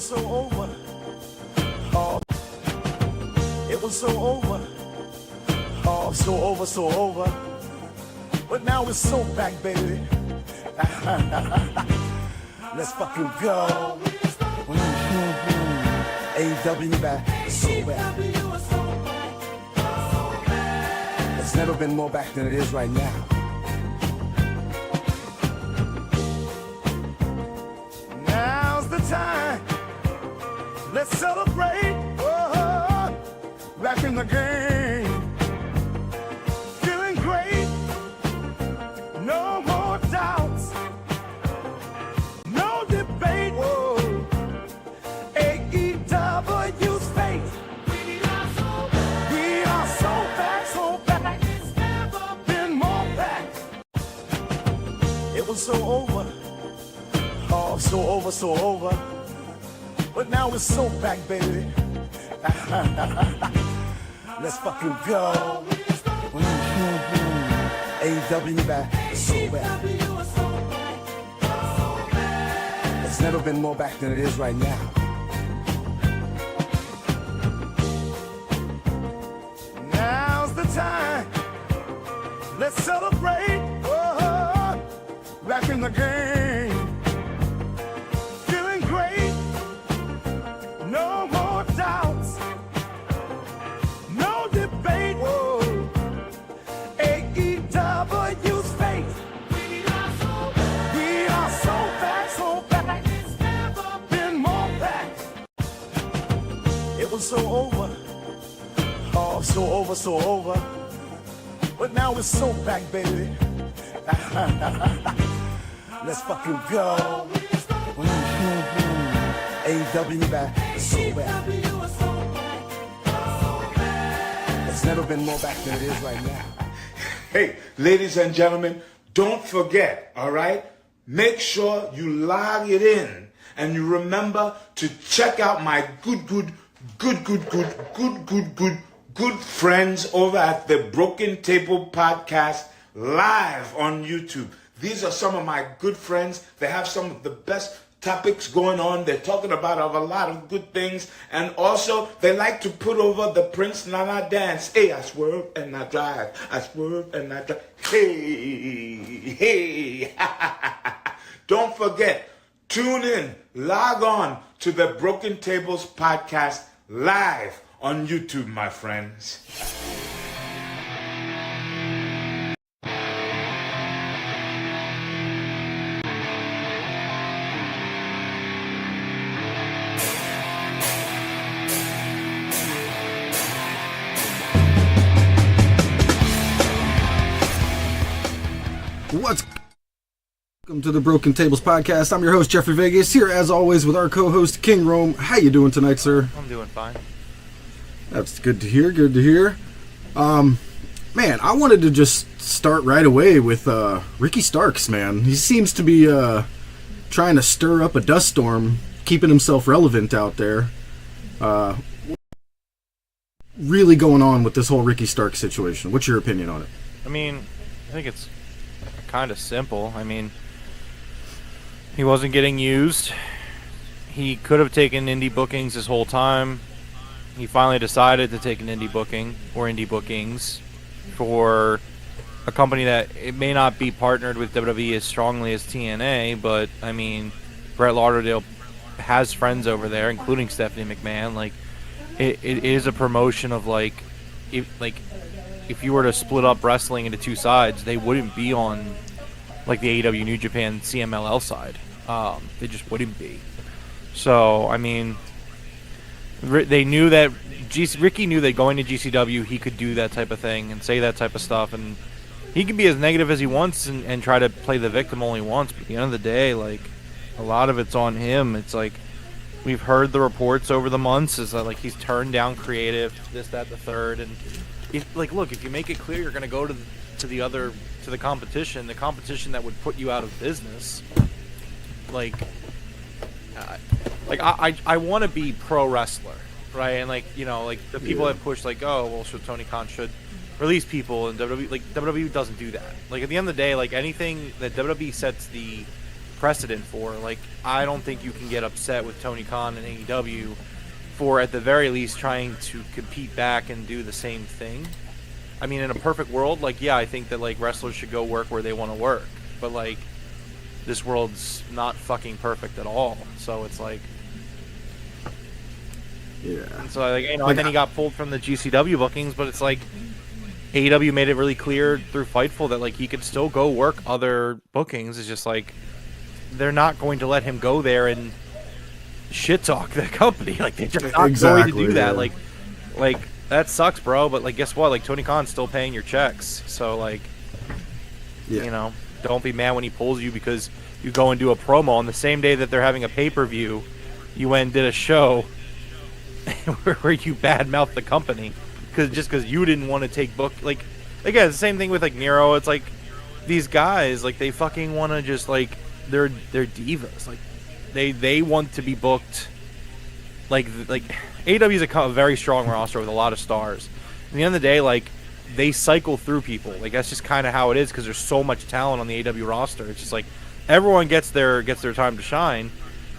was so over. Oh, it was so over. Oh, so over, so over. But now it's so back, baby. Let's fucking go. AEW back, so back. It's never been more back than it is right now. Now's the time. Let's celebrate. Oh, back in the game. Feeling great. No more doubts. No debate. Whoa. AEW's fate. We are so back. We are so back, so back. It's never been more back. It was so over. Oh, so over, so over. But now it's so back, baby. Let's fucking go. AEW back, so back. It's never been more back than it is right now. Now's the time. Let's celebrate. Oh, back in the game. Feeling great. No more doubts. No debate. Whoa. AEW's fate. We are so back. We are so back, so back. It's never been more back. It was so over. Oh, so over, so over. But now it's so back, baby. Let's fucking go. AEW back, so back. It's never been more back than it is right now. Hey, ladies and gentlemen, don't forget, all right? Make sure you log it in. And you remember to check out my good friends over at the Broken Table Podcast live on YouTube. These are some of my good friends. They have some of the best topics going on. They're talking about a lot of good things. And also, they like to put over the Prince Nana dance. Hey, I swerve and I drive. I swerve and I drive. Hey. Don't forget, tune in, log on to the Broken Tables Podcast live on YouTube, my friends. What's welcome to the Broken Tables Podcast. I'm your host, Jeffrey Vegas, here as always with our co-host, King Rome. How you doing tonight, sir? I'm doing fine. That's good to hear, good to hear. Man, I wanted to just start right away with Ricky Starks, man. He seems to be trying to stir up a dust storm, keeping himself relevant out there. Really going on with this whole Ricky Starks situation. What's your opinion on it? I mean, I think it's kind of simple. I mean, he wasn't getting used. He could have taken indie bookings this whole time. He finally decided to take an indie booking or indie bookings for a company that it may not be partnered with WWE as strongly as TNA, but I mean, Brett Lauderdale has friends over there, including Stephanie McMahon. Like, it is a promotion of if you were to split up wrestling into two sides, they wouldn't be on like the AEW New Japan CMLL side. They just wouldn't be. So I mean, they knew that Ricky knew that going to GCW he could do that type of thing and say that type of stuff, and he can be as negative as he wants and try to play the victim all he wants. But at the end of the day, like, a lot of it's on him. It's like we've heard the reports over the months is that like he's turned down creative, this, that, the third, and look, if you make it clear you're going to go to the competition that would put you out of business, I want to be pro wrestler, right? And the people that push so Tony Khan should release people, and WWE, WWE doesn't do that. Like, at the end of the day, anything that WWE sets the precedent for. Like, I don't think you can get upset with Tony Khan and AEW for, at the very least, trying to compete back and do the same thing. I mean, in a perfect world, like, yeah, I think that, like, wrestlers should go work where they want to work. But, like, this world's not fucking perfect at all. So it's like... Yeah. And so, like, you know, and then he got pulled from the GCW bookings, but it's like AEW made it really clear through Fightful that, like, he could still go work other bookings. It's just like they're not going to let him go there and shit talk the company. Like, they're just not going to do that. Yeah. Like that sucks, bro. But, like, guess what? Like, Tony Khan's still paying your checks. So, like, you know, don't be mad when he pulls you because you go and do a promo on the same day that they're having a pay-per-view. You went and did a show where you badmouth the company because you didn't want to take book. Like, again, the same thing with, like, Miro. It's like these guys, like, they fucking want to just, like, they're divas. Like, they want to be booked. Like AEW is a very strong roster with a lot of stars. At the end of the day, like, they cycle through people. Like, that's just kind of how it is because there's so much talent on the AEW roster. It's just like everyone gets their time to shine.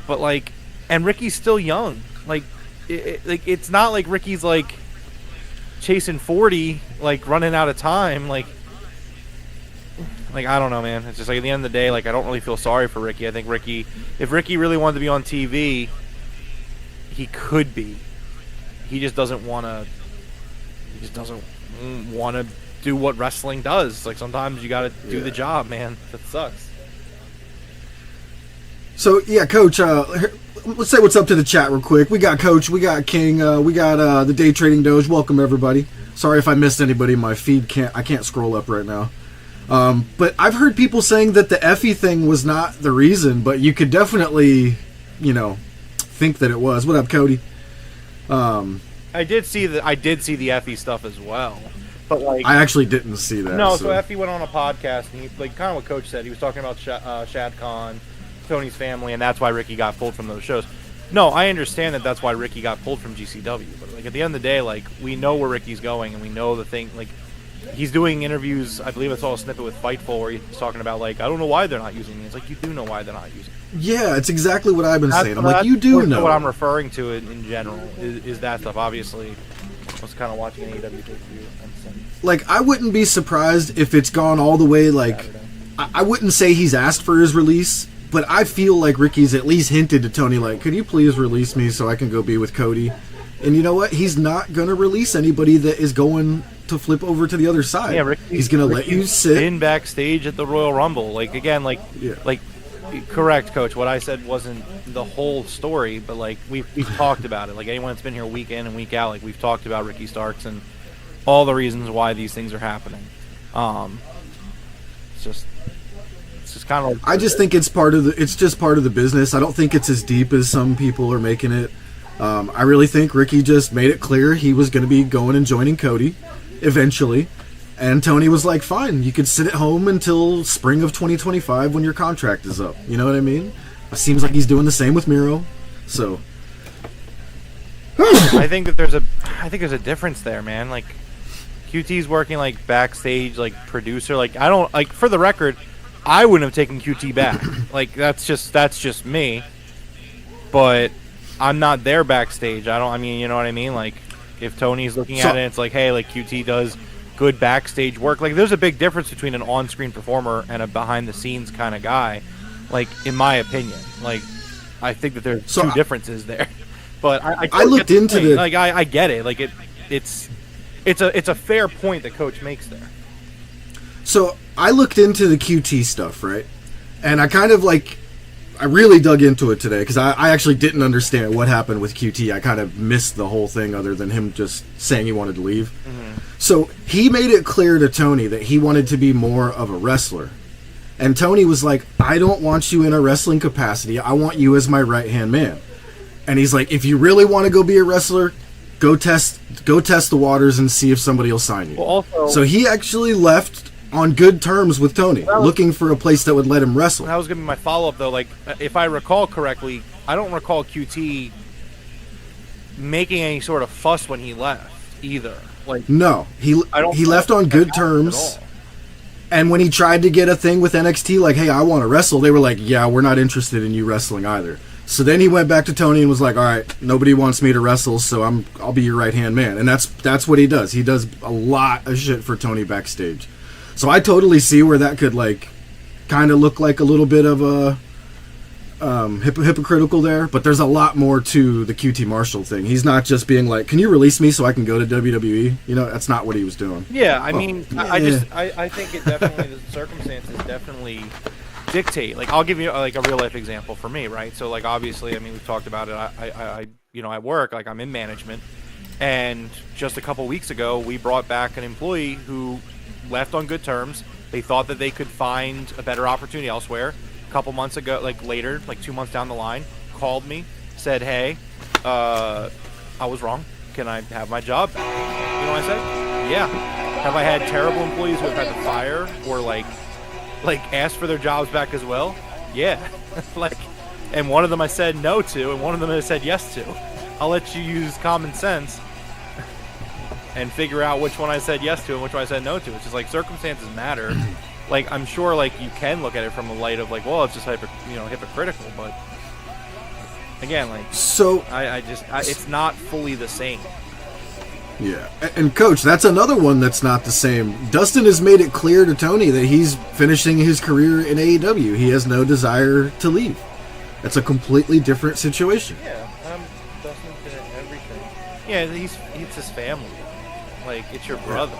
But, like, and Ricky's still young. Like, it's not like Ricky's, like, chasing 40, like, running out of time. Like, I don't know, man. It's just like, at the end of the day, like, I don't really feel sorry for Ricky. I think if Ricky really wanted to be on TV, he could be. He just doesn't want to. He just doesn't want to do what wrestling does. Like, sometimes you got to do the job, man. That sucks. So, yeah, Coach, let's say what's up to the chat real quick. We got Coach, we got King, we got the Day Trading Doge. Welcome, everybody. Sorry if I missed anybody. My feed I can't scroll up right now. But I've heard people saying that the Effie thing was not the reason, but you could definitely, you know, think that it was. What up, Cody? I did see the Effie stuff as well. But, like, I actually didn't see that. No, so Effie went on a podcast, and he, like, kind of what Coach said. He was talking about Shad Khan, Tony's family, and that's why Ricky got pulled from those shows. No, I understand that that's why Ricky got pulled from GCW. But, like, at the end of the day, like, we know where Ricky's going, and we know the thing. Like, he's doing interviews. I believe I saw a snippet with Fightful where he's talking about, like, I don't know why they're not using me. It's like, you do know why they're not using me. Yeah, it's exactly what I've been saying. I'm like, you do know. What I'm referring to in general is that stuff. Obviously, I was kind of watching an AEW pay-per-view on Sunday. Like, I wouldn't be surprised if it's gone all the way, like, I wouldn't say he's asked for his release, but I feel like Ricky's at least hinted to Tony, like, could you please release me so I can go be with Cody? And you know what? He's not going to release anybody that is going to flip over to the other side. Yeah, he's going to let you sit in backstage at the Royal Rumble. Like, again, like, correct, Coach. What I said wasn't the whole story, but, like, we've talked about it. Like, anyone that's been here week in and week out, like, we've talked about Ricky Starks and all the reasons why these things are happening. It's just kind of. I just think it's just part of the business. I don't think it's as deep as some people are making it. I really think Ricky just made it clear he was going to be going and joining Cody eventually. And Tony was like, fine, you could sit at home until spring of 2025 when your contract is up. You know what I mean? It seems like he's doing the same with Miro. So I think there's a difference there, man. Like, QT's working, like, backstage, like, producer. Like, I don't, like, for the record, I wouldn't have taken QT back. Like, that's just me. But I'm not there backstage. I mean, you know what I mean? Like, if Tony's looking at it, it's like, hey, like, QT does good backstage work. Like, there's a big difference between an on-screen performer and a behind-the-scenes kind of guy. Like, in my opinion. Like, I think that there's two differences there. But I looked into the... Like, I get it. Like, it's a fair point that Coach makes there. So I looked into the QT stuff, right? And I kind of, like, I really dug into it today because I actually didn't understand what happened with QT. I kind of missed the whole thing other than him just saying he wanted to leave. Mm-hmm. So he made it clear to Tony that he wanted to be more of a wrestler. And Tony was like, I don't want you in a wrestling capacity. I want you as my right-hand man. And he's like, if you really want to go be a wrestler, go test the waters and see if somebody will sign you. Well, also, so he actually left on good terms with Tony, looking for a place that would let him wrestle. That was going to be my follow-up, though. Like, if I recall correctly, I don't recall QT making any sort of fuss when he left, either. Like, no, he left on good terms. And when he tried to get a thing with NXT, like, hey, I want to wrestle, they were like, yeah, we're not interested in you wrestling either. So then he went back to Tony and was like, all right, nobody wants me to wrestle, so I'll be your right-hand man. And that's what he does. He does a lot of shit for Tony backstage. So I totally see where that could, like, kind of look like a little bit of a hypocritical there, but there's a lot more to the QT Marshall thing. He's not just being like, can you release me so I can go to WWE? You know, that's not what he was doing. Yeah, I mean, I think it definitely, the circumstances definitely dictate. Like, I'll give you like a real life example for me, right? So, like, obviously, I mean, we've talked about it. I work, like, I'm in management, and just a couple weeks ago, we brought back an employee who left on good terms. They thought that they could find a better opportunity elsewhere. A couple months ago, like later, like 2 months down the line, called me, said, hey, I was wrong. Can I have my job back? You know what I said? Yeah. Have I had terrible employees who have had to fire or like ask for their jobs back as well? Yeah. And one of them I said no to, and one of them I said yes to. I'll let you use common sense and figure out which one I said yes to and which one I said no to. It's just like circumstances matter. Like, I'm sure, like, you can look at it from the light of, like, well, it's just hypocritical, but again, like, so it's not fully the same. Yeah, and Coach, that's another one that's not the same. Dustin has made it clear to Tony that he's finishing his career in AEW. He has no desire to leave. That's a completely different situation. Yeah, Dustin's been in everything. Yeah, it's his family. Like, it's your brother.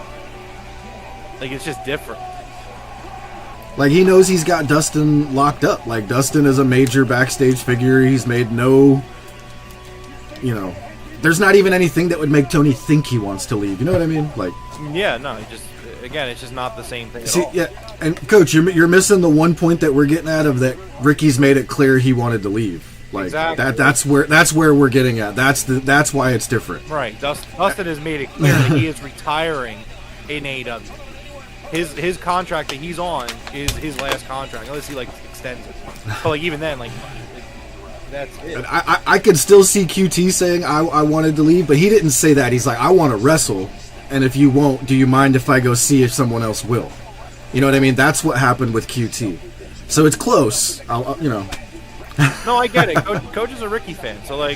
Like, it's just different. Like, he knows he's got Dustin locked up. Like, Dustin is a major backstage figure. He's made no, there's not even anything that would make Tony think he wants to leave. You know what I mean? Like, yeah, no, it's just not the same thing at all. Yeah, and Coach, you're missing the one point that we're getting at of that Ricky's made it clear he wanted to leave. Like, exactly. That's where we're getting at. That's why it's different. Right. Dustin has made it clear that he is retiring in AEW. His contract that he's on is his last contract, unless he extends it. But even then, that's it. I could still see QT saying I wanted to leave, but he didn't say that. He's like, I want to wrestle, and if you won't, do you mind if I go see if someone else will? You know what I mean? That's what happened with QT. So it's close. No, I get it. Coach is a Ricky fan, so I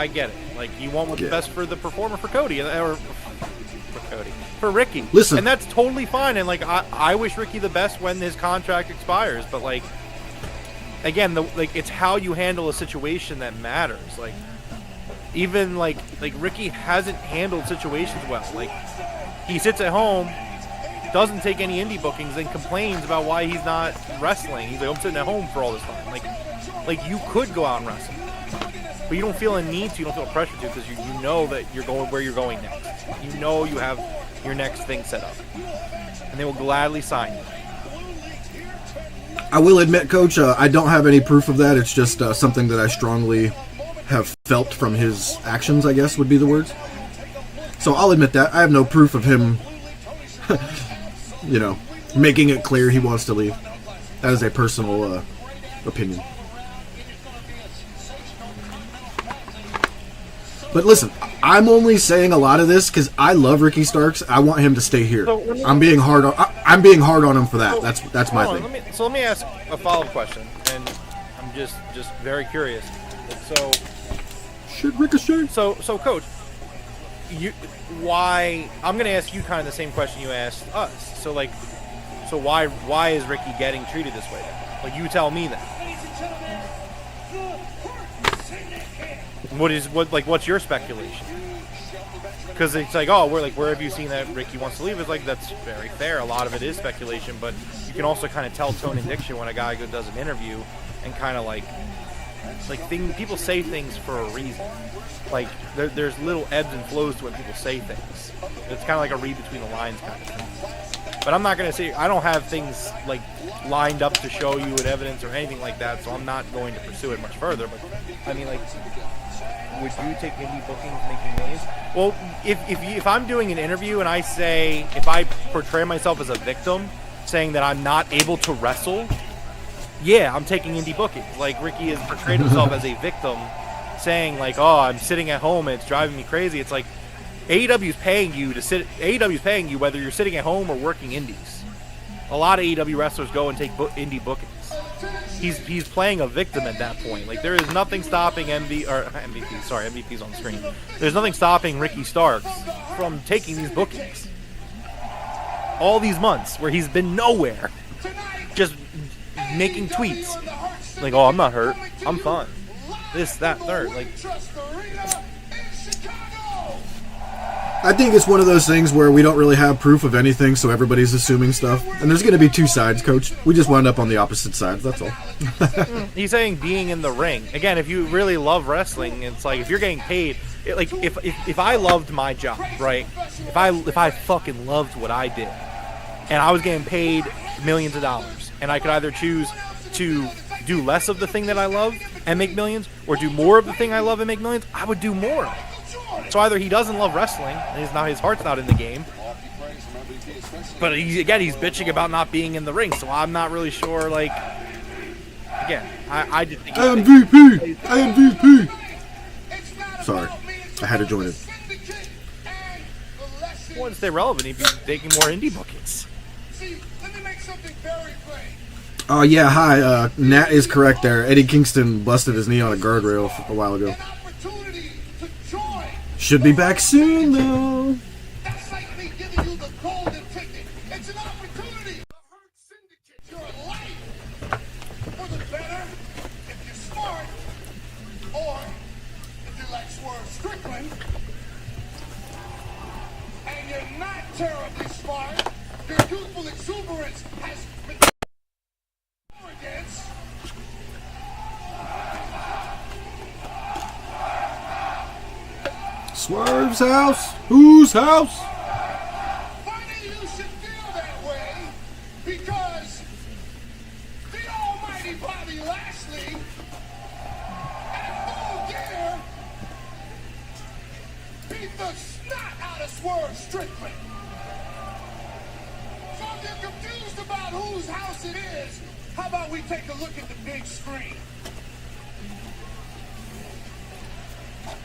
get it. Like, you want what's best for the performer for Cody or for Cody. For Ricky. Listen. And that's totally fine. And I wish Ricky the best when his contract expires. But again, it's how you handle a situation that matters. Even Ricky hasn't handled situations well. He sits at home, doesn't take any indie bookings, and complains about why he's not wrestling. He's like, I'm sitting at home for all this time. You could go out and wrestle, but you don't feel a need to. You don't feel a pressure to, because you know that you're going where you're going next. You know you have your next thing set up, and they will gladly sign you. I will admit, Coach, I don't have any proof of that. It's just something that I strongly have felt from his actions, I guess would be the words. So I'll admit that. I have no proof of him, making it clear he wants to leave. That is a personal opinion. But listen, I'm only saying a lot of this because I love Ricky Starks. I want him to stay here. I'm being hard on him for that. That's my thing. Let me ask a follow-up question, and I'm just very curious. So, should Ricochet? So Coach, why? I'm going to ask you kind of the same question you asked us. So why is Ricky getting treated this way then? You tell me that. What's your speculation? Because it's where have you seen that Ricky wants to leave? It's that's very fair. A lot of it is speculation, but you can also kind of tell tone and diction when a guy does an interview, and kind of people say things for a reason. There's little ebbs and flows to when people say things. It's kind of like a read between the lines kind of thing. But I'm not going to say, I don't have things lined up to show you with evidence or anything like that, so I'm not going to pursue it much further. But I mean, would you take indie bookings making millions? Well, if I'm doing an interview and if I portray myself as a victim, saying that I'm not able to wrestle, yeah, I'm taking indie bookings. Ricky has portrayed himself as a victim, saying I'm sitting at home and it's driving me crazy. It's AEW's paying you to sit. AEW's paying you whether you're sitting at home or working indies. A lot of AEW wrestlers go and take indie bookings. He's playing a victim at that point. Like, there is nothing stopping MVP's on screen. There's nothing stopping Ricky Starks from taking these bookings. All these months where he's been nowhere, just making tweets like, "Oh, I'm not hurt. I'm fine. This, that, third." Like, I think it's one of those things where we don't really have proof of anything, so everybody's assuming stuff. And there's going to be two sides, Coach. We just wound up on the opposite sides, that's all. he's saying being in the ring. Again, if you really love wrestling, it's like if you're getting paid, like if I loved my job, right? If I fucking loved what I did, and I was getting paid millions of dollars, and I could either choose to do less of the thing that I love and make millions, or do more of the thing I love and make millions, I would do more. So either he doesn't love wrestling, and his heart's not in the game, but he's bitching about not being in the ring. So I'm not really sure. Like, again, I just think MVP. Sorry, I had to join it. He wouldn't stay relevant. He'd be taking more indie bookings. Oh yeah, hi. Nat is correct there. Eddie Kingston busted his knee on a guardrail a while ago. Should be back soon, though. That's like me giving you the golden ticket. It's an opportunity to syndicate your life for the better if you're smart, or if you're like Swerve Strickland and you're not terribly smart. Your youthful exuberance has been arrogance. Swerve's house? Whose house? Funny you should feel that way, because the almighty Bobby Lashley at full gear beat the snot out of Swerve Strickland. So if you're confused about whose house it is, how about we take a look at the big screen?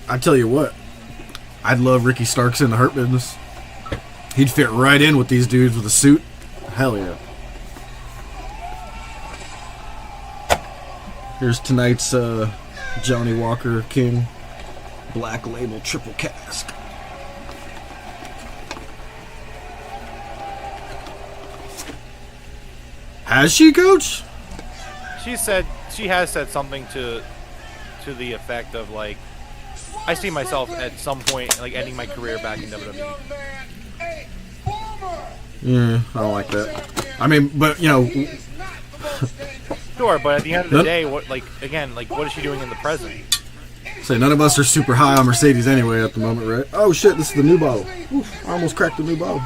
I tell you what, I'd love Ricky Starks in the Hurt Business. He'd fit right in with these dudes with a suit. Hell yeah. Here's tonight's Johnny Walker King Black Label Triple Cask. Has she, Coach? She has said something to the effect of, like, I see myself at some point like ending my career back in WWE. Yeah, I don't like that. I mean, but you know, sure, but at the end of the day, what is she doing in the present? Say none of us are super high on Mercedes anyway at the moment, right? Oh shit, this is the new bottle. Oof, I almost cracked the new bottle.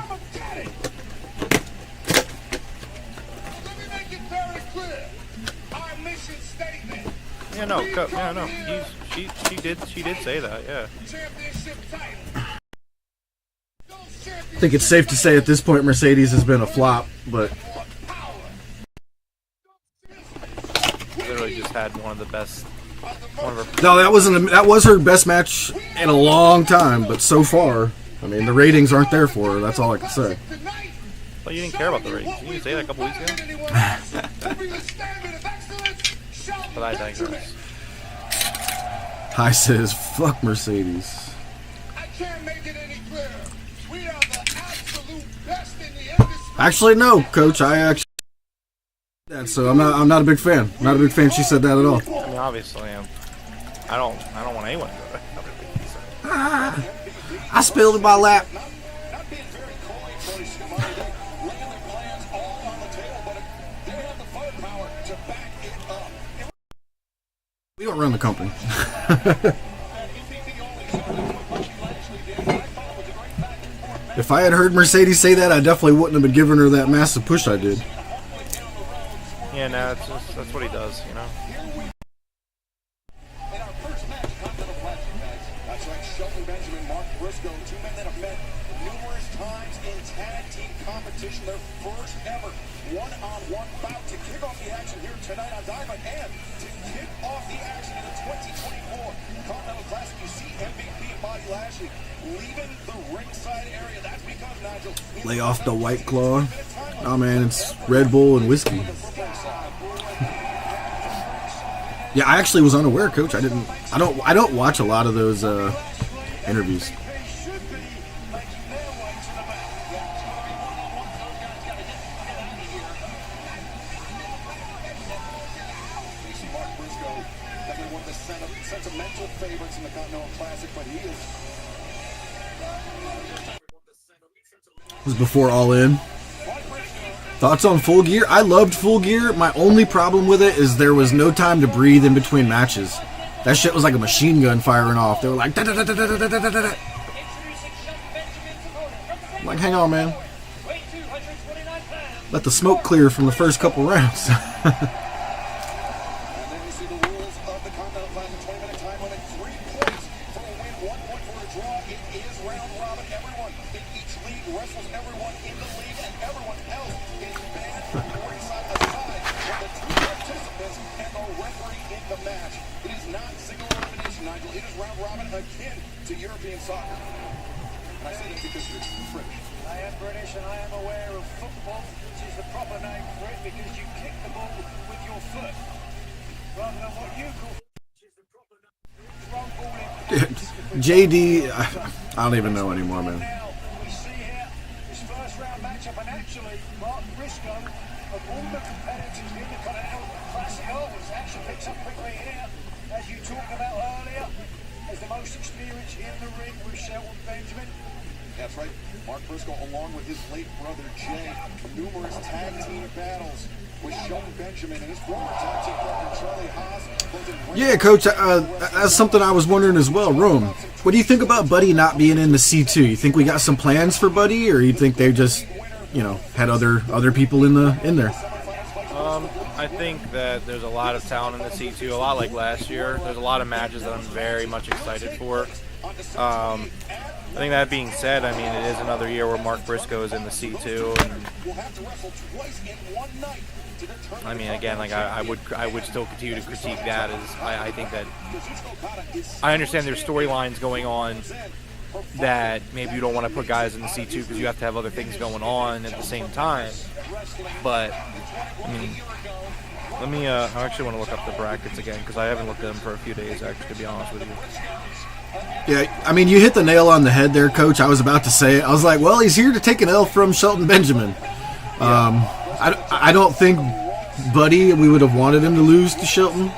She did say that, yeah. I think it's safe to say at this point Mercedes has been a flop, but Literally just had one of the best. no, that was her best match in a long time. But so far, I mean, the ratings aren't there for her. That's all I can say. Well, you didn't care about the ratings. Didn't you say that a couple weeks ago? But I digress. Hi says, fuck Mercedes. I can't make it any clearer. We are the absolute best in the industry. Actually, no, Coach. I actually that, so I'm not a big fan. Not a big fan. She said that at all. I mean, obviously, I don't want anyone to go to WWE. I spilled in my lap. We don't run the company. If I had heard Mercedes say that, I definitely wouldn't have been giving her that massive push I did. Yeah, no, that's what he does, you know. In our first match, Continental Flashing Match, that's right, Shelton Benjamin, Mark Briscoe, two men that have met numerous times in tag team competition, their first ever one-on-one bout to kick off the action here tonight on Dynamite, and to kick off the action in the 2024 Continental Classic. You see MVP Bobby Lashley leaving the ringside area. That's because, Nigel, Lay off the White Claw. Oh man, it's Red Bull and whiskey. Yeah, I actually was unaware, Coach. I don't watch a lot of those interviews. Sentimental favorites in the Continental Classic, but he is. This was before All In. Thoughts on Full Gear? I loved Full Gear. My only problem with it is there was no time to breathe in between matches. That shit was like a machine gun firing off. They were like, da-da-da-da-da-da-da-da-da. I'm like, hang on, man. Let the smoke clear from the first couple rounds. Akin to European soccer. And I say that because you're British. I am British and I am aware of football, which is the proper name for it, because you kick the ball with your foot, rather than what you call, which is the proper name. JD, I don't even know anymore, man. Now, we see here this first round matchup, and actually, Mark Briscoe, of all the competitors in the Continental Classic, always actually picks up quickly here, as you talked about earlier. Is the most experience in the ring with Shelton Benjamin. That's right. Mark Briscoe, along with his late brother Jay, numerous tag team battles with Shelton Benjamin and his former tag team partner Charlie Haas. Yeah, Coach, that's something I was wondering as well. Rome, what do you think about Buddy not being in the C2? You think we got some plans for Buddy, or you think they just, had other people in there? I think that there's a lot of talent in the C2, a lot like last year. There's a lot of matches that I'm very much excited for. I think that being said, I mean, it is another year where Mark Briscoe is in the C2. And, I mean, again, like I would still continue to critique that. I think that I understand there's storylines going on that maybe you don't want to put guys in the C2 because you have to have other things going on at the same time. But, I mean, I actually want to look up the brackets again because I haven't looked at them for a few days, actually, to be honest with you. Yeah, I mean, you hit the nail on the head there, Coach. I was about to say it. I was like, well, he's here to take an L from Shelton Benjamin. I don't think Buddy, we would have wanted him to lose to Shelton.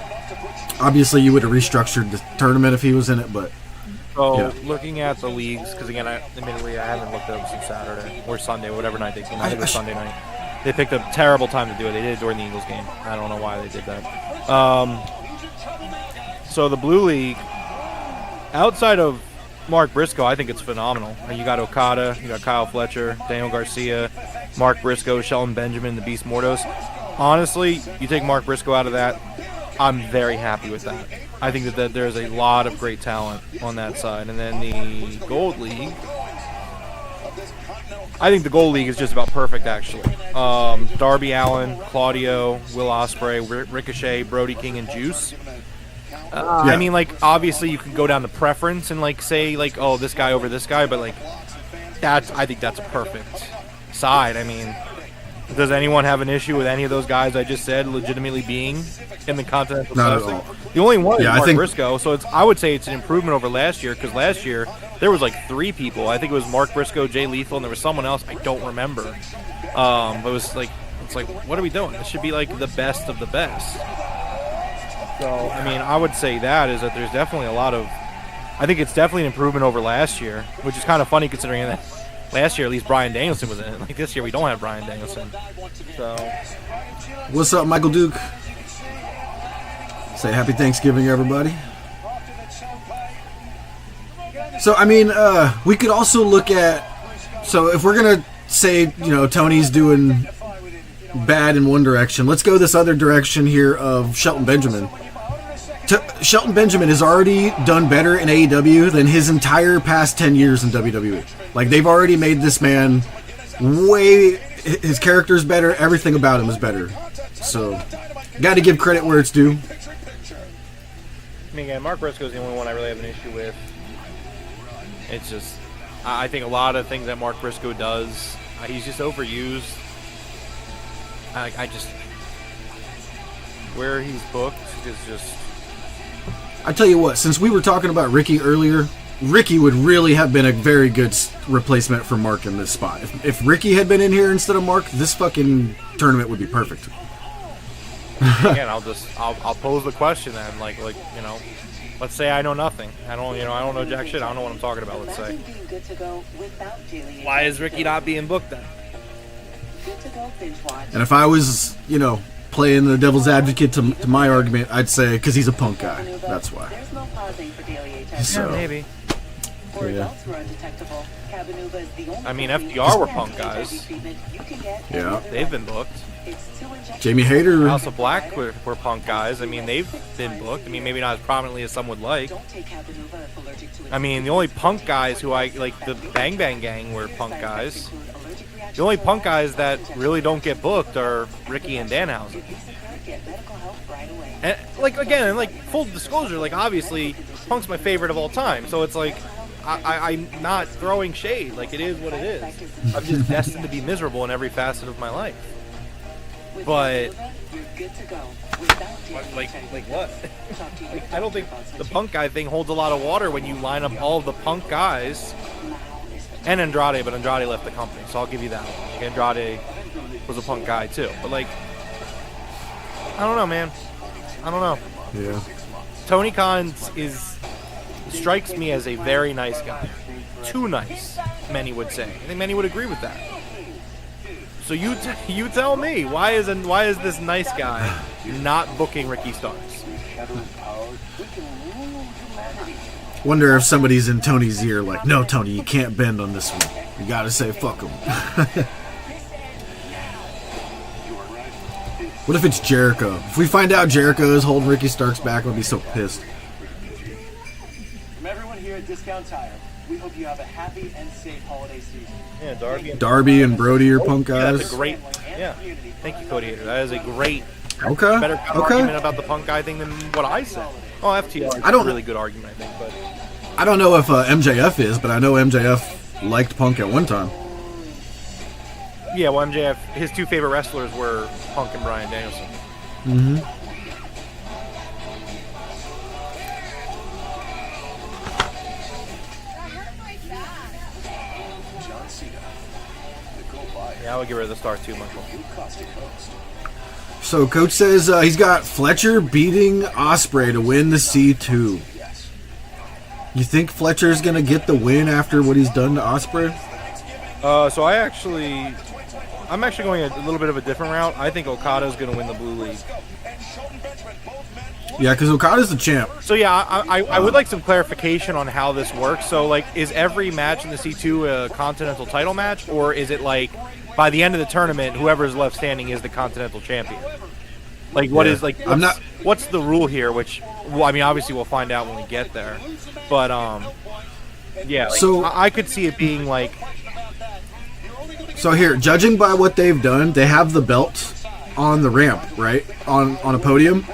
Obviously, you would have restructured the tournament if he was in it, but... So, looking at the leagues, because again, admittedly, I haven't looked at them since Saturday or Sunday, whatever night they came out. I think it was Sunday night. They picked a terrible time to do it. They did it during the Eagles game. I don't know why they did that. So the Blue League, outside of Mark Briscoe, I think it's phenomenal. You got Okada, you got Kyle Fletcher, Daniel Garcia, Mark Briscoe, Shelton Benjamin, the Beast Mordos. Honestly, you take Mark Briscoe out of that, I'm very happy with that. I think that there's a lot of great talent on that side. And then the Gold League, I think the Gold League is just about perfect, actually. Darby Allin, Claudio, Will Ospreay, Ricochet, Brody King, and Juice. I mean, like, obviously you can go down to preference and, like, say, like, oh, this guy over this guy, but, like, I think that's a perfect side. I mean, does anyone have an issue with any of those guys I just said legitimately being in the Continental Classic? Not at all. The only one is Mark Briscoe, so I would say it's an improvement over last year, because last year there was like 3 people. I think it was Mark Briscoe, Jay Lethal, and there was someone else I don't remember. But it was like, what are we doing? It should be like the best of the best. So, I mean, I would say that is that there's definitely a lot of, I think it's definitely an improvement over last year, which is kind of funny considering that last year at least Bryan Danielson was in it. Like this year we don't have Bryan Danielson. So, what's up, Michael Duke? Say happy Thanksgiving, everybody. So, I mean, we could also look at, so if we're going to say, Tony's doing bad in one direction, let's go this other direction here of Shelton Benjamin. Shelton Benjamin has already done better in AEW than his entire past 10 years in WWE. Like, they've already made this man his character's better, everything about him is better. So, got to give credit where it's due. I mean, again, Mark Briscoe's the only one I really have an issue with. It's just, I think a lot of things that Mark Briscoe does, he's just overused. I just where he's booked is just. I tell you what, since we were talking about Ricky earlier, Ricky would really have been a very good replacement for Mark in this spot. If Ricky had been in here instead of Mark, this fucking tournament would be perfect. Again, I'll pose the question then, like you know, let's say I know nothing. I don't know jack shit. I don't know what I'm talking about. Let's say. Why is Ricky not being booked then? And if I was, playing the devil's advocate to my argument, I'd say because he's a punk guy. That's why. So, maybe. Yeah. I mean, FDR were punk guys. Yeah. They've been booked. Jamie Hayter. House of Black were punk guys. I mean, they've been booked. I mean, maybe not as prominently as some would like. I mean, the only punk guys who I like, the Bang Bang Gang, were punk guys. The only punk guys that really don't get booked are Ricky and Danhausen. And again, full disclosure, obviously, Punk's my favorite of all time. So it's like, I'm not throwing shade. It is what it is. I'm just destined to be miserable in every facet of my life. But what? I don't think the punk guy thing holds a lot of water when you line up all of the punk guys and Andrade, but Andrade left the company, so I'll give you that one. Andrade was a punk guy too, but I don't know, man. I don't know. Yeah. Tony Khan strikes me as a very nice guy. Too nice, many would say. I think many would agree with that. So you tell me, why is this nice guy not booking Ricky Starks? Wonder if somebody's in Tony's ear no, Tony, you can't bend on this one. You gotta say fuck him. What if it's Jericho? If we find out Jericho is holding Ricky Starks back, I'll be so pissed. From everyone here at Discount Tire, we hope you have a happy and safe holiday season. Yeah, Darby and Brody are punk Yeah, guys. that's a great. Yeah, thank you, Cody Hater. That is a great, Okay. better argument about the punk guy thing than what I said. Oh, FTR is a really good argument, I think. But I don't know if MJF is, but I know MJF liked Punk at one time. yeah, well, MJF, his two favorite wrestlers were Punk and Bryan Danielson. Mm-hmm. Yeah, I would get rid of the star too, Michael. So Coach says he's got Fletcher beating Ospreay to win the C2. You think Fletcher's gonna get the win after what he's done to Ospreay? So I'm actually going a little bit of a different route. I think Okada's going to win the Blue League. Yeah, because Okada's the champ. So yeah, I would like some clarification on how this works. So is every match in the C2 a Continental title match, or is it by the end of the tournament, whoever's left standing is the Continental champion? What's the rule here? Which, well, I mean, obviously we'll find out when we get there. But yeah. So I could see it being So here, judging by what they've done, they have the belt on the ramp, right? On a podium.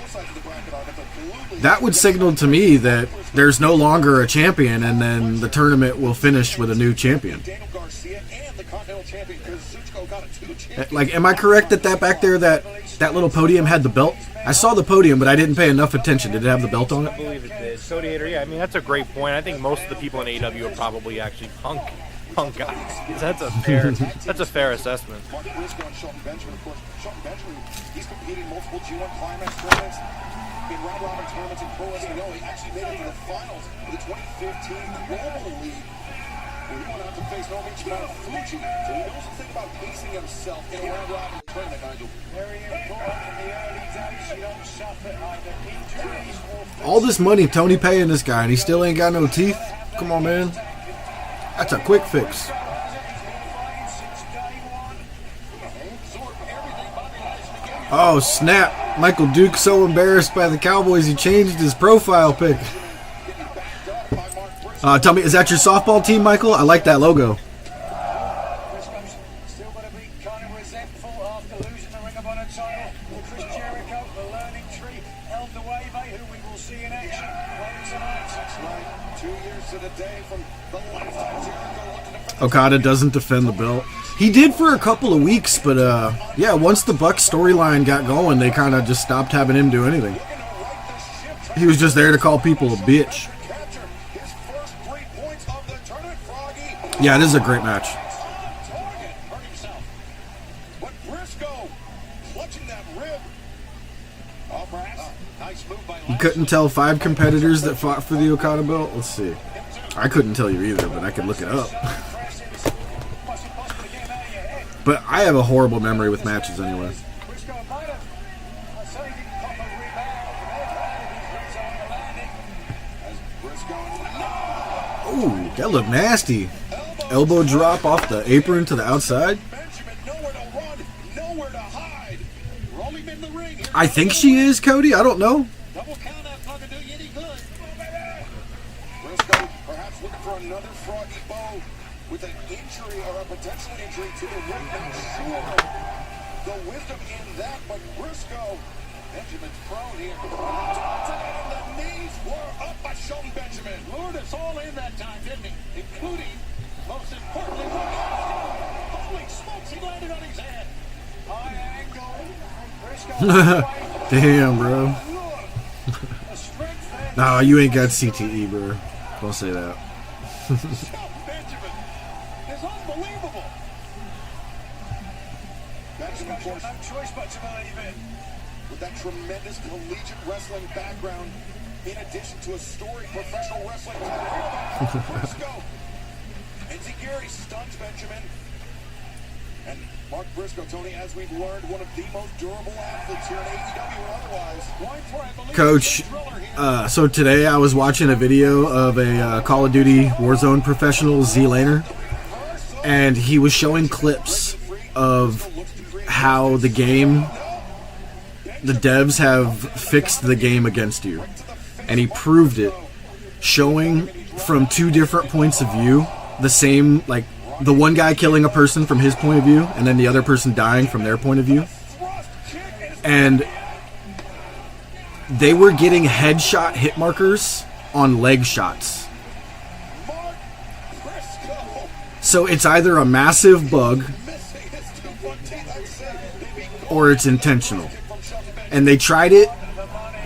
That would signal to me that there's no longer a champion, and then the tournament will finish with a new champion. Am I correct that back there, that little podium had the belt? I saw the podium, but I didn't pay enough attention. Did it have the belt on it? I believe it did. Cody Hater, yeah, I mean, that's a great point. I think most of the people in AEW are probably actually punk guys. That's a fair assessment. He's competed in multiple G1 Climax tournaments, in round-robin tournaments in Pro Wrestling. He actually made it to the finals of the 2015 Global League, where he went out to face Norwich Mount Fuji. So he knows the thing about pacing himself in a round-robin tournament, Nigel. Very important in the early days. You don't suffer either injuries or... All this money Tony paying this guy, and he still ain't got no teeth? Come on, man. That's a quick fix. Oh, snap. Michael Duke so embarrassed by the Cowboys he changed his profile pic. Tell me, is that your softball team, Michael? I like that logo. Still going to be kind of resentful after losing the Ring of Honor title. Chris Jericho, the learning tree, El Nueve, who we will see in action later tonight. That's right. 2 years to the day from the lifetime Jericho. Okada doesn't defend the belt. He did for a couple of weeks, but yeah, once the Buck storyline got going, they kind of just stopped having him do anything. He was just there to call people a bitch. Yeah, it is a great match. You couldn't tell 5 competitors that fought for the Okada belt? Let's see. I couldn't tell you either, but I could look it up. But I have a horrible memory with matches anyway. Ooh, that looked nasty. Elbow drop off the apron to the outside. I think she is, Cody. I don't know. Briscoe perhaps looking for another froggy bow with an injury or a potential injury to the ring. Not sure the wisdom in that, but Briscoe, Benjamin's prone here. And the knees were up by Shelton Benjamin. Lured us all in that time, didn't he? Including, most importantly, holy smokes, he landed on his head. High angle. Briscoe. Damn, bro. Nah, you ain't got CTE, bro. Don't say that. Benjamin is unbelievable. Benjamin, No choice but to believe it. with that tremendous collegiate wrestling background, in addition to a storied professional wrestling career, Briscoe. Enziguri stuns Benjamin. And Mark Briscoe, Tony, as we've learned, one of the most durable athletes here in AEW or otherwise. Going for, I believe, Coach, so today I was watching a video of a Call of Duty Warzone professional, Z Laner, and he was showing clips of how the devs have fixed the game against you. And he proved it, showing from 2 different points of view, the same, like, the one guy killing a person from his point of view, and then the other person dying from their point of view. And they were getting headshot hit markers on leg shots. So it's either a massive bug or it's intentional. And they tried it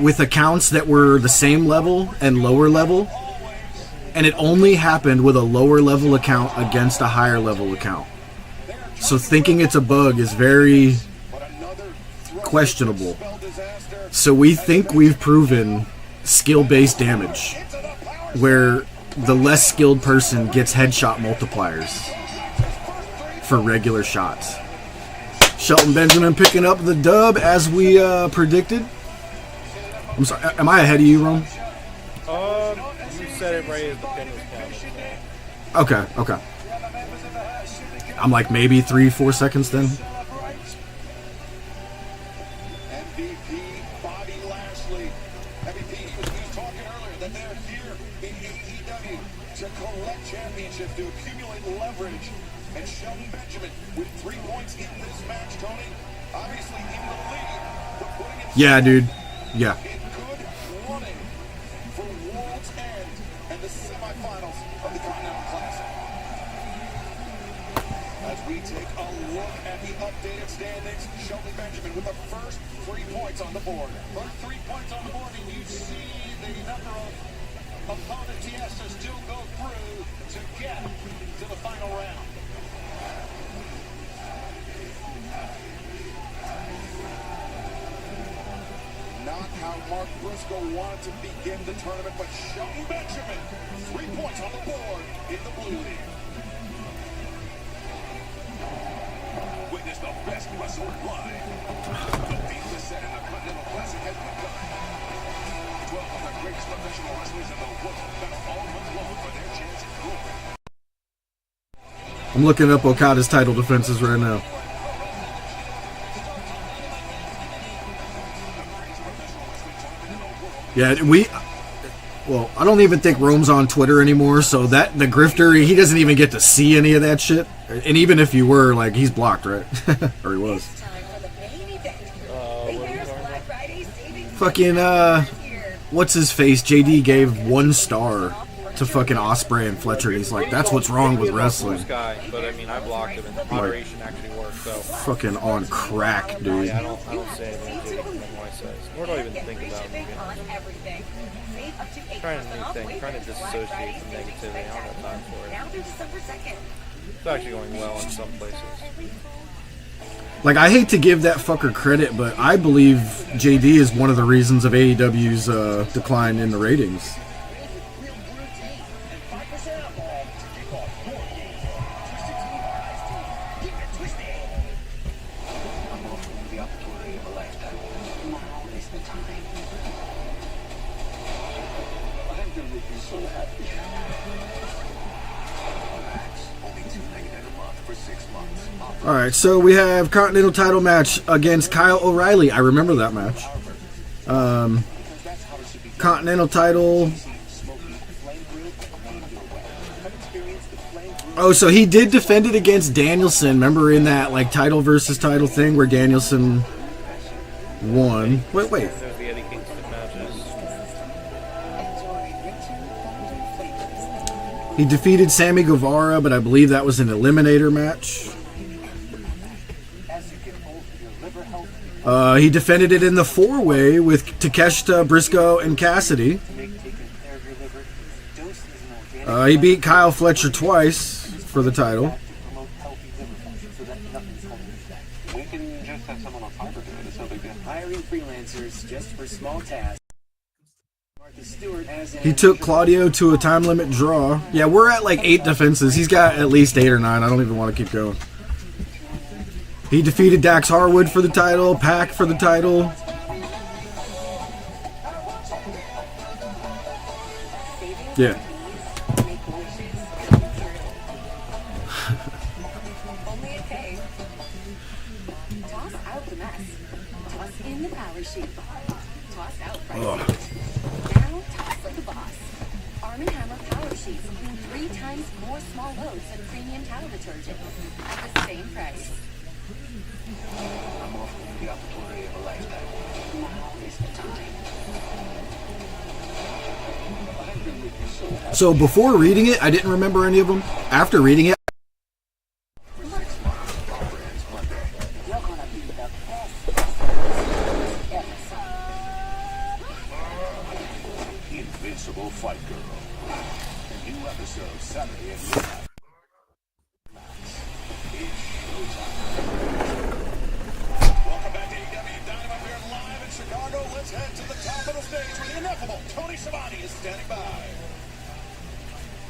with accounts that were the same level and lower level, and it only happened with a lower level account against a higher level account. So thinking it's a bug is very questionable. So we think we've proven skill-based damage, where the less skilled person gets headshot multipliers for regular shots. Shelton Benjamin picking up the dub as we predicted. I'm sorry, am I ahead of you, Rome? You said it right as the pin was counted. Okay. I'm like maybe 3-4 seconds then. MVP Bobby Lashley. MVP, he was talking earlier that they're here in AEW to collect championships, to accumulate leverage. And Shelton Benjamin with 3 points in this match, Tony. Obviously in the lead, but putting himself Yeah, dude. Yeah. in good running for World's End and the semifinals of the Continental Classic. As we take a look at the updated standings, Shelton Benjamin with the first 3 points on the board. First 3 points on the board, and you see the number of opponents he has to still go through to get to the final round. Not how Mark Briscoe wanted to begin the tournament, but Shelton Benjamin, 3 points on the board in the blue league. Witness the best wrestler live. The beat the set in the Continental Classic has begun. 12 of the greatest professional wrestlers in the world battle all month long for their chance at glory. I'm looking up Okada's title defenses right now. Yeah, well, I don't even think Rome's on Twitter anymore, so that the grifter, he doesn't even get to see any of that shit. And even if you were, like, he's blocked, right? Or he was. Fucking, what's his face? JD gave 1 star to fucking Ospreay and Fletcher. He's like, that's what's wrong with wrestling. Guy, but I mean, I blocked him, and the moderation actually worked. So fucking on crack, dude. I don't say anything to anything I say. Nor do I even think about it. Trying to new thing, trying to disassociate from negativity. I don't have time for it. It's actually going well in some places. Like, I hate to give that fucker credit, but I believe JD is one of the reasons of AEW's decline in the ratings. Alright, so we have Continental title match against Kyle O'Reilly. I remember that match. Continental title. Oh, so he did defend it against Danielson. Remember in that like title versus title thing where Danielson won? Wait. He defeated Sammy Guevara, but I believe that was an eliminator match. He defended it in the four-way with Takeshita, Briscoe, and Cassidy. He beat Kyle Fletcher twice for the title. We can just have someone on Fiverr do it. It's no big deal. Hiring freelancers just for small tasks. He took Claudio to a time limit draw. Yeah, we're at like 8 defenses. He's got at least 8 or 9. I don't even want to keep going. He defeated Dax Harwood for the title, Pac for the title. Yeah. So before reading it, I didn't remember any of them. After reading it, Invincible Fight Girl. A new episode Saturday at 9. Welcome back to AEW Dynamite. We are live in Chicago. Let's head to the top of the stage where the ineffable Tony Schiavone is standing by.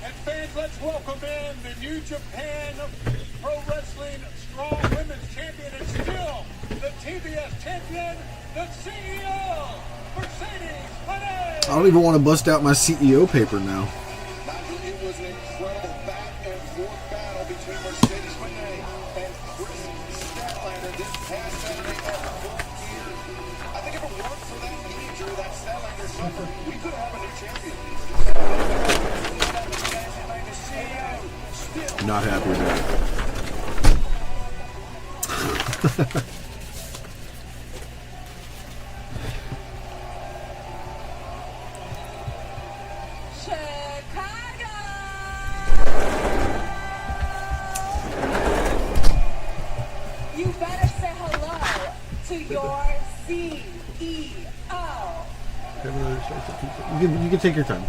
And fans, let's welcome in the New Japan Pro Wrestling Strong Women's Champion and still the TBS Champion, the CEO, Mercedes Moné. I don't even want to bust out my CEO paper now. It was an incredible back-and-forth battle between Mercedes Moné and Chris Statlander this past Saturday at Full Gear. I think if it weren't for that knee injury that Statlander suffered, we could have a new champion. Not happy with that. Chicago! You better say hello to your CEO. You can take your time.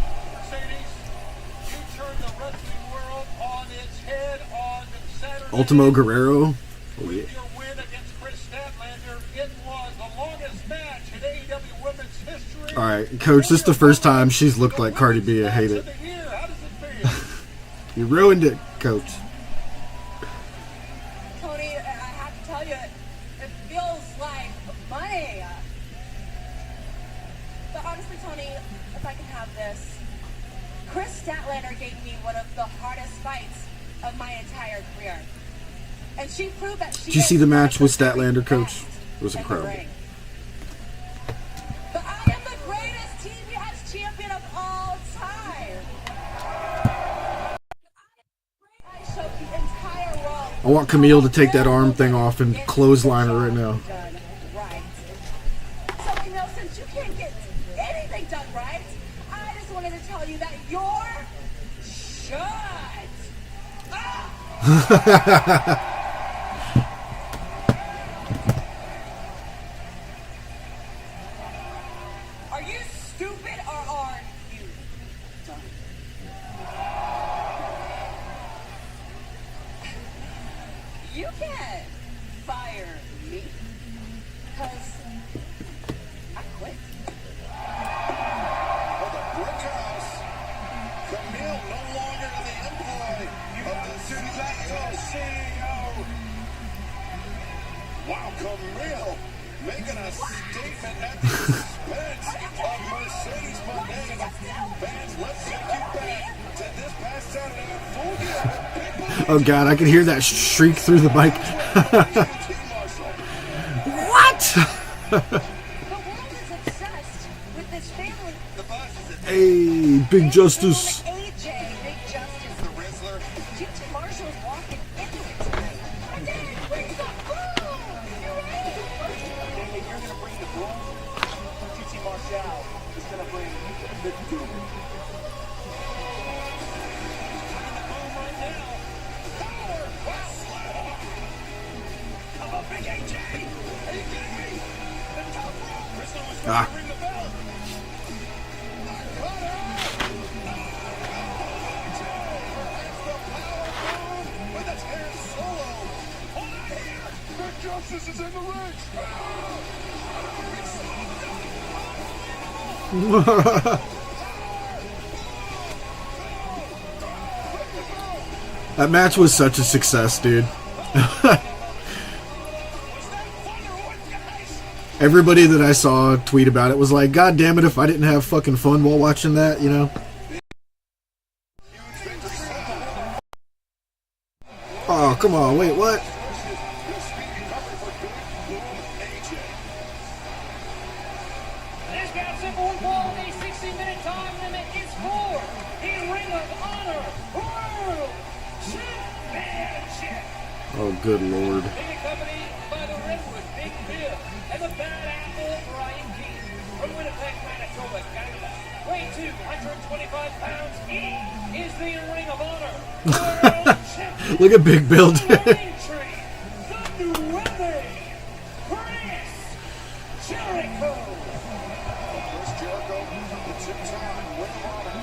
Ultimo Guerrero. Oh, yeah. Alright, Coach, this is the first time she's looked like Cardi B. I hate it. You ruined it, Coach. Tony, I have to tell you, it feels like money. But honestly, Tony, if I can have this, Chris Statlander gave me one of the hardest fights of my entire career. And she proved that she Did you see the match with Statlander, Coach? It was incredible. But I am the greatest TBS champion of all time. I showed the entire world. I want Camille to take that arm thing off and clothesline her right now. Right. So, Camille, since you can't get anything done right, I just wanted to tell you that your shut up! Are you stupid or are you dumb? You can't fire me because I quit. For the Brickhouse, Camille no longer in the employ of the CEO. Wow, Camille making a statement at the expense of Mercedes Moné. Fans, let's take you back to this past Saturday at Full Gear. Oh god, I can hear that shriek through the mic. What? The world is obsessed with this family. Hey, Big Justice. AJ, Big Justice. The Rizzler. GT Marshall's walking into it tonight. And then it brings the boom! You ready? If you're going to bring the broom, GT Marshall is going to bring the doom. Ah. Justice is in the ring. That match was such a success, dude. Everybody that I saw tweet about it was like, God damn it, if I didn't have fucking fun while watching that, you know? Oh, come on, wait, what? This bout simple and quality 60-minute time limit is for the Ring of Honor World Championship. Oh, good lord. Being accompanied by the Redwood Big Bill and the Bad Apple Brian King from Winnipeg, Manitoba, Canada. Weighing 225 pounds, he is the Ring of Honor World Champion. Look at Big Bill, dude. The new Chris Jericho. Chris Jericho, the two-time Ring of Honor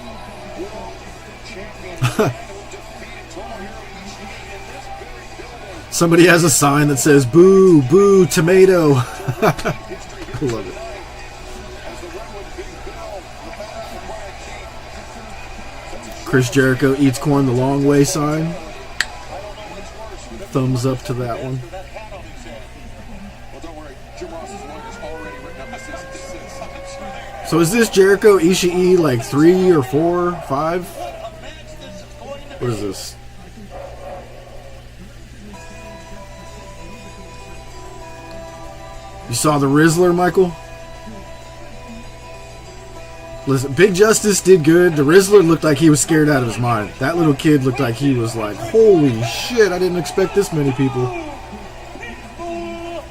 World Champion, who defeated Tomohiro Ishii in this very building. Somebody has a sign that says, boo, boo, tomato. I love it. As the Redwood Big Bill, the Bad Apple Brian King. Chris Jericho eats corn the long way sign. Thumbs up to that one. Well, don't worry, Jim Ross's lawyer's already written up a cease and desist. So is this Jericho Ishii like 3 or 4, 5? What is this? You saw the Rizzler, Michael? Listen, Big Justice did good. The Rizzler looked like he was scared out of his mind. That little kid looked like he was like, holy shit, I didn't expect this many people. Tomohiro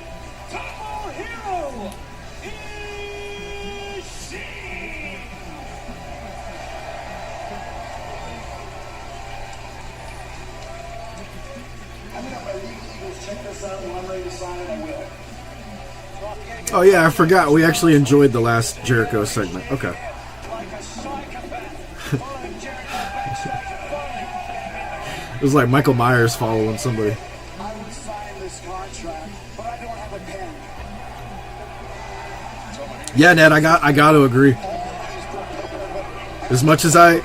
Ishii. Oh yeah, I forgot. We actually enjoyed the last Jericho segment. Okay. It was like Michael Myers following somebody. I would sign this contract, but I don't have a pen. Yeah, Ned, I got to agree. As much as I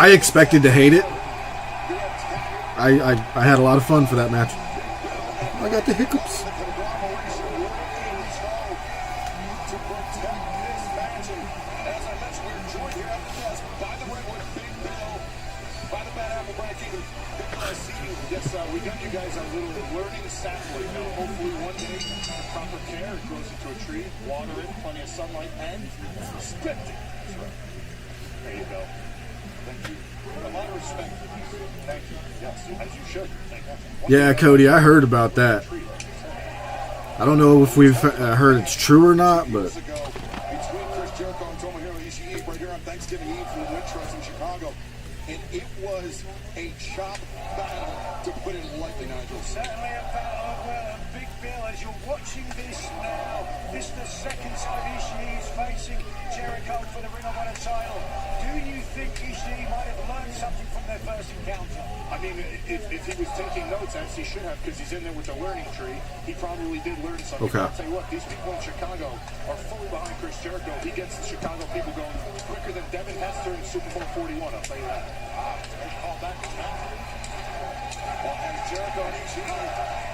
expected to hate it, I had a lot of fun for that match. I got the hiccups. We got you guys a little learning sapling now. Hopefully one day, proper care, it grows into a tree, water it, plenty of sunlight, and spit it. That's right. There you go. Thank you. A lot of respect for this. Thank you. Yes, as you should. Thank you. Yeah, Cody, I heard about that. I don't know if we've heard it's true or not, but Between Chris Jericho and Tomohiro Ishii right here on Thanksgiving Eve from the Wintrust in Chicago. and it was a chop battle, to put it lightly, Nigel. Certainly a battle of will, and Big Bill, as you're watching this now, this is the second time Ishii is facing Jericho for the Ring of Honor title. Do you think Ishii might have learned something from their first encounter? I mean, if he was taking notes, as he should have, because he's in there with the learning tree, he probably did learn something. Okay. I'll tell you what, these people in Chicago are fully behind Chris Jericho. He gets the Chicago people going quicker than Devin Hester in Super Bowl 41, I'll tell you that. Great call back to well, and Jericho and Ishii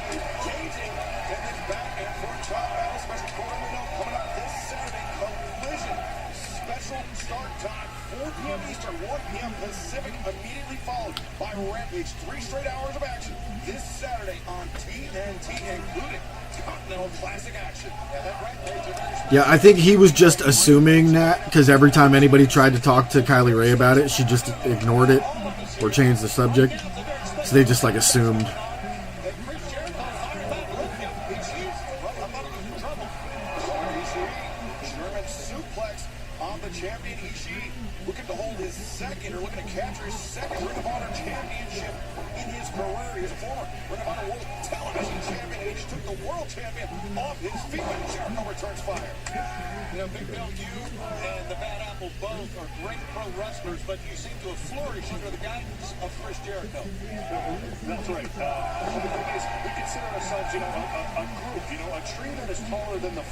engaging in this back and forth chop battle, special quarter coming up this Saturday. Collision, special start time, 4 p.m. Eastern, 1 p.m. Pacific, immediately followed by Rampage. 3 straight hours of action this Saturday on TNT, including Continental Classic action. Yeah, I think he was just assuming that because every time anybody tried to talk to Kylie Ray about it, she just ignored it or changed the subject. So they just like assumed. German suplex on the champion Ishii, looking to hold his second, or looking to capture his second Ring of Honor championship in his career. He is a former Ring of Honor World Television Champion, and he just took the World Champion off his feet when Jericho returns fire. You know, Big Bill, you and the Bad Apple both are great pro wrestlers, but you seem to have flourished under the guidance of Chris Jericho. That's right. The thing is, we consider ourselves, you know, a group, you know, a tree that is taller than the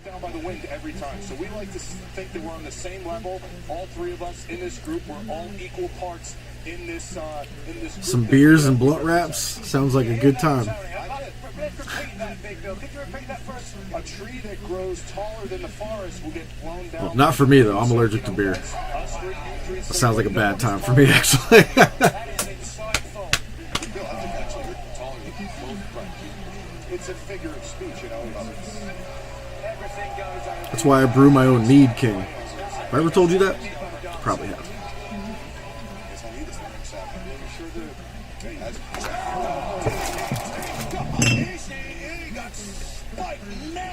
down by the wind every time. So we like to think that we're on the same level. All three of us in this group, we're all equal parts in this group. Some beers and blunt wraps. Sounds like a good time. Repeat that, Big Bill. Could you repeat that first? A tree that grows taller than the forest will get blown down. Well, not for me though. I'm allergic to beer. That sounds like a bad time for me, actually. That is insightful. It's a figure of speech, you know. Everything goes over. That's why I brew my own mead, King. Have I ever told you that? Probably have.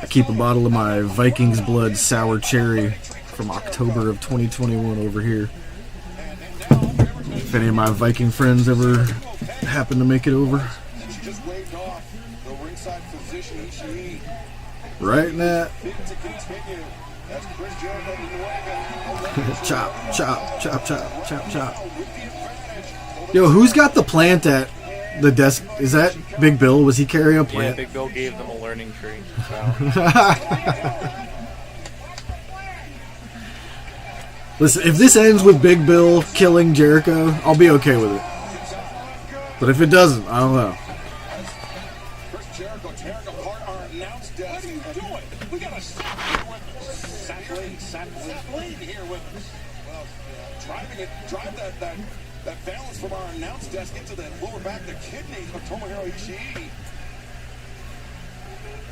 I keep a bottle of my Vikings Blood Sour Cherry from October of 2021 over here. If any of my Viking friends ever happen to make it over. Just waved off the ringside physician Ishii. Right, Nat? Fit to continue as Chris Jericho Chop, chop, chop, chop, chop, chop. Yo, who's got the plant at the desk? Is that Big Bill? Was he carrying a Yeah, plant? Big Bill gave them a learning tree. So. Listen, if this ends with Big Bill killing Jericho, I'll be okay with it. But if it doesn't, I don't know. Chris Jericho tearing apart our announce desk. What are you doing? We got a Sapling here with us. Well, drive that balance from our announce desk into the lower back, the kidneys of Tomohiro Ishii.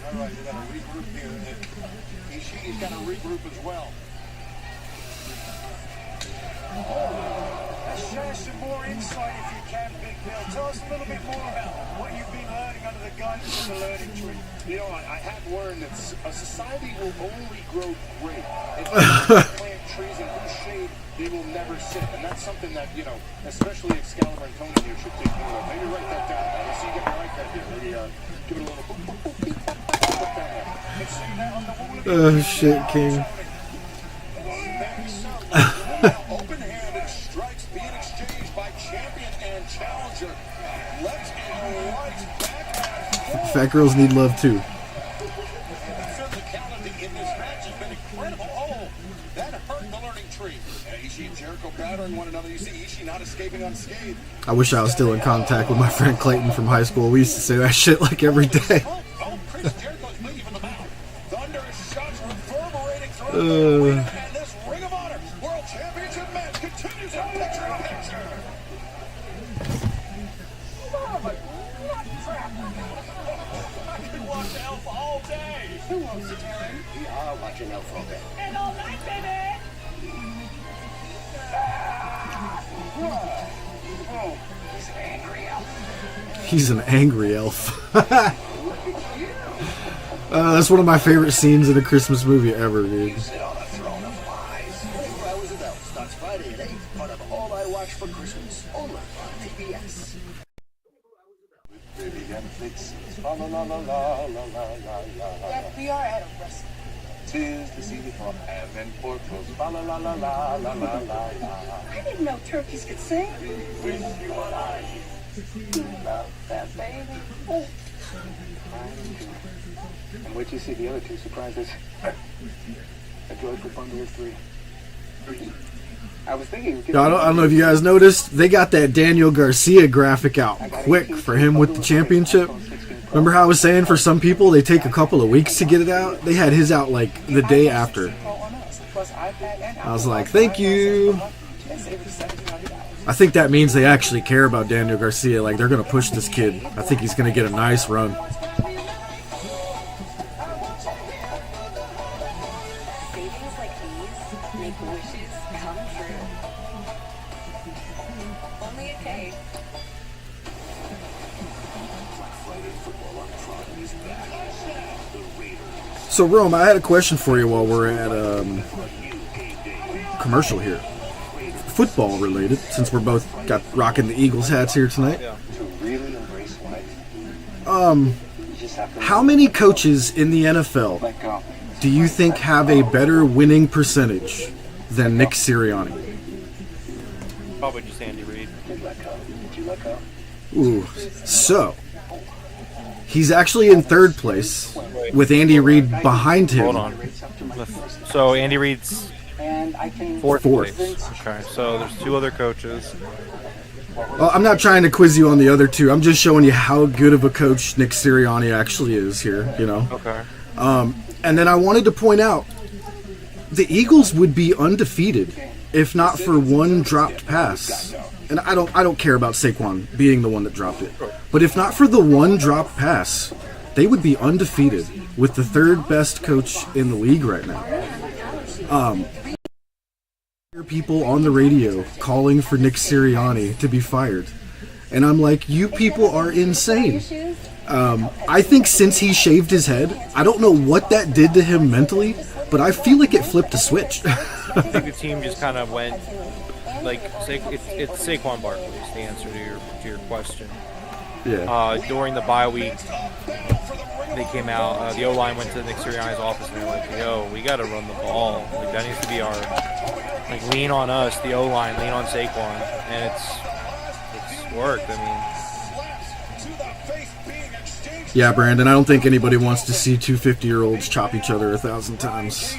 All right, we got to regroup here. And Ishii's got to regroup as well. Let's share some more insight if you can, Big Bill. Tell us a little bit more about what you've been learning under the guidance of the learning tree. You know, I have learned that a society will only grow great if they plant trees in whose shade they will never sit. And that's something that, you know, especially Excalibur and Tony here should take note of. Maybe write that down. Let's see you get my iPad here. Maybe give it a little boop, boop, boop, beep, pop, pop, pop down there. And see that on the wall of Oh, shit, King. Open-handed strikes being exchanged by champion and challenger. Left and right, back and forth. Fat girls need love too. The physicality in this match has been incredible. Oh, that hurt the learning tree. Ishii and Jericho battering one another. You see Ishii not escaping unscathed. I wish I was still in contact with my friend Clayton from high school. We used to say that shit like every day. Oh, Chris Jericho's bleeding from the mouth. Thunderous shots reverberating throughout the arena. And this Ring of Honor World Championship match continues in picture-in-picture. I could watch Alpha all day. Who wants it, Terry? We are watching out for that. And all night, baby. Oh, he's an angry elf. He's an angry elf. That's one of my favorite scenes in a Christmas movie ever, dude. Sit on a throne of lies. 24 Hours of Elf starts Friday at 8, part of all It's la la la la la la la la. Yeah, we are at a wrestling. Tis the season for heaven for close. La la la la la la la la. I didn't know turkeys could sing. Wish you what I love that baby. Oh. And wait till you see the other two surprises. A joyful bundle of three. I was thinking. I don't know if you guys noticed, they got that Daniel Garcia graphic out quick for him with the championship. Remember how I was saying for some people they take a couple of weeks to get it out? They had his out like the day after. I was like, thank you. I think that means they actually care about Daniel Garcia. Like, they're going to push this kid. I think he's going to get a nice run. Savings like these make wishes come true. Only at Cave. So, Rome, I had a question for you while we're at commercial here. Football related, since we're both rocking the Eagles hats here tonight. How many coaches in the NFL do you think have a better winning percentage than Nick Sirianni? Probably just Andy Reid. Ooh, so he's actually in third place with Andy Reid behind him. Hold on. So Andy Reid's fourth. Okay, so there's two other coaches. Well, I'm not trying to quiz you on the other two. I'm just showing you how good of a coach Nick Sirianni actually is here, you know. Okay. And then I wanted to point out, the Eagles would be undefeated if not for one dropped pass. And I don't care about Saquon being the one that dropped it. But if not for the one dropped pass, they would be undefeated with the third best coach in the league right now. People on the radio calling for Nick Sirianni to be fired. And I'm like, you people are insane. I think since he shaved his head, I don't know what that did to him mentally, but I feel like it flipped a switch. I think the team just kind of went, like, it's Saquon Barkley is the answer to your question. Yeah. During the bye week, they came out, the O-line went to Nick Sirianni's office and they're like, yo, we got to run the ball. Like, that needs to be our, like, lean on us, the O-line, lean on Saquon. And it's worked. I mean, yeah, Brandon, I don't think anybody wants to see two 50-year-olds chop each other 1,000 times.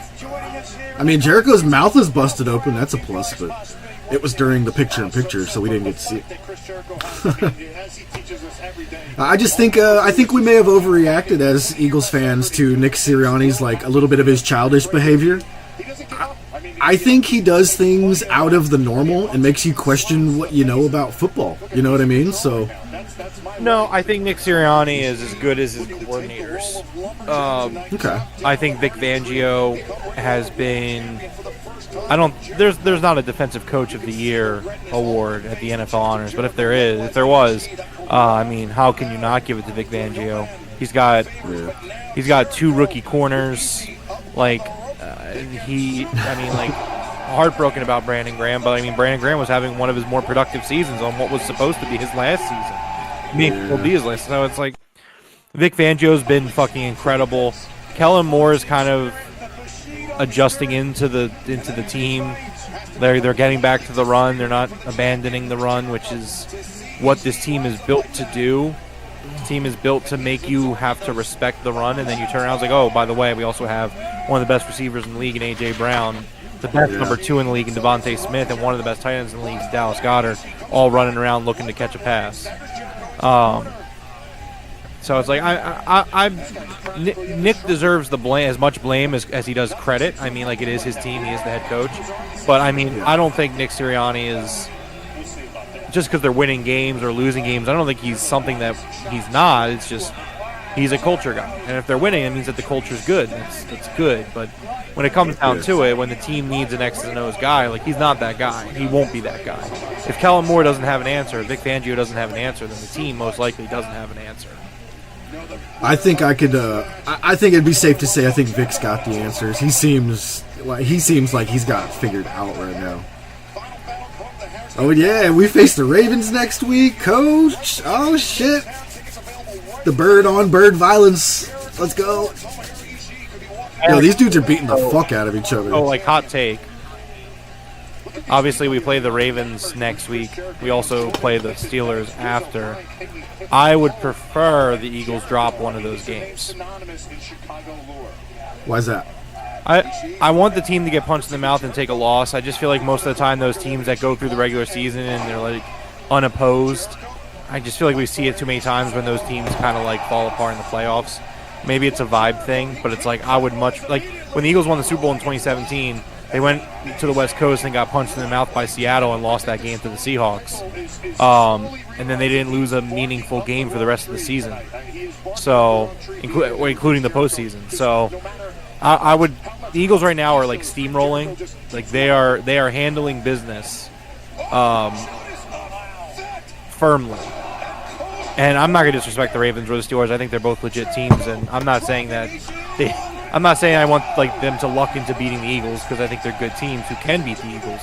I mean, Jericho's mouth was busted open. That's a plus, but it was during the picture-in-picture, so we didn't get to see it. I just think I think we may have overreacted as Eagles fans to Nick Sirianni's, like, a little bit of his childish behavior. I think he does things out of the normal and makes you question what you know about football. You know what I mean? So. No, I think Nick Sirianni is as good as his coordinators. Okay. I think Vic Fangio has been. There's not a Defensive Coach of the Year award at the NFL Honors, but if there was, I mean, how can you not give it to Vic Fangio? He's got two rookie corners, like heartbroken about Brandon Graham, but I mean, Brandon Graham was having one of his more productive seasons on what was supposed to be his last season. I mean, it will be his last. So it's like Vic Fangio's been fucking incredible. Kellen Moore is kind of adjusting into the team. They're getting back to the run. They're not abandoning the run, which is what this team is built to do. This team is built to make you have to respect the run, and then you turn around and it's like, oh, by the way, we also have one of the best receivers in the league in A.J. Brown, the best number 2 in the league in Devontae Smith, and one of the best tight ends in the league, Dallas Goedert, all running around looking to catch a pass. So it's like Nick deserves the blame, as much blame as he does credit. I mean, like, it is his team, he is the head coach. But I mean, I don't think Nick Sirianni is just because they're winning games or losing games. I don't think he's something that he's not. It's just he's a culture guy, and if they're winning, it means that the culture's good. It's good, but when it comes down to it, when the team needs an X's and O's guy, like, he's not that guy. He won't be that guy. If Kellen Moore doesn't have an answer, if Vic Fangio doesn't have an answer, then the team most likely doesn't have an answer. I think I could. I think it'd be safe to say I think Vic's got the answers. He seems like he's got it figured out right now. Oh yeah, we face the Ravens next week, Coach. Oh shit, The bird on bird violence. Let's go. Yo, these dudes are beating the fuck out of each other. Oh, like hot take. Obviously, we play the Ravens next week. We also play the Steelers after. I would prefer the Eagles drop one of those games. Why is that? I want the team to get punched in the mouth and take a loss. I just feel like most of the time those teams that go through the regular season and they're like unopposed, I just feel like we see it too many times when those teams kind of like fall apart in the playoffs. Maybe it's a vibe thing, but it's like I would much like when the Eagles won the Super Bowl in 2017. They went to the West Coast and got punched in the mouth by Seattle and lost that game to the Seahawks. And then they didn't lose a meaningful game for the rest of the season, so including the postseason. So I would. The Eagles right now are like steamrolling, like they are handling business firmly. And I'm not gonna disrespect the Ravens or the Steelers. I think they're both legit teams, and I'm not saying that I'm not saying I want like them to luck into beating the Eagles because I think they're good teams who can beat the Eagles.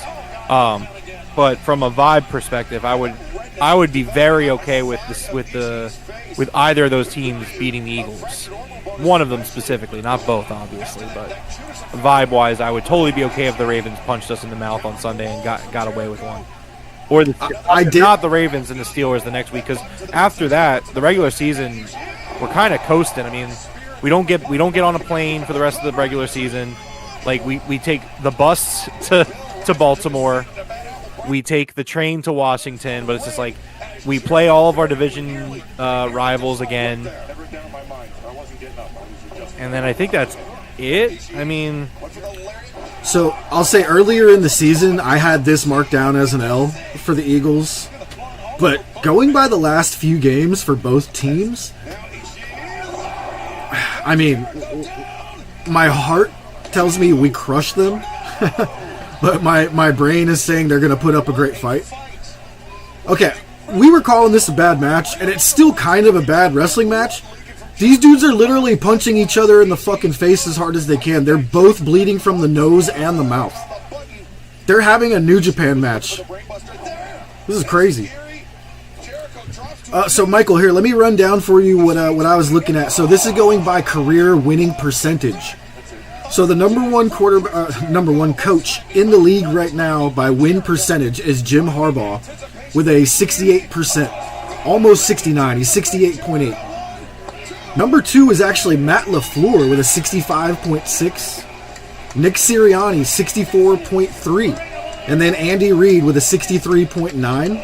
But from a vibe perspective, I would be very okay with this with either of those teams beating the Eagles. One of them specifically, not both, obviously, but vibe-wise, I would totally be okay if the Ravens punched us in the mouth on Sunday and got away with one. Or not the Ravens and the Steelers the next week, because after that, the regular season, we're kind of coasting. I mean, we don't get on a plane for the rest of the regular season. Like we take the bus to Baltimore, we take the train to Washington, but it's just like we play all of our division rivals again, and then I think that's it. I mean. So, I'll say earlier in the season, I had this marked down as an L for the Eagles. But going by the last few games for both teams, I mean, my heart tells me we crushed them. But my brain is saying they're going to put up a great fight. Okay, we were calling this a bad match, and it's still kind of a bad wrestling match. These dudes are literally punching each other in the fucking face as hard as they can. They're both bleeding from the nose and the mouth. They're having a New Japan match. This is crazy. So, Michael, here, let me run down for you what I was looking at. So, this is going by career winning percentage. So, the number one coach in the league right now by win percentage is Jim Harbaugh with a 68%. Almost 69. He's 68.8. Number 2 is actually Matt LaFleur with a 65.6. Nick Sirianni, 64.3. And then Andy Reid with a 63.9.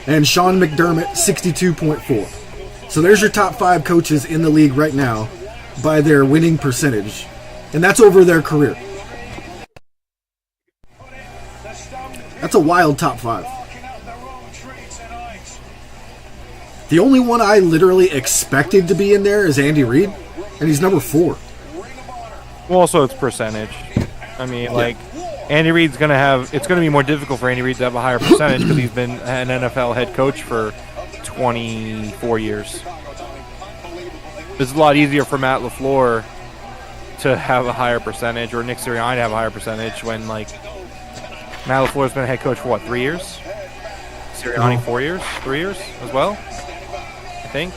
And Sean McDermott, 62.4. So there's your top 5 coaches in the league right now by their winning percentage. And that's over their career. That's a wild top 5. The only one I literally expected to be in there is Andy Reid, and he's number 4. Well, also it's percentage. I mean, like, Andy Reid's going to have... It's going to be more difficult for Andy Reid to have a higher percentage because he's been an NFL head coach for 24 years. It's a lot easier for Matt LaFleur to have a higher percentage, or Nick Sirianni to have a higher percentage when, like, Matt LaFleur's been a head coach for, what, 3 years? Sirianni 4 years? 3 years as well? I think.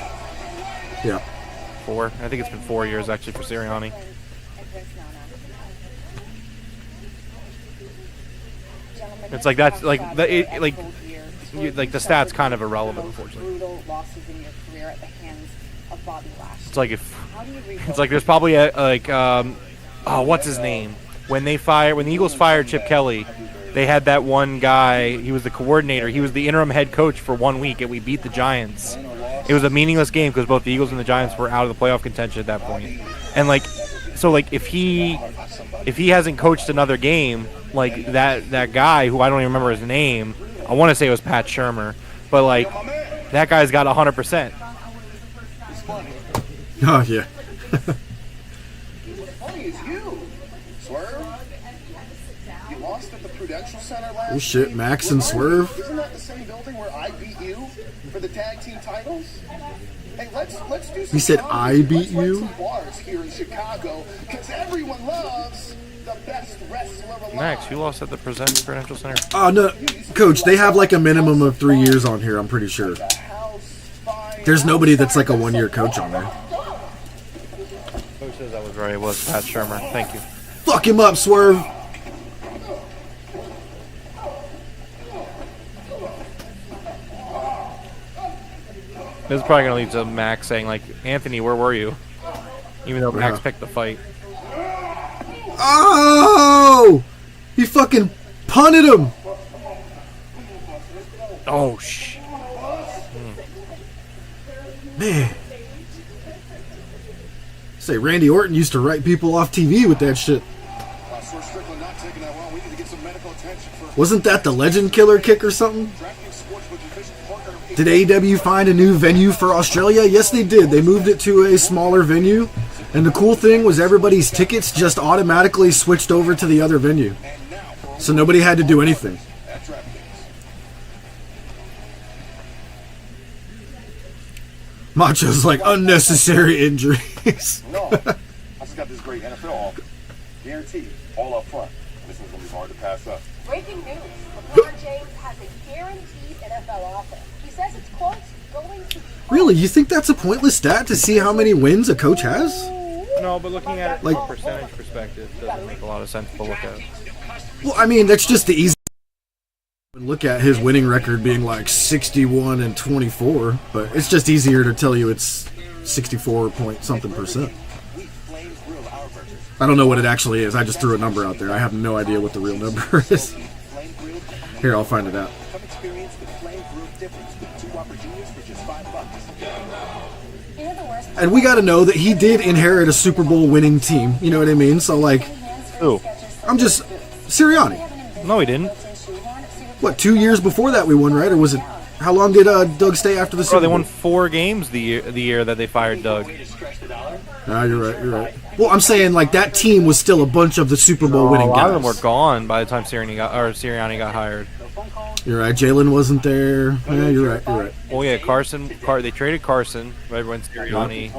Yeah. 4. I think it's been 4 years actually for Sirianni. It's like that's like the the stats kind of irrelevant, unfortunately. It's like there's probably what's his name? When the Eagles fired Chip Kelly, they had that one guy. He was the coordinator. He was the interim head coach for 1 week, and we beat the Giants. It was a meaningless game because both the Eagles and the Giants were out of the playoff contention at that point. And if he hasn't coached another game, like that guy who I don't even remember his name, I want to say it was Pat Shurmur, but like that guy's got 100%. Oh yeah. Oh shit, Max and Swerve. Isn't that the same building where I beat you for the tag team titles? Hey, let's do some. He said I beat you. Bars here in Chicago because everyone loves the best wrestler alive. Max, you lost at the Prudential Center. Oh no, Coach, they have like a minimum of 3 years on here. I'm pretty sure. There's nobody that's like a 1-year coach on there. Who says I was right? It was Pat Shermer. Thank you. Fuck him up, Swerve. This is probably going to lead to Max saying, like, Anthony, where were you? Even though Max picked the fight. Oh! He fucking punted him. Oh, shit. Man. Say, Randy Orton used to write people off TV with that shit. Wasn't that the Legend Killer kick or something? Did AEW find a new venue for Australia? Yes, they did. They moved it to a smaller venue. And the cool thing was everybody's tickets just automatically switched over to the other venue. So nobody had to do anything. Macho's like, unnecessary injuries. No, I just got this great NFL offer. Guaranteed, all up front. This one's going to be hard to pass up. Breaking news. LeBron James has a guaranteed NFL offer. He says it's, quote, going to be... Really? You think that's a pointless stat to see how many wins a coach has? No, but looking at it from a percentage perspective doesn't make a lot of sense to look at. Well, I mean, that's just the easy... Look at his winning record being like 61-24, but it's just easier to tell you it's 64 point something percent. I don't know what it actually is. I just threw a number out there. I have no idea what the real number is. Here, I'll find it out. And we got to know that he did inherit a Super Bowl winning team. You know what I mean? So, like, Who? I'm just... Sirianni. No, he didn't. What, 2 years before that we won, right? Or was it... How long did Doug stay after the Super Bowl? They won 4 games the year that they fired Doug. Ah, you're right. Well, I'm saying, like, that team was still a bunch of the Super Bowl winning guys. A lot of them were gone by the time Sirianni got hired. You're right. Jalen wasn't there. Yeah, you're right. Oh, yeah, they traded Carson right when Sirianni...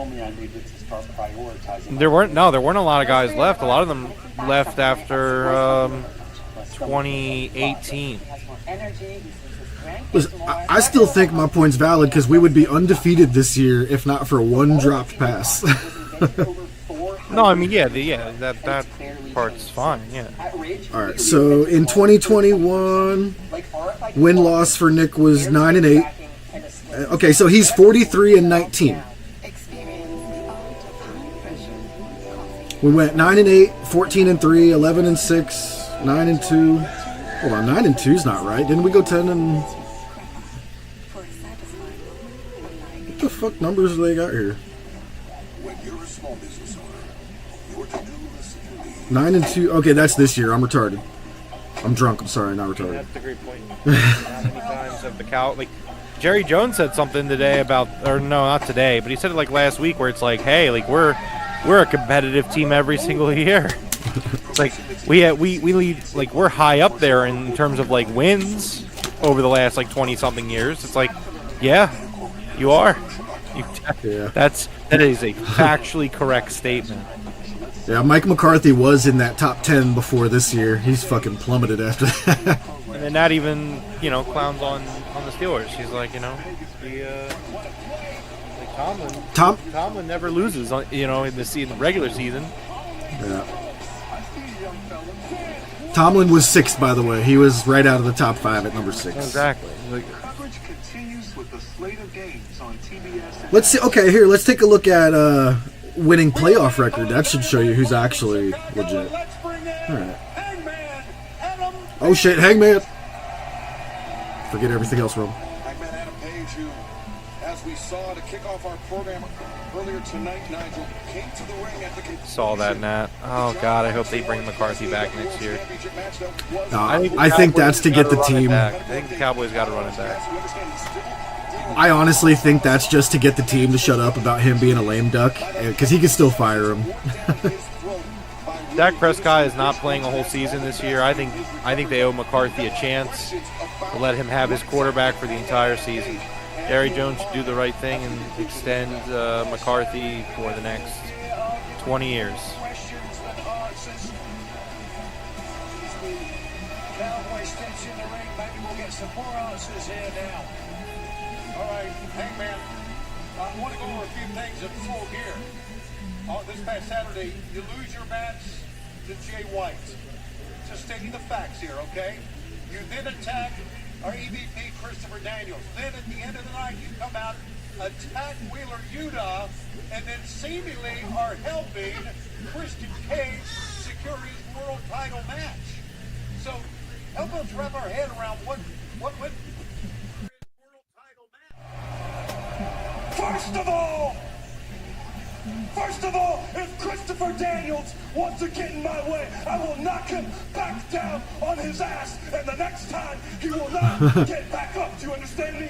There weren't a lot of guys left. A lot of them left after 2018. Listen, I still think my point's valid because we would be undefeated this year if not for one dropped pass. No, I mean, that part's fine, yeah. All right, so in 2021, win-loss for Nick was 9-8. Okay, so he's 43-19. We went 9-8, 14-3, 11-6, 9-2. Hold on, 9-2's not right. Didn't we go 10 and... What the fuck numbers do they got here? 9-2. Okay, that's this year. I'm retarded. I'm drunk. I'm sorry, not retarded. That's a great point. How many times have the cow... Like, Jerry Jones said something today about... Or no, not today, but he said it like last week where it's like, hey, like we're a competitive team every single year. It's like we lead, like we're high up there in terms of like wins over the last like 20-something years. It's like, yeah, you are. That is a factually correct statement. Yeah, Mike McCarthy was in that top 10 before this year. He's fucking plummeted after that. And then not even, clowns on the Steelers. He's like, Tomlin never loses, in the regular season. Yeah. Tomlin was 6th, by the way. He was right out of the top 5 at number 6. Exactly. Let's see. Okay, here. Let's take a look at winning playoff record. That should show you who's actually legit. All right. Oh shit, Hangman. Forget everything else, Rob. Hangman Adam Page, who, as we saw to kick off our program earlier tonight, Nigel came to the ring at the saw that, Nat. Oh god, I hope they bring McCarthy back next year. I think that's to get the team. I think the Cowboys got to run it back. I honestly think that's just to get the team to shut up about him being a lame duck, because he can still fire him. Dak Prescott is not playing a whole season this year. I think they owe McCarthy a chance to let him have his quarterback for the entire season. Jerry Jones should do the right thing and extend McCarthy for the next 20 years. Cowboy steps in the ring. Maybe we'll get some more answers here now. All right, Hangman, I want to go over a few things in full gear. This past Saturday, you lose your match to Jay White. Just stating the facts here, okay? You then attack our EVP, Christopher Daniels. Then at the end of the night, you come out, attack Wheeler Yuta, and then seemingly are helping Christian Cage secure his world title match. So help us wrap our head around what went world title match. First of all, if Christopher Daniels wants to get in my way, I will knock him back down on his ass, and the next time he will not get back up. Do you understand me?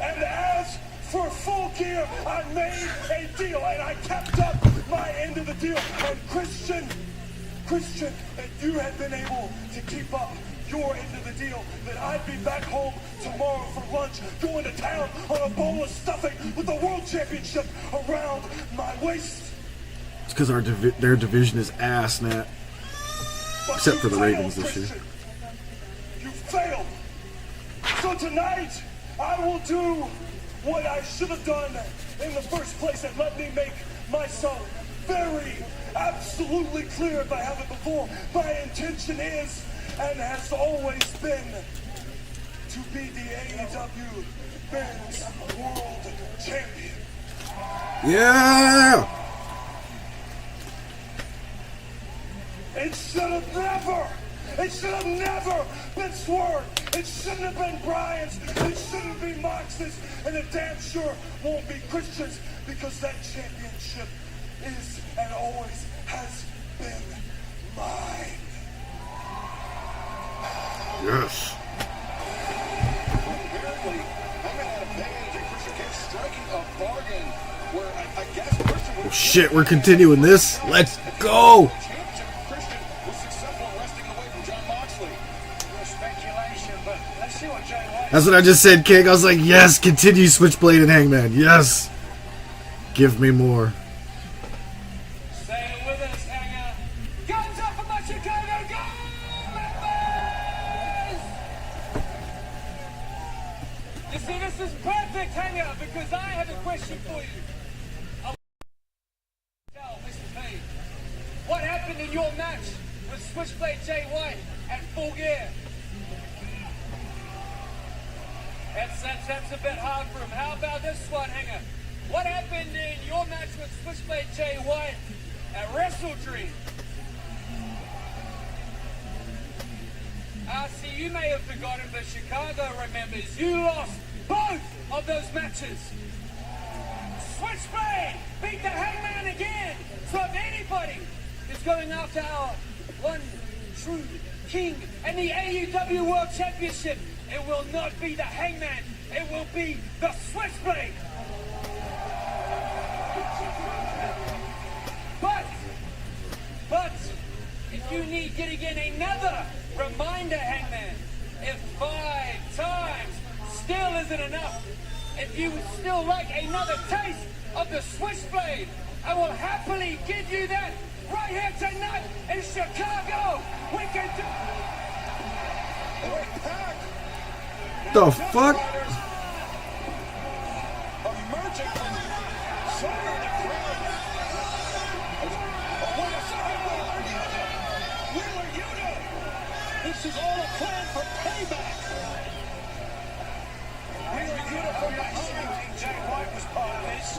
And as for Full Gear, I made a deal, and I kept up my end of the deal. And Christian, if you had been able to keep up your end of the deal, then I'd be back home tomorrow for lunch, going to town on a bowl of stuffing with the World Championship around my waist. It's because their division is ass, Nat. Except for the Ravens this year. You failed. So tonight, I will do what I should have done in the first place and let me make myself very absolutely clear if I haven't before. My intention is and has always been to be the AEW Men's World Champion. Yeah! It should have never been Swerve. It shouldn't have been Brian's. It shouldn't be Mox's. And it damn sure won't be Christian's, because that championship is and always has been mine. Yes. Apparently, I'm at a page and Christian Cage striking a bargain where I guess Christian would... Oh, shit, we're continuing this. Let's go! Championship, Christian was successful in wresting away from John Moxley. No speculation, but let's see what Jay White... That's what I just said, King. I was like, yes, continue Switchblade and Hangman. Yes. Give me more. Stay with us, Hanger. Guns up for my Chicago. Go, members! You see, this is perfect, Hanger, because I have a question for you. Tell Mr. Page, what happened in your match with Switchblade Jay White at Full Gear? That's a bit hard for him. How about this one, Hanger? What happened in your match with Switchblade Jay White at Wrestle Dream? See, you may have forgotten, but Chicago remembers. You lost both of those matches. Switchblade beat the Hangman again. So if anybody is going after our one true king and the AEW World Championship, it will not be the Hangman. It will be the Switchblade. But if you need yet again another reminder, Hangman, if 5 times still isn't enough, if you would still like another taste of the Switchblade, I will happily give you that right here tonight in Chicago. We can do... The fuck? Emerging from somewhere in the crowd. Wheeler Yuta. This is all a plan for payback. Wheeler Yuta from behind. Jay White was part of this.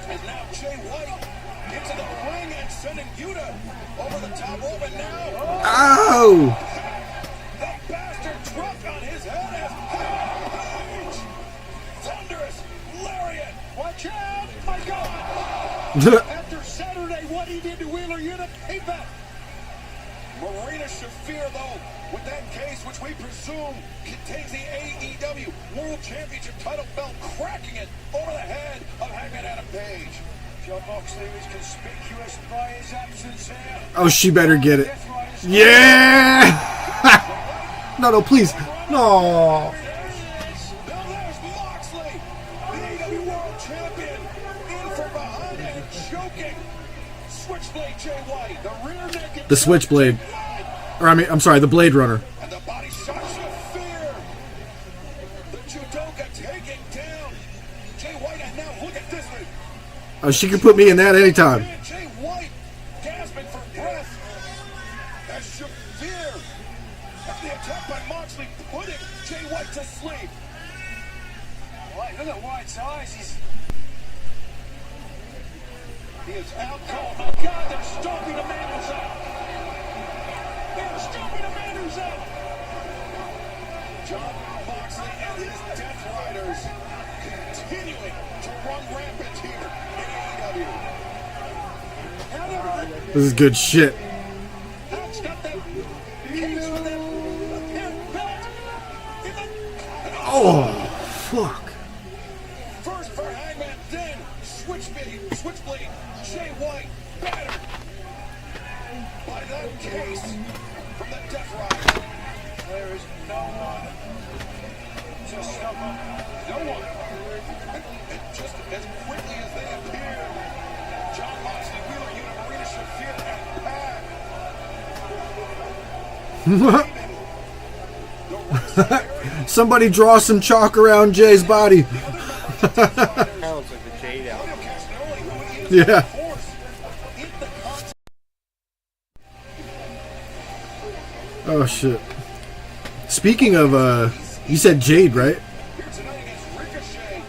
And now Jay White into the ring and sending Yuta over the top rope, and now... Ow! That bastard dropped on his head as Page! Thunderous lariat! Watch out! My God! After Saturday, what he did to Wheeler Yuta, payback! Marina Shafir, though, with that case, which we presume contains the AEW World Championship title belt, cracking it over the head of Hangman Adam Page. John Moxley was conspicuous by his absence here. Oh, she better get it. Yeah! No, please. No. Now there's Moxley, the AEW World Champion, in from behind and choking. Switchblade Jay White, the rear naked... The Switchblade. Or, I'm sorry, the Blade Runner. And the body shot Judoka taking down Jay White, and now look at this one. Oh, she could put me in that anytime. Jay White gasping for breath as Shavir at the attack by Moxley putting Jay White to sleep. White, look at White's eyes. He is out cold. Oh God, they're stomping the man who's out. They're stomping the man who's out. John Moxley and his Death Riders continuing to run rampant here in AEW. This is good shit. How's got that case with that apparent belt in the... Oh, fuck. First for Hangman, then Switchblade, Jay White, battered by that case from the Death Rider. There is no one to stop him. No one. And just as quickly as they appear, John Moxley, Wheeler Yuta, Marina Shafir, and Pac. Somebody draw some chalk around Jay's body. Sounds like the Jade out. Yeah. Oh shit. Speaking of, you said Jade, right?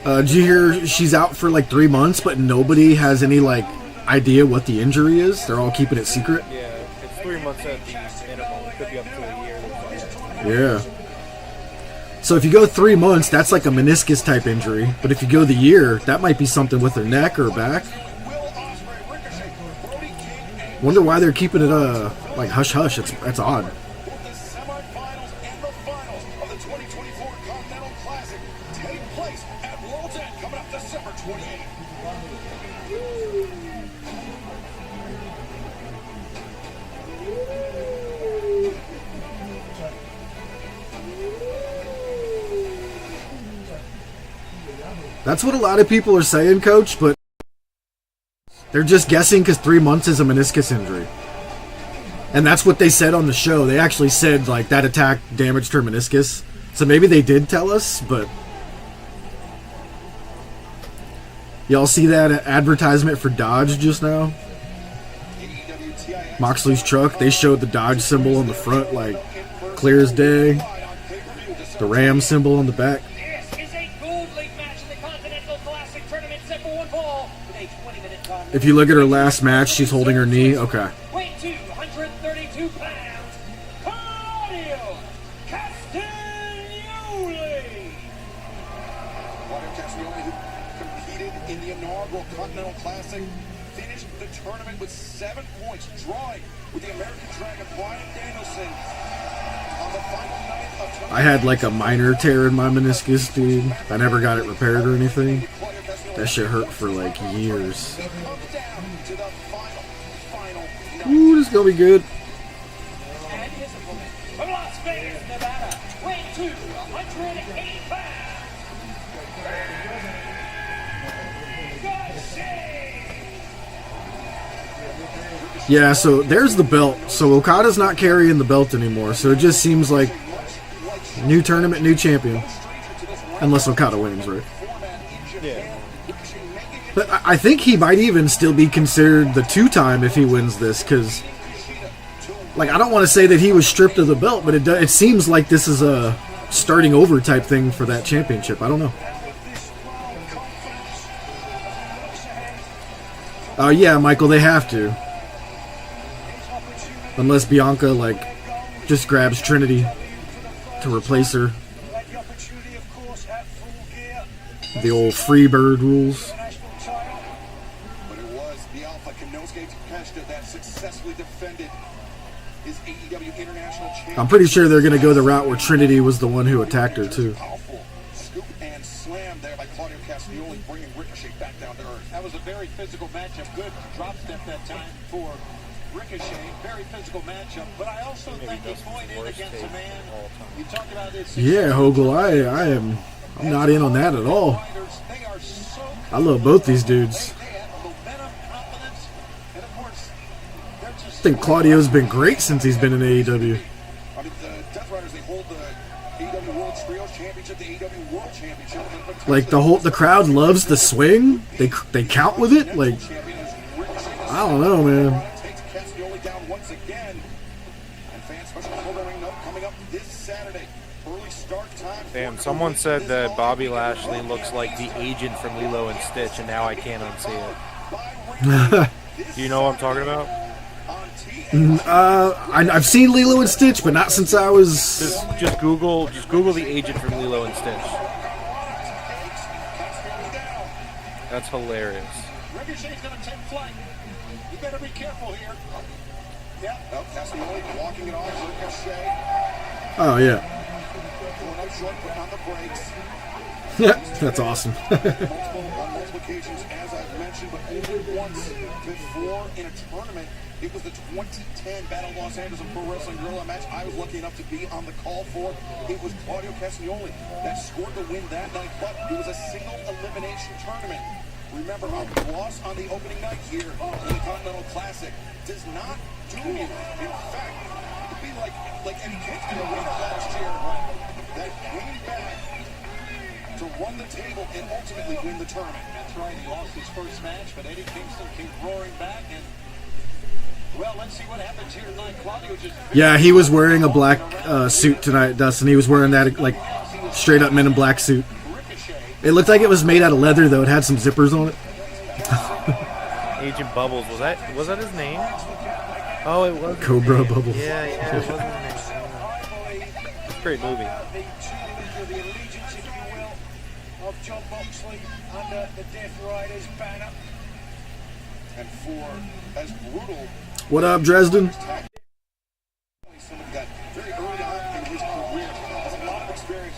Did you hear she's out for like 3 months, but nobody has any like idea what the injury is? They're all keeping it secret. Yeah, it's 3 months at the minimum. It could be up to a year. Yeah. So if you go 3 months, that's like a meniscus type injury. But if you go the year, that might be something with her neck or back. Wonder why they're keeping it like hush hush. It's odd. The semifinals and the finals of the 2024 Continental Classic take place at World's End coming up December 28th. That's what a lot of people are saying, Coach, but they're just guessing because 3 months is a meniscus injury. And that's what they said on the show. They actually said, like, that attack damaged her meniscus. So maybe they did tell us, but... Y'all see that advertisement for Dodge just now? Moxley's truck. They showed the Dodge symbol on the front, like, clear as day. The Ram symbol on the back. If you look at her last match, she's holding her knee. Okay. Weight 232 pounds, Claudio Castagnoli. Claudio Castagnoli, who competed in the inaugural Continental Classic, finished the tournament with 7 points, drawing with the American Dragon Bryan Danielson on the final night of tournament. I had like a minor tear in my meniscus, dude. I never got it repaired or anything. That shit hurt for like years. Ooh, this is gonna be good. And his opponent from Las Vegas, Nevada, weight 280 pounds. Yeah, so there's the belt. So Okada's not carrying the belt anymore. So it just seems like new tournament, new champion. Unless Okada wins, right? Yeah. But I think he might even still be considered the two-time if he wins this, because, like, I don't want to say that he was stripped of the belt, but it seems like this is a starting over type thing for that championship. I don't know. Yeah, Michael, they have to. Unless Bianca, like, just grabs Trinity to replace her. The old Freebird rules. But it was the Alpha Konosuke Takeshita that successfully defended his AEW International Championship. I'm pretty sure they're going to go the route where Trinity was the one who attacked her, too. Powerful scoop and slam there by Claudio Castagnoli, bringing Ricochet back down to earth. That was a very physical matchup. Good drop step that time for Ricochet. Very physical matchup. But I also think he's going in against a man. You talked about this. Yeah, Hogel, I'm not in on that at all. I love both these dudes. I think Claudio's been great since he's been in AEW. I mean, the Death Riders, they hold the AEW World Trios Championship, the AEW World Championship. Like the crowd loves the swing. They count with it. Like, I don't know, man. Takes Castagnoli down once again. And fan special programming coming up this Saturday. Early start time. Damn, someone said that Bobby Lashley looks like the agent from Lilo and Stitch, and now I can't unsee it. Do you know what I'm talking about? I've seen Lilo and Stitch, but not since I was. Just Google the agent from Lilo and Stitch. That's hilarious. Ricochet's going to take flight. You better be careful here. Yeah, well, Castagnoli walking it off. Ricochet. Oh yeah. Going up short, putting on the brakes. Yeah, that's awesome. On multiple occasions, as I've mentioned, but only once before in a tournament. It was the 2010 Battle of Los Angeles Pro Wrestling Guerrilla match I was lucky enough to be on the call for. It was Claudio Castagnoli that scored the win that night, but it was a single elimination tournament. Remember, our loss on the opening night here in the Continental Classic does not doom you. In fact, it would be like Eddie Kingston, the winner last year, that came back to run the table and ultimately win the tournament. That's right. He lost his first match, but Eddie Kingston came roaring back. And, well, let's see what happens here tonight. Claudio just... Yeah, he was wearing a black suit tonight, Dustin. He was wearing that, like, straight up Men in Black suit. It looked like it was made out of leather, though. It had some zippers on it. Agent Bubbles, was that his name? Oh, it was. Cobra Bubbles. Yeah, it was his name. Great movie. The allegiance, if you will, of John Moxley under the Death Riders banner. And for as brutal What up, Dresden? somebody that very early on in his career has a lot of experience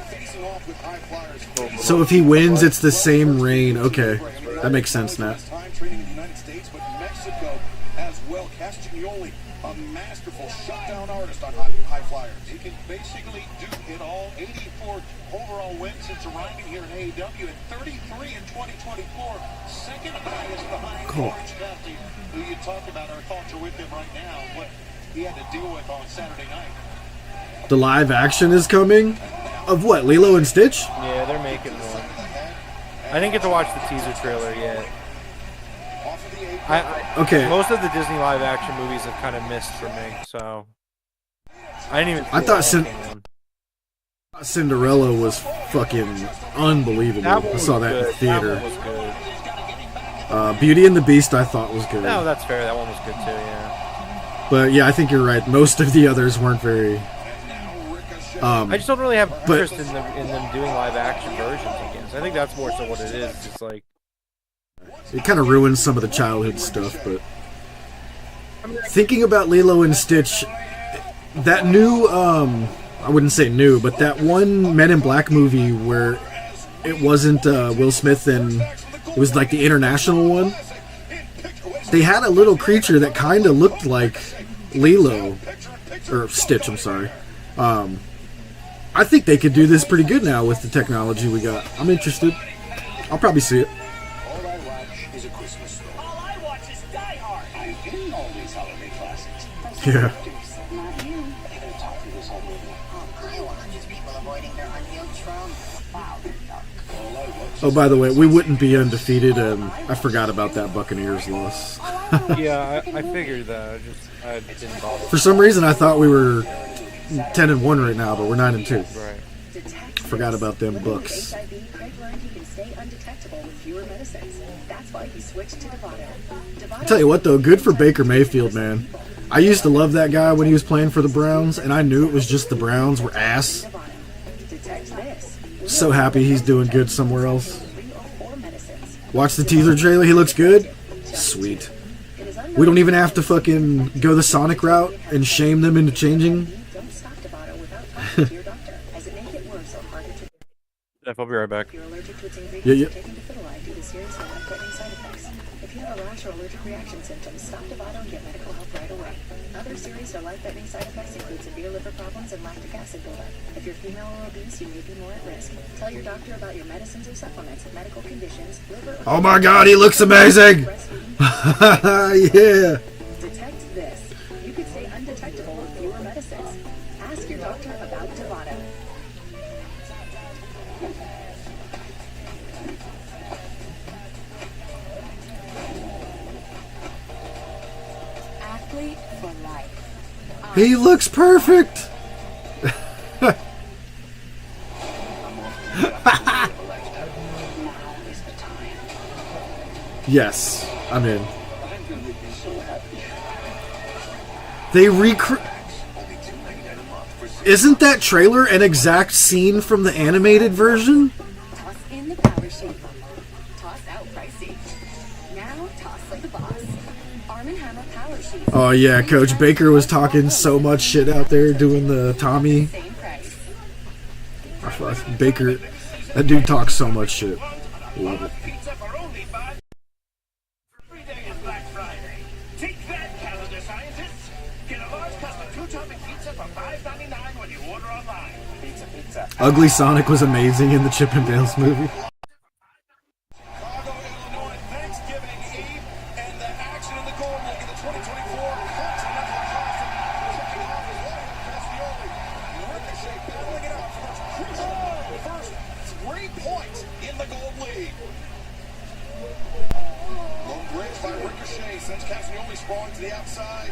facing off with high flyers. So if he wins, it's the same reign. Okay, that makes sense now. Time training in the United States, but Mexico as well. Castagnoli, a masterful shutdown artist on high flyers. He can basically do it all. 84 overall wins since arriving here in AEW, and 33 in 2024. Second highest behind Orange Cassidy, who you talked about. Our thoughts are with him right now. What he had to deal with on Saturday night. The live action is coming. Of what? Lilo and Stitch? Yeah, they're making one. I didn't get to watch the teaser trailer yet. Okay. Most of the Disney live action movies have kind of missed for me, so I didn't even. I thought Cinderella was fucking unbelievable. I saw that in the theater. That one was good. Beauty and the Beast, I thought was good. No, that's fair. That one was good too. Yeah. But yeah, I think you're right. Most of the others weren't very. I just don't really have interest in them doing live action versions again. So I think that's more so what it is. It's like it kind of ruins some of the childhood stuff. But thinking about Lilo and Stitch, that new I wouldn't say new, but that one Men in Black movie where it wasn't Will Smith and it was like the international one. They had a little creature that kind of looked like Lilo or Stitch. I'm sorry. I think they could do this pretty good now with the technology we got. I'm interested. I'll probably see it. All I watch is a Christmas story. All I watch is Die Hard. I'm in all these holiday classics. Yeah. Not you. Are they going to talk through this whole movie? All I watch is people avoiding their unhealed trauma. Wow, they're dark. All I watch Oh, by the way, we wouldn't be undefeated, and I forgot about that Buccaneers loss. yeah, I figured that. I didn't bother. For some reason, I thought we were 10-1 right now, but we're 9-2. Right. Forgot about them Bucks. HIV, Craig learned he can stay undetectable with fewer medicines. That's why he switched to Devroro. I tell you what, though, good for Baker Mayfield, man. I used to love that guy when he was playing for the Browns, and I knew it was just the Browns were ass. Detect this. So happy he's doing good somewhere else. Watch the teaser trailer, he looks good? Sweet. We don't even have to fucking go the Sonic route and shame them into changing. Don't stop Devroro without talking to your doctor, as it may get worse or harder to... Jeff, I'll be right back. If you're allergic to its ingredients, Yeah. or taking Defibrillide due to serious or life-threatening side effects. If you have a rash or allergic reaction symptoms, stop Devroro and get medical help right away. Other serious or life-threatening side effects include severe liver problems and lactic acid buildup. If you're female or obese, you may be more at risk. Tell your doctor about your medicines or supplements, medical conditions, liver or... Oh my god, he looks amazing! Yeah! Detect this. You could stay undetectable with fewer medicines. Ask your doctor about Devroro. He looks perfect. Yes, I'm in. They Isn't that trailer an exact scene from the animated version? Toss in the power shape. Toss out pricey. Now toss like the boss. Arm & Hammer power sheet. Oh yeah, Coach Baker was talking so much shit out there doing the Tommy. Same price. Baker, that dude talks so much shit. Love it. Pizza for only $5. Every day is Black Friday. Take that, calendar scientists. Get a large custom two-topping pizza for $5.99 when you order online. Pizza, pizza. Ugly Sonic was amazing in the Chip and Dale's movie. Chicago, Illinois, Thanksgiving Eve, and the action in the Gold League in the 2024 Continental Classic. Kicking off is Lionel Castioli. Ricochet battling it out for those crucial first 3 points in the Gold League. Low bridge by Ricochet sends Castioli sprawling to the outside.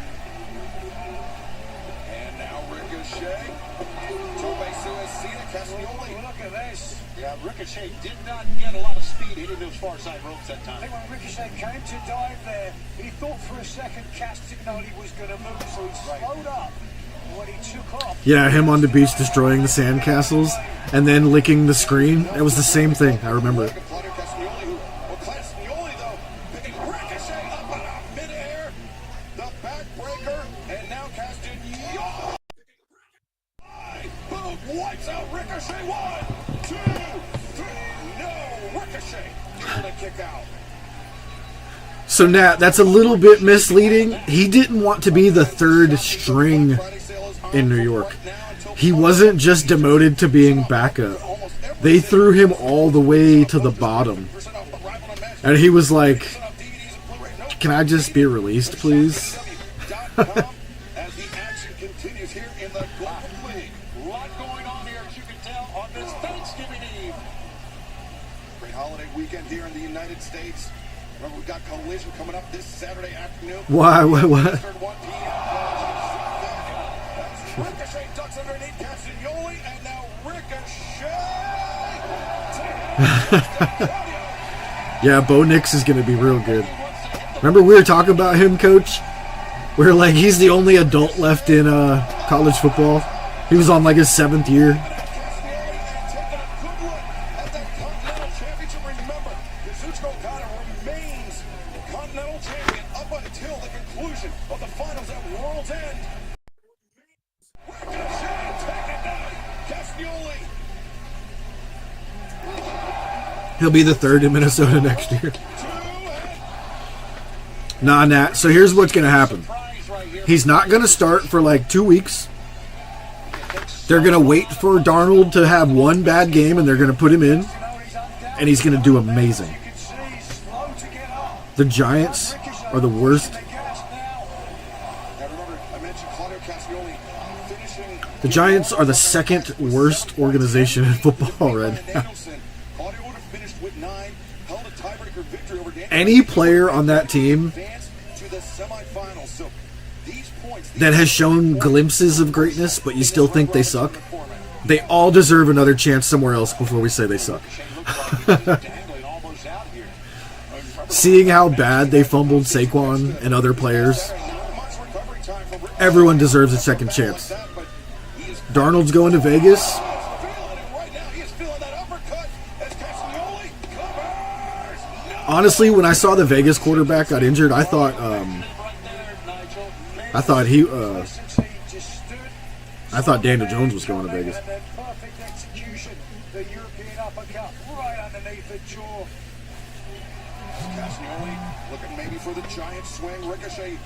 And now Ricochet. Tobe Suicida, Castioli. Look at this. Yeah, Ricochet did not get a lot of speed hitting those far side ropes that I time. think when Ricochet came to dive there, he thought for a second Castiglione was going to move, so he slowed up. And when he took off, Yeah, him on the beach destroying the sandcastles and then licking the screen. It was the same thing. I remember it. Claudio Castiglione, Castiglione though, picking Ricochet up out of midair. The backbreaker, and now Castiglione. Boom, wipes out Ricochet. 1, 2, 3. No, Ricochet able to kick out. So Nat, that's a little bit misleading. He didn't want to be the third string in New York. He wasn't just demoted to being backup. They threw him all the way to the bottom. And he was like, can I just be released, please? As the action continues here in the Golden League. A lot going on here, as you can tell, on this Thanksgiving Eve. Great holiday weekend here in the United States. Remember, we've got Collision coming up this Saturday afternoon. Why? What? Eastern, 1 p.m. Ricochet ducks underneath Castiglione, and now Ricochet. Yeah, Bo Nix is going to be real good. Remember we were talking about him, Coach? We were like, he's the only adult left in college football. He was on like his 7th year. He'll be the third in Minnesota next year. Nah, Nat. So here's what's going to happen. He's not going to start for like 2 weeks. They're going to wait for Darnold to have one bad game, and they're going to put him in. And he's going to do amazing. The Giants are the worst. The Giants are the second worst organization in football right now. Any player on that team that has shown glimpses of greatness, but you still think they suck, they all deserve another chance somewhere else before we say they suck. Seeing how bad they fumbled Saquon and other players, everyone deserves a second chance. Darnold's going to Vegas. Honestly, when I saw the Vegas quarterback got injured, I thought Daniel Jones was going to Vegas. perfect execution, the European uppercut right underneath the jaw. Castiglione looking maybe for the giant swing. Ricochet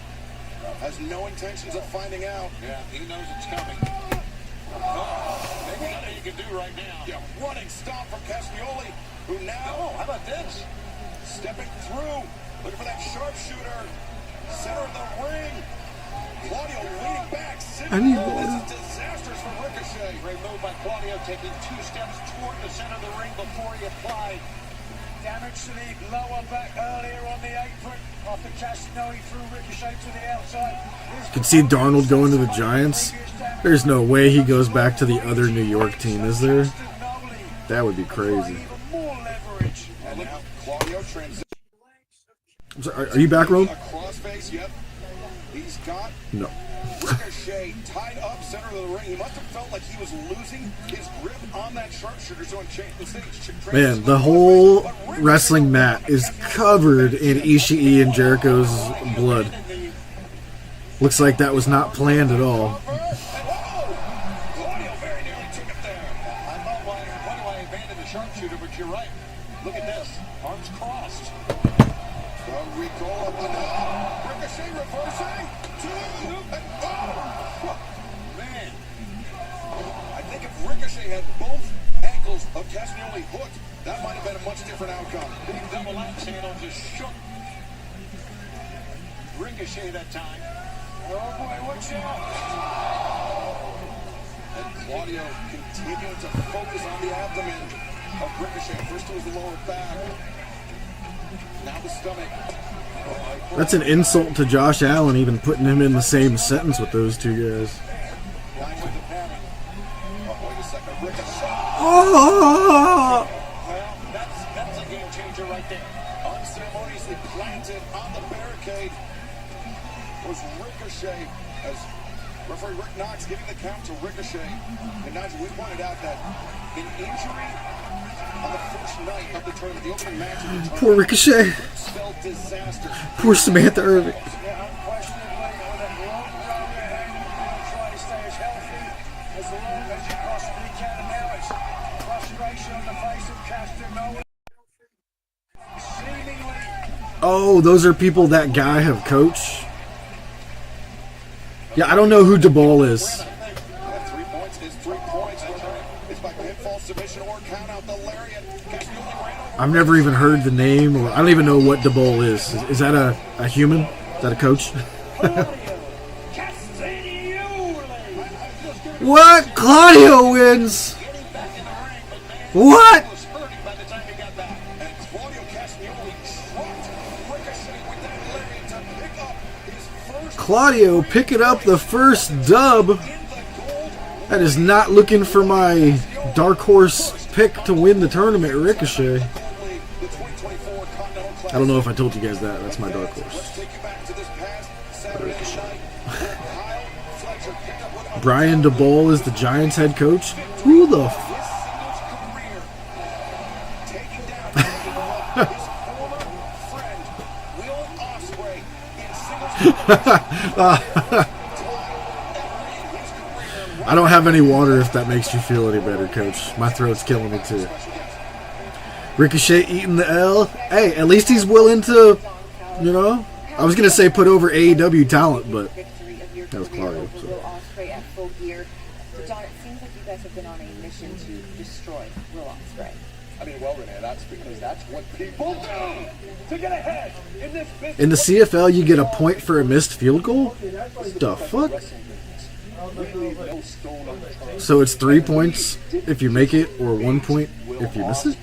has no intentions of finding out. Yeah, he knows it's coming. Maybe nothing you can do right now. Yeah, running stomp from Castiglione, who now, Oh, how about this? stepping through, looking for that sharpshooter. Center of the ring. Claudio leaning back. I need This water. is disastrous for Ricochet. Great move by Claudio, taking 2 steps toward the center of the ring before he applied Damage to the lower back earlier on the apron after Castagnoli threw Ricochet to the outside. You can see Darnold going to the Giants. There's no way he goes back to the other New York team, is there? That would be crazy. And now Claudio transitions. I'm sorry, are you back, Rome? A crossface, yep. He's got No. Ricochet tied up center of the ring. He must have felt like he was losing his grip on that sharpshooter. So Man, the whole wrestling mat is covered in Ishii and Jericho's blood. Looks like that was not planned at all. Claudio very nearly took it there. I know why I abandoned the sharpshooter, but you're right. Look at this. Arms crossed. Rico up and down. Ricochet reversing. Two. And oh! Man. I think if Ricochet had both ankles of Castagnoli hooked, that might have been a much different outcome. Big double axe handle just shook Ricochet that time. Oh boy, watch out! And Claudio continuing to focus on the abdomen of Ricochet. First it was the lower back. Now the stomach. That's an insult to Josh Allen, even putting him in the same sentence with those two guys. Line with the padding. Oh, wait a second. Ricochet. Oh! Well, that's a game changer right there. Unceremoniously planted on the barricade was Ricochet, as referee Rick Knox giving the count to Ricochet. And Nigel, we pointed out that an injury on the first night of the tournament, the opening match of the tournament, Poor Ricochet. spelled disaster. Poor Samantha Irving. Yeah, unquestionably, with a long road ahead, you'll try to stay as healthy as long as you possibly can. And now it's frustration on the face of Castagnoli. Seemingly. Oh, those are people that guy have coached. Yeah, I don't know who DeBall is. That 3 points is 3 points. It's by pinfall submission or count out the lariat. Castagnoli ran over. I've never even heard the name, or I don't even know what DeBall is. Is that a human? Is that a coach? What? Claudio wins! What? Was hurting by the time he got back. And Claudio Castagnoli dropped Ricochet with that lariat to pick up his first Claudio picking up the first dub. in the gold. That is not looking for my dark horse pick to win the tournament, Ricochet. The 2024 Continental Classic. I don't know if I told you guys that. That's my dark Let's horse. take you back to this past Saturday night. Kyle Fletcher picked up with a Brian DeBall is the Giants head coach. Who the his singles career, taking down his former friend Will Ospreay in singles. I don't have any water if that makes you feel any better, Coach. My throat's killing me too. Ricochet eating the L. Hey, at least he's willing to, you know. I was gonna say put over AEW talent, but that was Claudio. So. Will Ospreay at full gear. So Don, it seems like you guys have been on a mission to destroy Will Ospreay. I mean, well, Renee, that's because that's what people do to get ahead in this business. In the CFL, you get a point for a missed field goal. The fuck? So it's 3 points if you make it, or 1 point if you miss it.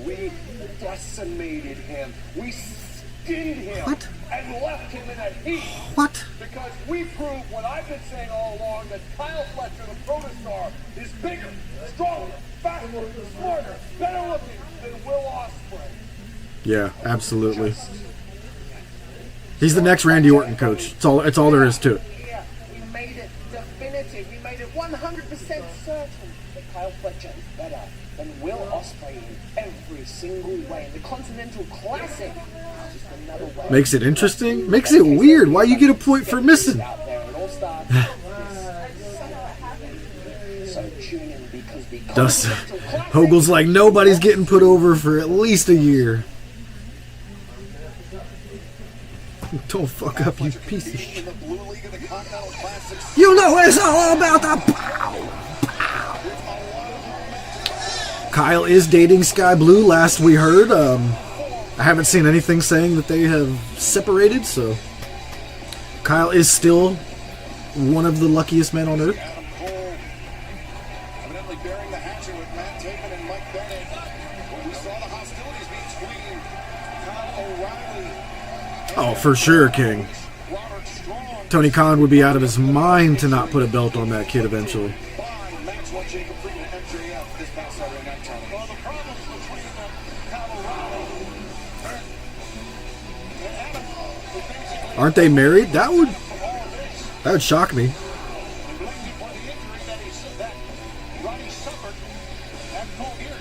We decimated him. We skinned him. What? And left him in a heap. What? Because we proved what I've been saying all along, that Kyle Fletcher, the protostar, is bigger, stronger, faster, smarter, better looking than Will Ospreay. Yeah, absolutely. He's the next Randy Orton, Coach. It's all there is to it. Yeah, we made it definitive. We made it 100% certain that Kyle Fletcher is better than Will Ospreay in every single way. And the Continental Classic is just another way. Makes it interesting. Makes it weird. Why you get a point for missing? Out there, it all starts so tune in because the Dustin Continental Classic Hogel's like, nobody's getting put over for at least a year. Don't fuck up, you piece of shit. In the Blue League of the Continental Classic. You know it's all about the pow. Kyle is dating Sky Blue, last we heard. I haven't seen anything saying that they have separated, so Kyle is still one of the luckiest men on earth. Adam Cole evidently bearing the hatchet with Matt Taven and Mike Bennett. We saw the hostilities between Kyle O'Reilly Oh, for sure, King. Robert Strong. Tony Khan would be out of his mind to not put a belt on that kid eventually. By Maxwell Jacob Friedman and MJF this past Saturday night, Tony. Well, the problems between Kyle O'Reilly and Adam were basically Aren't they married? That would shock me.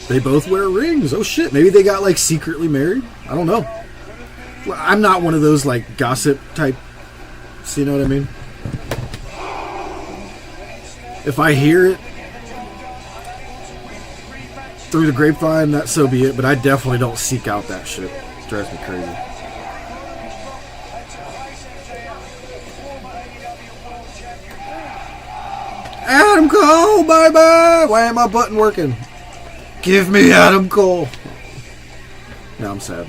They both wear rings. Oh shit, maybe they got like secretly married. I don't know. Well, I'm not one of those like gossip type. So you know what I mean? If I hear it through the grapevine, that so be it. But I definitely don't seek out that shit. It drives me crazy. Adam Cole, bye bye. Why ain't my button working? Give me Adam Cole. Now I'm sad.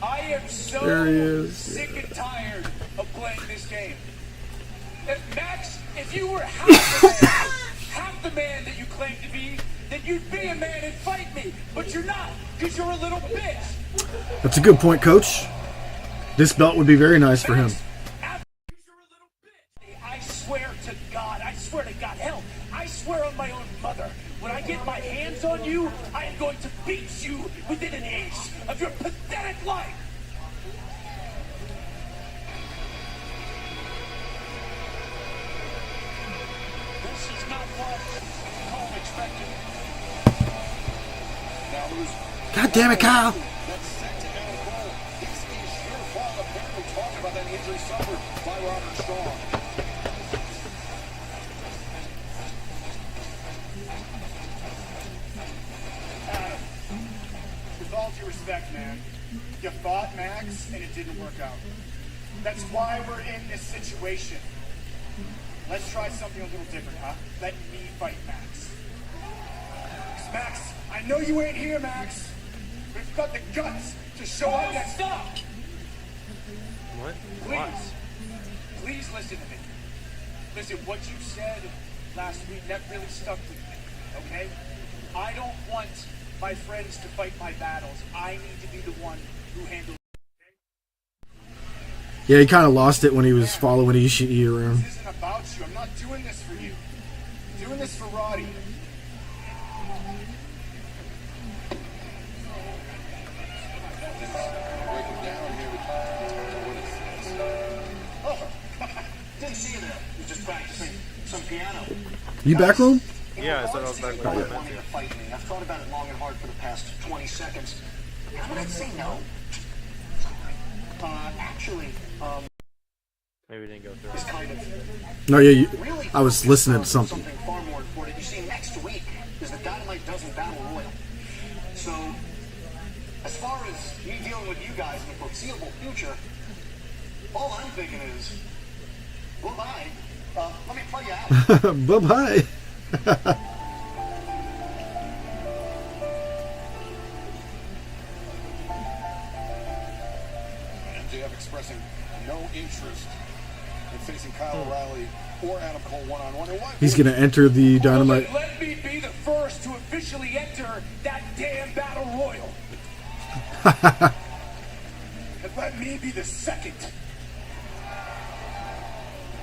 I am so There he is. sick and tired of playing this game. Max, if you were half the man that you claim to be, then you'd be a man and fight me. But you're not, because you're a little bitch. That's a good point, Coach. This belt would be very nice for him. I swear to God, hell, I swear on my own mother, when I get my hands on you, I am going to beat you within an inch of your pathetic life. This is not what Cole expected. now who's God damn it, Kyle. that's set to Adam Cole. This is sheer fall. Apparently talking about that injury suffered by Robert Strong. Adam, with all due respect, man, you fought Max and it didn't work out. That's why we're in this situation. Let's try something a little different, huh? Let me fight Max. Max, I know you ain't here, Max. But you've got the guts to show up next. Stop! What? Please, please listen to me. Listen, what you said last week, that really stuck with me, okay? I don't want my friends to fight my battles. I need to be the one who handles. Yeah, he kind of lost it when he was following Ishii around. This isn't about you. I'm not doing this for you. I'm doing this for Roddy. Breaking down here with what it says. Oh, didn't see you there. You're just practicing some piano. You back room? Yeah, I said I was back Wanting with to fight me. I've thought about it long and hard for the past 20 seconds. I'm gonna say no. Actually, Maybe we didn't go through it's it. kind of No, yeah, you, really I was listening to something. something far more important. You see, next week is the Dynamite Dozen Battle Royal. So, as far as me dealing with you guys in the foreseeable future, all I'm thinking is, goodbye. Let me play you out. Bye-bye. MJF expressing no interest in facing Kyle O'Reilly or Adam Cole one-on-one. And why He's going to enter the Dynamite. Let me be the first to officially enter that damn battle royal. And let me be the second.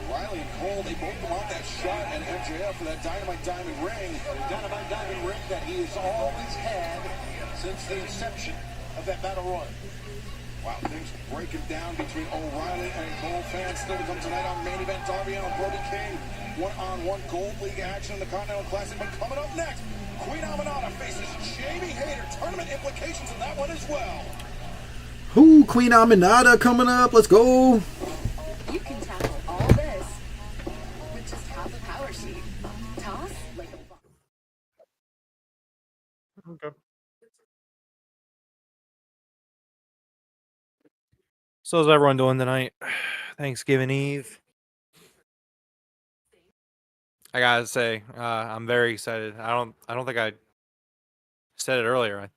O'Reilly and Cole, they both want that shot at MJF for that Dynamite Diamond ring. The Dynamite Diamond ring that he has always had since the inception of that battle royal. Wow, things breaking down between O'Reilly and Cole. Fans still to come tonight on Main Event. Darby and Brody King. One-on-one Gold League action in the Continental Classic. But coming up next, Queen Aminata faces Jamie Hayter. Tournament implications in that one as well. Ooh, Queen Aminata coming up. Let's go. You can tackle all this with just half a power sheet. Toss like a ball. Okay. So how's everyone doing tonight? Thanksgiving Eve. I gotta say, I'm very excited. I don't think I said it earlier.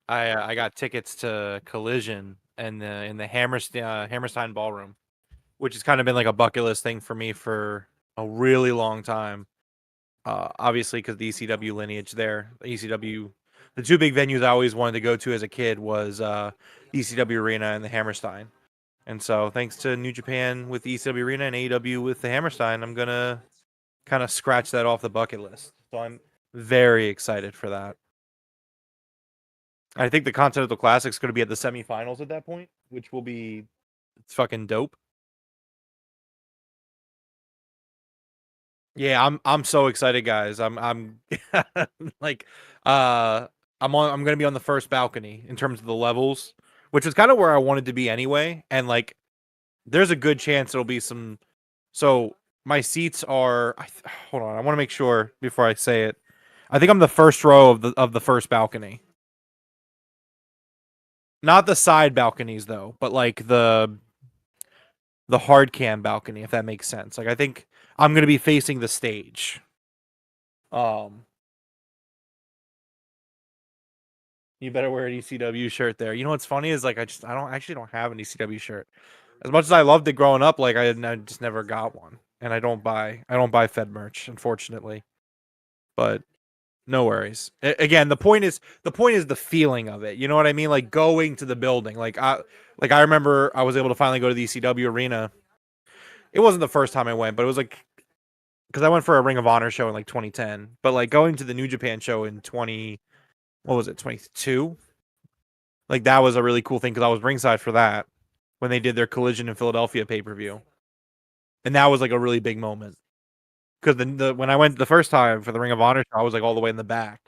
I got tickets to Collision and in the Hammerstein Ballroom, which has kind of been like a bucket list thing for me for a really long time. Obviously, because the ECW lineage there. ECW, the two big venues I always wanted to go to as a kid was ECW Arena and the Hammerstein. And so, thanks to New Japan with the ECW Arena and AEW with the Hammerstein, I'm gonna kind of scratch that off the bucket list. So I'm very excited for that. I think the Continental Classic's going to be at the semifinals at that point, which will be fucking dope. Yeah, I'm so excited, guys. I'm like I'm gonna be on the first balcony in terms of the levels, which is kind of where I wanted to be anyway. And like, there's a good chance it'll be some. So my seats are. Hold on, I want to make sure before I say it. I think I'm the first row of the first balcony. Not the side balconies though, but like the hard cam balcony, if that makes sense. Like I think I'm gonna be facing the stage. You better wear an ECW shirt there. You know what's funny is like I actually don't have an ECW shirt. As much as I loved it growing up, like I just never got one, and I don't buy Fed merch, unfortunately. But no worries. Again, the point is the feeling of it. You know what I mean? Like going to the building. Like I remember I was able to finally go to the ECW arena. It wasn't the first time I went, but it was like because I went for a Ring of Honor show in like 2010. But like going to the New Japan show in 22? Like that was a really cool thing because I was ringside for that when they did their Collision in Philadelphia pay-per-view. And that was like a really big moment. Because when I went the first time for the Ring of Honor show, I was like all the way in the back.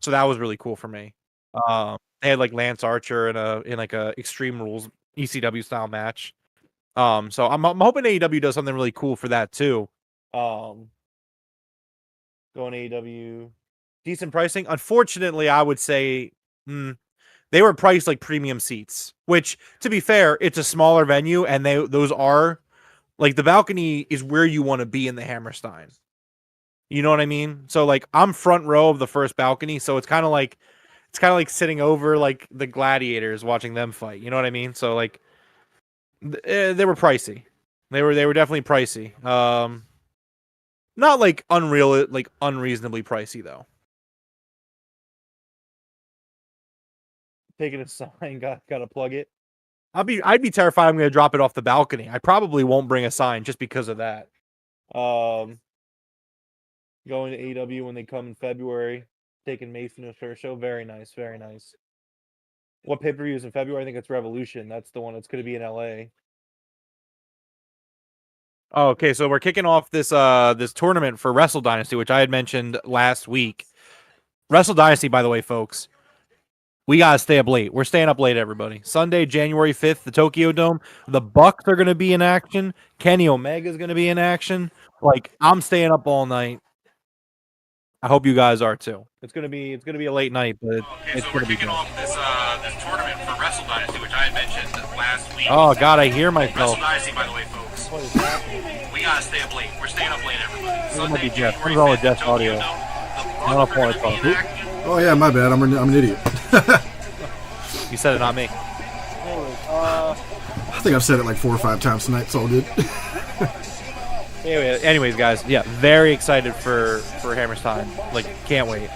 So that was really cool for me. They had like Lance Archer in like a Extreme Rules ECW style match. So I'm hoping AEW does something really cool for that too. Going AEW, decent pricing. Unfortunately, I would say they were priced like premium seats. Which, to be fair, it's a smaller venue, and those are like the balcony is where you want to be in the Hammerstein. You know what I mean? So like I'm front row of the first balcony, so it's kind of like sitting over like the gladiators watching them fight. You know what I mean? So like they were pricey. They were definitely pricey. Not like unreasonably pricey though. Taking a sign, gotta plug it. I'd be terrified I'm gonna drop it off the balcony. I probably won't bring a sign just because of that. Going to AEW when they come in February, taking Mason to a fair show. Very nice, very nice. What pay-per-view is in February? I think it's Revolution. That's the one that's going to be in LA. Oh, okay, so we're kicking off this this tournament for Wrestle Dynasty, which I had mentioned last week. Wrestle Dynasty, by the way, folks, we gotta stay up late. We're staying up late, everybody. Sunday, January 5th, the Tokyo Dome. The Bucks are going to be in action. Kenny Omega is going to be in action. Like I'm staying up all night. I hope you guys are too. It's gonna be a late night, but it's gonna be good. Off this tournament for Wrestle Dynasty, which I had mentioned last week. Oh God, I hear myself. Wrestle Dynasty, by the way, folks. We gotta stay up late. We're staying up late, everybody. This might be Jeff. What's wrong with Jeff's audio? I don't know if I Oh yeah, my bad. I'm an idiot. You said it, not me. I think I've said it like 4 or 5 times tonight. It's all good. Anyways, guys, yeah, very excited for Hammerstein. Like, can't wait.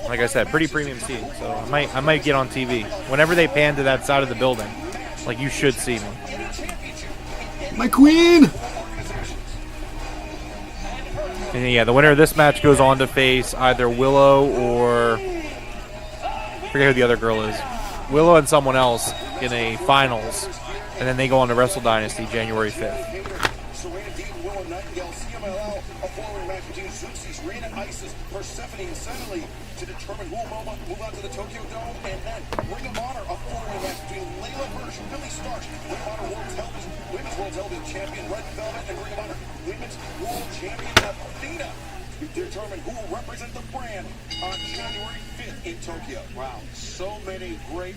Like I said, pretty premium seat, so I might get on TV whenever they pan to that side of the building. Like, you should see me. My queen. And yeah, the winner of this match goes on to face either Willow or I forget who the other girl is. Willow and someone else in a finals. And then they go on to Wrestle Dynasty January 5th. Serena Dean, Willow Nightingale, CMLL, a four-way match between Zeuxis, Rena Isis, Persephone, and Senali to determine who will move out to the Tokyo Dome. And then Ring of Honor, a four-way match between Layla Hirsch, Billy Starks, Ring of Honor Women's World Television Champion Red Velvet, and Ring of Honor Women's World Champion Athena to determine who will represent the brand on January 5th in Tokyo. Wow, so many great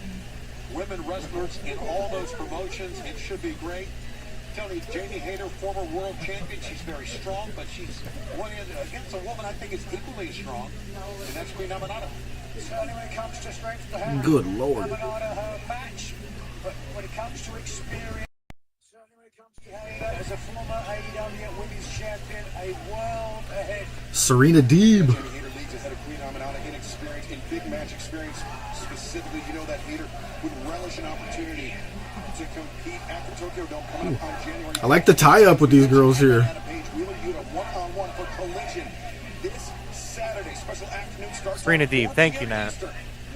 women wrestlers in all those promotions. It should be great. Tony, Jamie Hayter, former world champion. She's very strong, but she's running against a woman I think is equally as strong, and that's Queen Amanada. Certainly when it comes to strength of the hand. Good Lord. Amanada, her match. But when it comes to experience, certainly when it comes to As a former AEW Women's Champion, a world ahead. Serena Deeb. Jamie Hayter leads ahead of Queen Aminata in experience, in big match experience specifically. You know that Hayter would relish an opportunity to compete at the Tokyo Dome coming up on January. I like the tie-up with these girls here. Rampage wheeling you to one-on-one for Collision this Saturday. Special afternoon starts. Serena Deeb, thank you, Nat.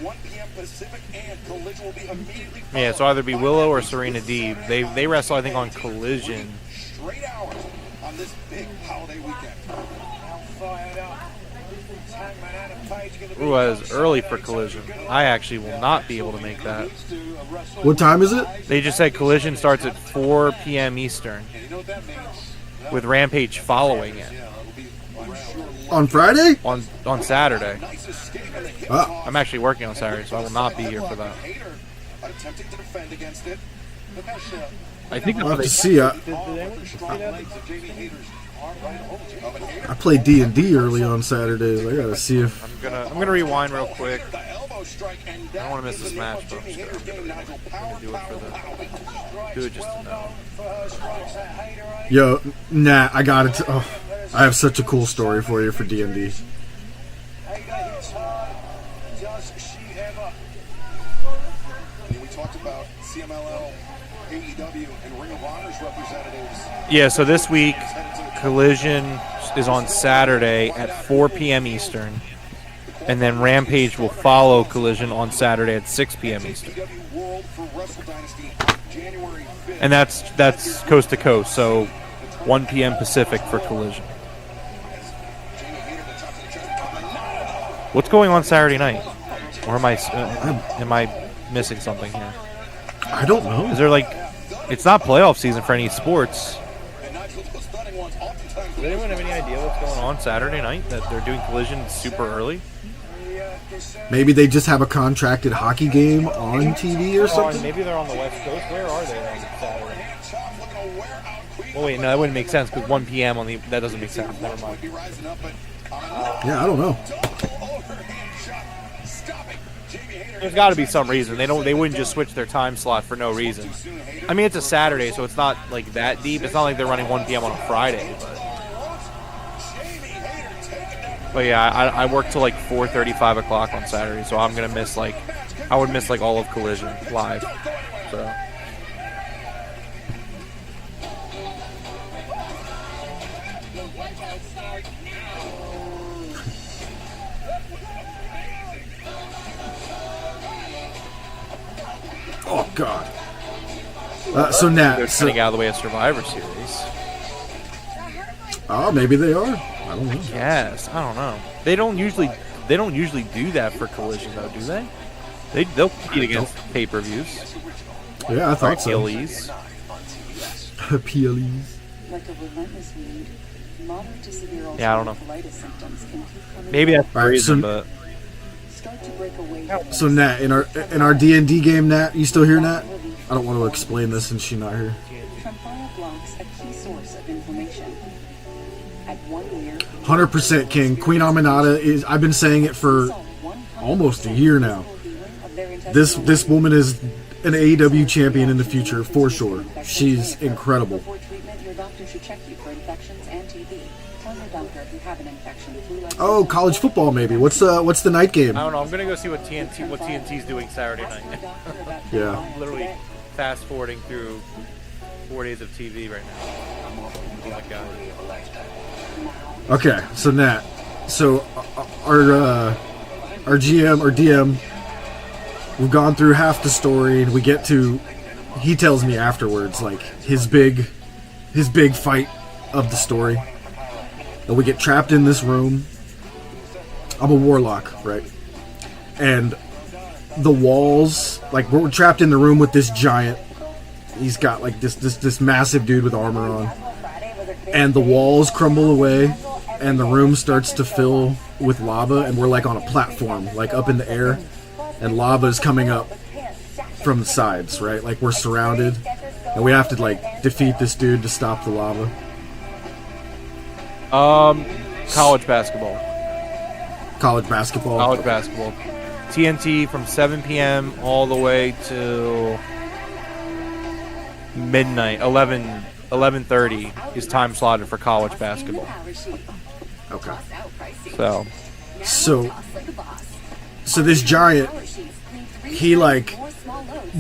1 p.m. Pacific, and Collision will be immediately. Yeah, so either be Willow or Serena Deeb. They wrestle, I think, on Collision. Straight hours on this big holiday weekend. Now fired up. It's Hangman Adam Page going to be. Ooh, that is early for Collision. I actually will not be able to make that. What time is it? They just said Collision starts at 4 p.m. Eastern, And you know what that means? with Rampage following it Yeah, it'll be, I'm sure, On Friday? on Saturday. nice escape on the hip Ah. toss. I'm actually working on Saturday, so I will not be here for that. Hayter attempting to defend against it. But that's, I think I'll have to see. strong legs of Jamie Hayter's arm right over Hayter. I play D&D early on Saturdays. I gotta see if... I'm gonna rewind real quick. The elbow strike, and I don't want to miss that this is match, the but I'm Jamie just Hayter's game, Nigel. Power, do it for the- power. do it just to know. For her strikes at Hayter, eh? Yo, Nat, I got it. Oh, I have such a cool story for you for D&D. Hayter hits hard. Does she ever? We talked about CMLL, AEW, and Ring of Honor's representatives. Yeah, so this week, Collision is on Saturday at 4 p.m. Eastern, and then Rampage will follow Collision on Saturday at 6 p.m. Eastern. AEW World for Wrestle Dynasty, January 5th. And that's coast to coast, so 1 p.m. Pacific for Collision. What's going on Saturday night? Or am I missing something here? I don't know. Is there it's not playoff season for any sports. Does anyone have any idea what's going on Saturday night that they're doing Collision super early? Maybe they just have a contracted hockey game on TV or something? Maybe they're on the West Coast. Where are they on Saturday? Well, wait, no, that wouldn't make sense because 1 p.m. that doesn't make sense. Never mind. Yeah, I don't know. There's got to be some reason. They wouldn't just switch their time slot for no reason. I mean, it's a Saturday, so it's not like that deep. It's not like they're running 1 p.m. on a Friday, but yeah, I work till 4:30, 5 o'clock on Saturday, so I'm gonna miss I would miss all of Collision live. So. Oh, God. So, Nat. They're sitting out of the way of Survivor Series. Oh, maybe they are. I don't know. Yes, I don't know. They don't usually do that for Collision though, do they? They'll compete against pay-per-views. Yeah, I thought so. PLEs. PLEs. Like a relentless wound, moderate to severe Yeah, I don't know. colitis symptoms can keep coming Maybe that's the Alright, reason, so- but start to break away. So, Nat, in our D&D game, Nat, you still here, Nat? I don't want to explain this since she's not here. Tremfya blocks a key source of inflammation. At 1 year, 100% King. Queen Aminata is... I've been saying it for almost a year now. This woman is an AEW champion in the future, for sure. She's incredible. Before treatment, your doctor should check you for infections and TB. Tell your doctor if you have an infection. Flu-like Oh, college football, maybe. What's the night game? I don't know. I'm gonna go see what TNT's doing Saturday night. Yeah. Literally fast forwarding through 4 days of TV right now. Oh my god. Okay, so Nat, our GM or DM, we've gone through half the story, and we get to. He tells me afterwards, his big fight of the story, and we get trapped in this room. I'm a warlock, right? And the walls, we're trapped in the room with this giant. He's got this massive dude with armor on, and the walls crumble away, and the room starts to fill with lava, and we're on a platform, up in the air, and lava is coming up from the sides, right? We're surrounded, and we have to defeat this dude to stop the lava. College basketball. College basketball. College basketball. TNT from 7 p.m. all the way to midnight, 11 11:30 is time slotted for college basketball. Okay. So So this giant, he like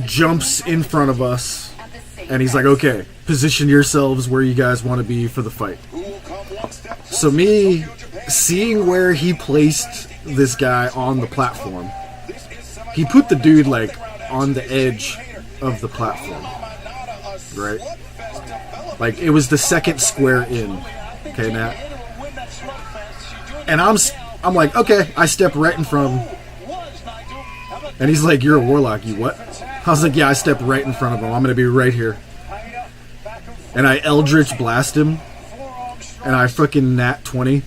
jumps in front of us, and he's like, okay, position yourselves where you guys want to be for the fight. So me seeing where he placed this guy on the platform, he put the dude like on the edge of the platform, right? Like it was the second square in. Okay, Nat. And I'm like, okay, I step right in front of him. And he's like, you're a warlock, you what? I was like, yeah, I stepped right in front of him. I'm going to be right here. And I Eldritch blast him. And I fucking nat 20.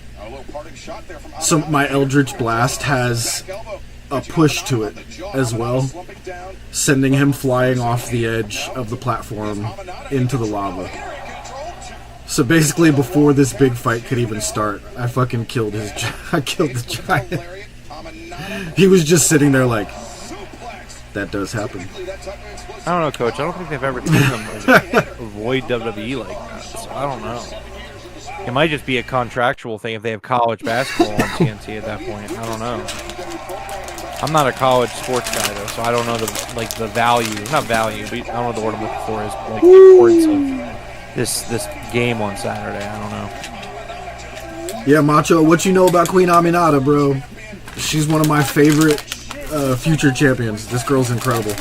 So my Eldritch blast has a push to it as well, sending him flying off the edge of the platform into the lava. So basically, before this big fight could even start, I fucking killed I killed the giant. He was just sitting there like, that does happen. I don't know, Coach. I don't think they've ever told him to avoid WWE like that. So I don't know. It might just be a contractual thing if they have college basketball on TNT at that point. I don't know. I'm not a college sports guy though, so I don't know the value. Not value, but I don't know the word I'm looking for is like the importance of this game on Saturday. I don't know. Yeah, Macho, what you know about Queen Aminata, bro? She's one of my favorite future champions. This girl's incredible.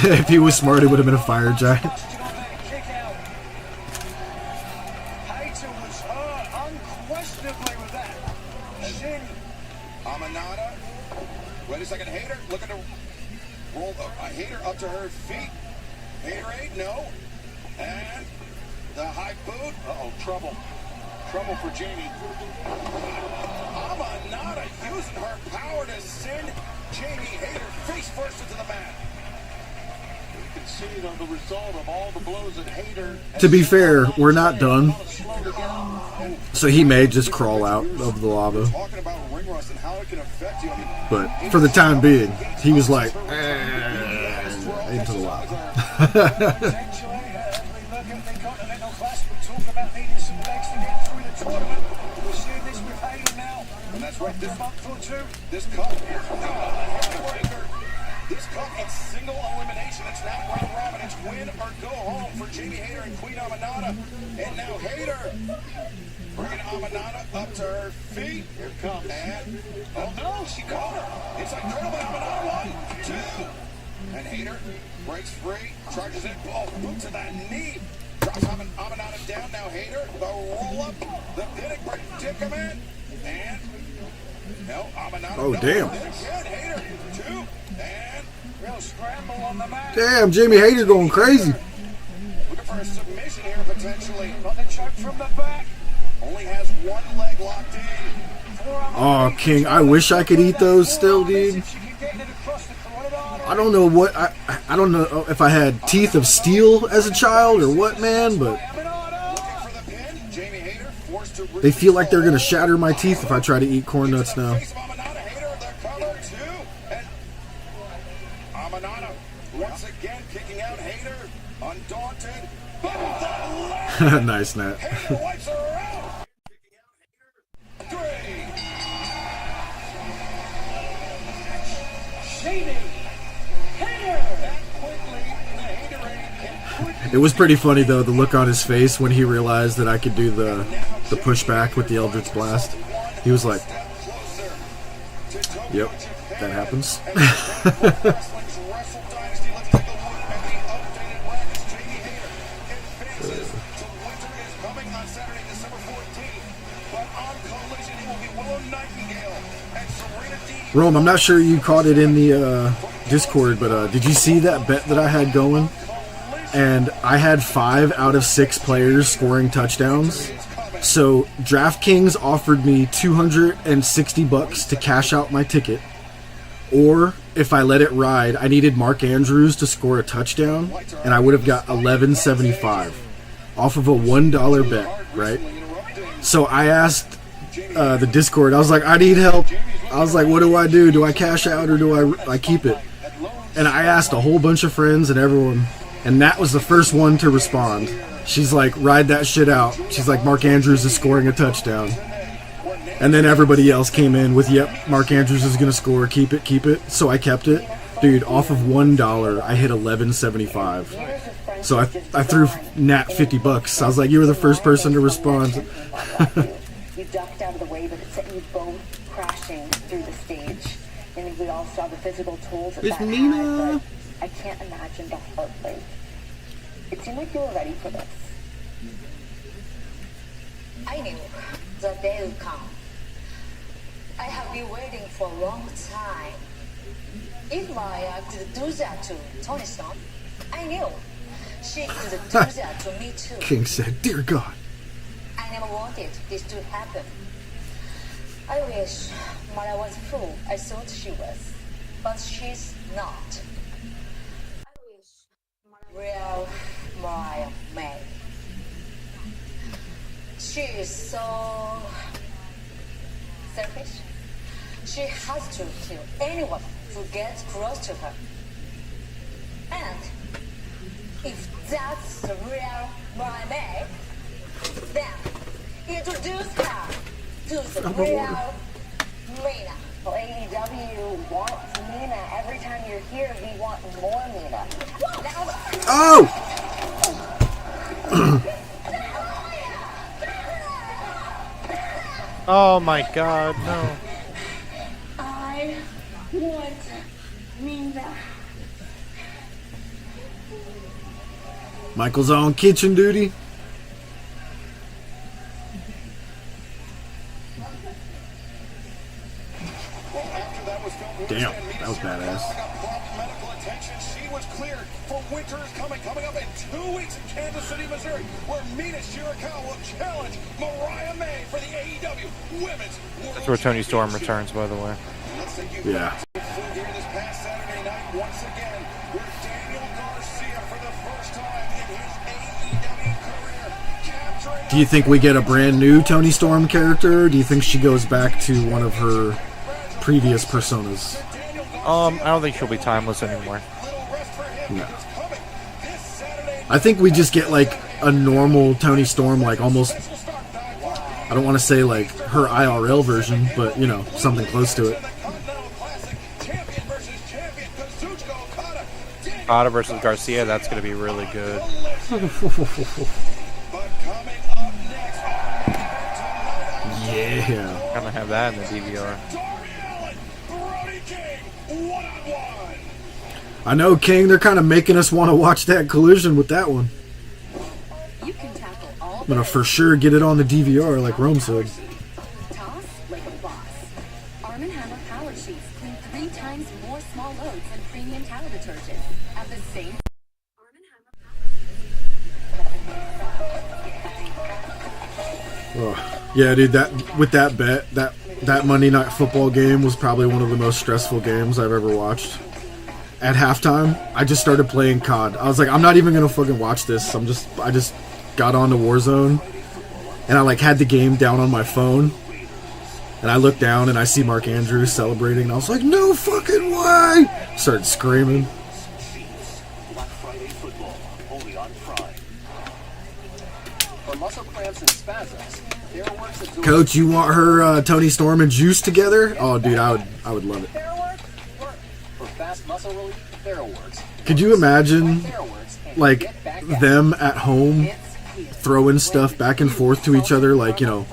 If he was smart, it would have been a fire giant. Aminata. Wait a second, Hayter looking to roll Hayter up to her feet. Haterade, no. And the high boot. Uh-oh, trouble. Trouble for Jamie. Aminata using her power to send Jamie Hayter face first into the mat. You can see the result of all the blows that Hayter. To be fair, we're not done. So he may just crawl out of the lava. But for the time being, he was like, into the lava. And that's right, this month or two, this cup is single elimination. It's not round robin. It's win or go home for Jamie Hayter and Queen Aminata. And now Hayter bringing Aminata up to her feet. Here it comes. And, oh no, she caught her. It's incredible. Aminata 1, 2. And Hayter breaks free, charges it. Oh, boot to that knee. Drops Aminata down. Now Hayter, the roll up, the pinning predicament. And no, Aminata. Oh, damn. Again, Hayter, 2. And real scramble on the mat. Damn, Jamie Hayter going crazy. Looking for a submission here, potentially. Got the choke from the back. Only has one leg locked in. Oh, King, I wish I could eat those still, dude. I don't know what I don't know if I had teeth of steel as a child or what, man, but they feel like they're gonna shatter my teeth if I try to eat corn nuts now. Aminata once again kicking out Hayter, undaunted. Nice, Nat. Wipes her out. It was pretty funny though, the look on his face when he realized that I could do the pushback with the Eldritch Blast. He was like, "Yep, that happens." Rome, I'm not sure you caught it in the Discord, but did you see that bet that I had going? And I had 5 out of 6 players scoring touchdowns. So DraftKings offered me $260 to cash out my ticket. Or if I let it ride, I needed Mark Andrews to score a touchdown, and I would have got $11.75 off of a $1 bet, right? So I asked the Discord, I was like, I need help. I was like, what do I do? Do I cash out or do I keep it? And I asked a whole bunch of friends and everyone, and Nat was the first one to respond. She's like, ride that shit out. She's like, Mark Andrews is scoring a touchdown. And then everybody else came in with, yep, Mark Andrews is going to score. Keep it, keep it. So I kept it. Dude, off of $1, I hit $11.75. So I threw Nat $50. I was like, you were the first person to respond. You ducked out of the way, but it sent you both crashing through the stage. And we all saw the physical tolls that It's that Nina. had, but I can't imagine the heartbreak. It seemed like you were ready for this. I knew the day would come. I have been waiting for a long time. If Mariah could do that to Tony Storm, I knew she could do that to me too. King said, dear God. I never wanted this to happen. I wish Mariah was fool. I thought she was, but she's not. I wish real Mariah May. She is so selfish. She has to kill anyone who gets close to her. And if that's the real Mariah May, then introduce her to the real Mina. Well, AEW wants Mina. Every time you're here, we want more Mina. Oh! Oh my God, no. I want Mina. Michael's on kitchen duty. Damn, that was badass. Medical attention. She was cleared for Winter is coming up in 2 weeks in Kansas City, Missouri, where Mina Shirakawa will challenge Mariah May for the AEW Women's World That's where Tony Storm returns, by the way. Yeah. Here this past Saturday night, once again, with Daniel Garcia for the first time in his AEW career, capturing. Do you think we get a brand new Tony Storm character, or do you think she goes back to one of her previous personas? I don't think she'll be timeless anymore. No. I think we just get like a normal Tony Storm, like almost, I don't want to say like her IRL version, but you know, something close to it. Okada versus Garcia, that's going to be really good. Yeah. Gonna have that in the DVR. I know, King, they're kind of making us want to watch that collision with that one. You can tackle all I'm going to for sure get it on the DVR, like Rome said. toss like a boss. Arm & Hammer Power Sheets clean 3 times more small loads than premium towel detergent at the same. Oh, yeah, dude, that with that bet, that Monday Night Football game was probably one of the most stressful games I've ever watched. At halftime, I just started playing COD. I was like, I'm not even gonna fucking watch this. I just got onto Warzone, and I like had the game down on my phone, and I looked down and I see Mark Andrews celebrating, and I was like, no fucking way! Started screaming. Black Friday football, only on Prime. For muscle cramps and spasms, TheraWorks absorbs. Coach, you want her Tony Storm and Juice together? Oh, dude, I would love it. For fast muscle relief, TheraWorks. Could you imagine, TheraWorks and like, get back at them at home throwing stuff back and forth to each other, like, you know,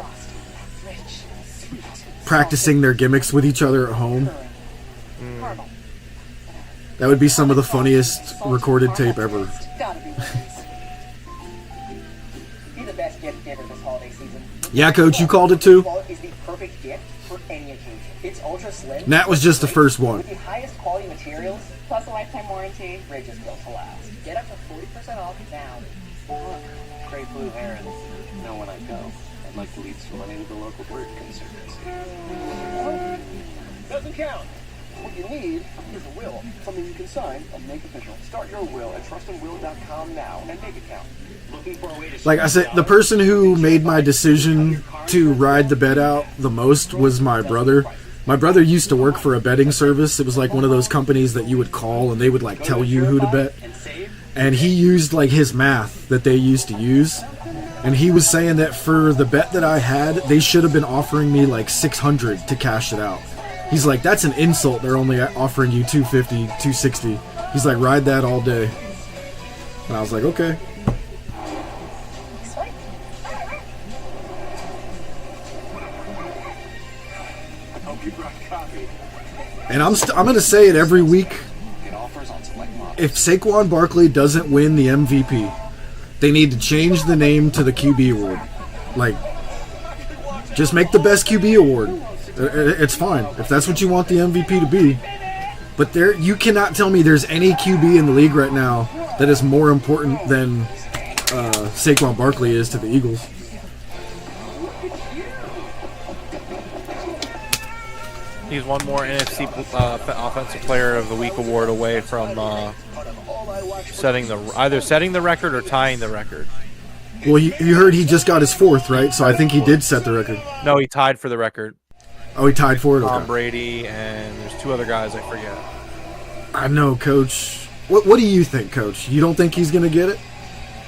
practicing their gimmicks with each other at home? That would be some of the funniest recorded tape ever. Gotta be. Be the best gift giver this holiday season. Yeah, Coach, you called it too? Wallet is the perfect gift for any occasion. It's ultra slim. That was just the first one. With the highest quality materials, plus a lifetime warranty, Ridge is built to last. Get up to 40% off now. great blue hair and know when I go. I'd like to leave some money to the local bird conservancy. Doesn't count. What you need is a will, something you can sign and make official. Start your will at trustandwill.com now and make it count. Looking for a way to Like I said, the person who made my decision to ride the bet out the most was my brother. My brother used to work for a betting service. It was like one of those companies that you would call and they would like tell you who to bet. And he used like his math that they used to use. And he was saying that for the bet that I had, they should have been offering me like $600 to cash it out. He's like, that's an insult. They're only offering you $250, $260. He's like, ride that all day. And I was like, okay. And I'm going to say it every week. If Saquon Barkley doesn't win the MVP, they need to change the name to the QB award. Like, just make the best QB award. It's fine if that's what you want the MVP to be. But you cannot tell me there's any QB in the league right now that is more important than Saquon Barkley is to the Eagles. He's one more NFC Offensive Player of the Week award away from either setting the record or tying the record. Well, you heard he just got his 4th, right? So I think he did set the record. No, he tied for the record. Oh, he tied for it? Tom Okay. Brady, and there's 2 other guys I forget. I know, Coach. What do you think, Coach? You don't think he's going to get it?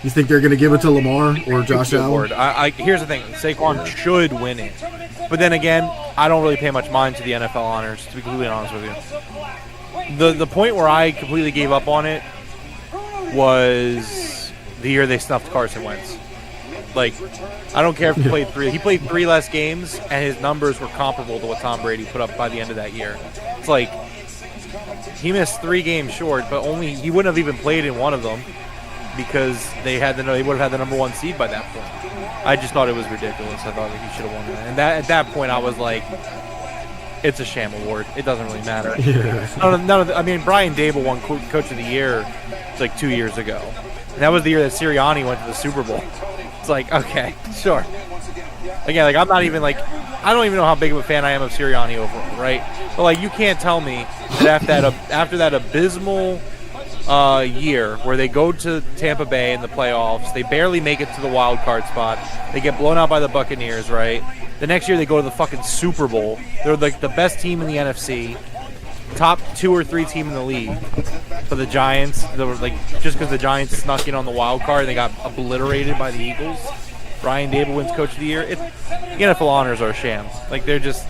You think they're going to give it to Lamar or Josh Allen? Here's the thing. Saquon should win it. But then again, I don't really pay much mind to the NFL honors, to be completely honest with you. The point where I completely gave up on it was the year they snuffed Carson Wentz. Like, I don't care if he played 3. He played 3 less games, and his numbers were comparable to what Tom Brady put up by the end of that year. It's like, he missed 3 games short, but he wouldn't have even played in one of them because they would have had the number 1 seed by that point. I just thought it was ridiculous. I thought that he should have won that. And at that point, I was like, it's a sham award. It doesn't really matter. Yeah. Brian Dable won Coach of the Year like 2 years ago. And that was the year that Sirianni went to the Super Bowl. It's like, okay, sure. Again, like, I'm not even like, I don't even know how big of a fan I am of Sirianni overall, right? But like, you can't tell me that after that abysmal year where they go to Tampa Bay in the playoffs, they barely make it to the wild card spot, they get blown out by the Buccaneers, right? The next year they go to the fucking Super Bowl. They're like the best team in the NFC, top 2 or 3 team in the league. For the Giants, they were like, just because the Giants snuck in on the wild card, they got obliterated by the Eagles. Brian Dable wins Coach of the Year. The NFL honors are a sham. Like, they're just,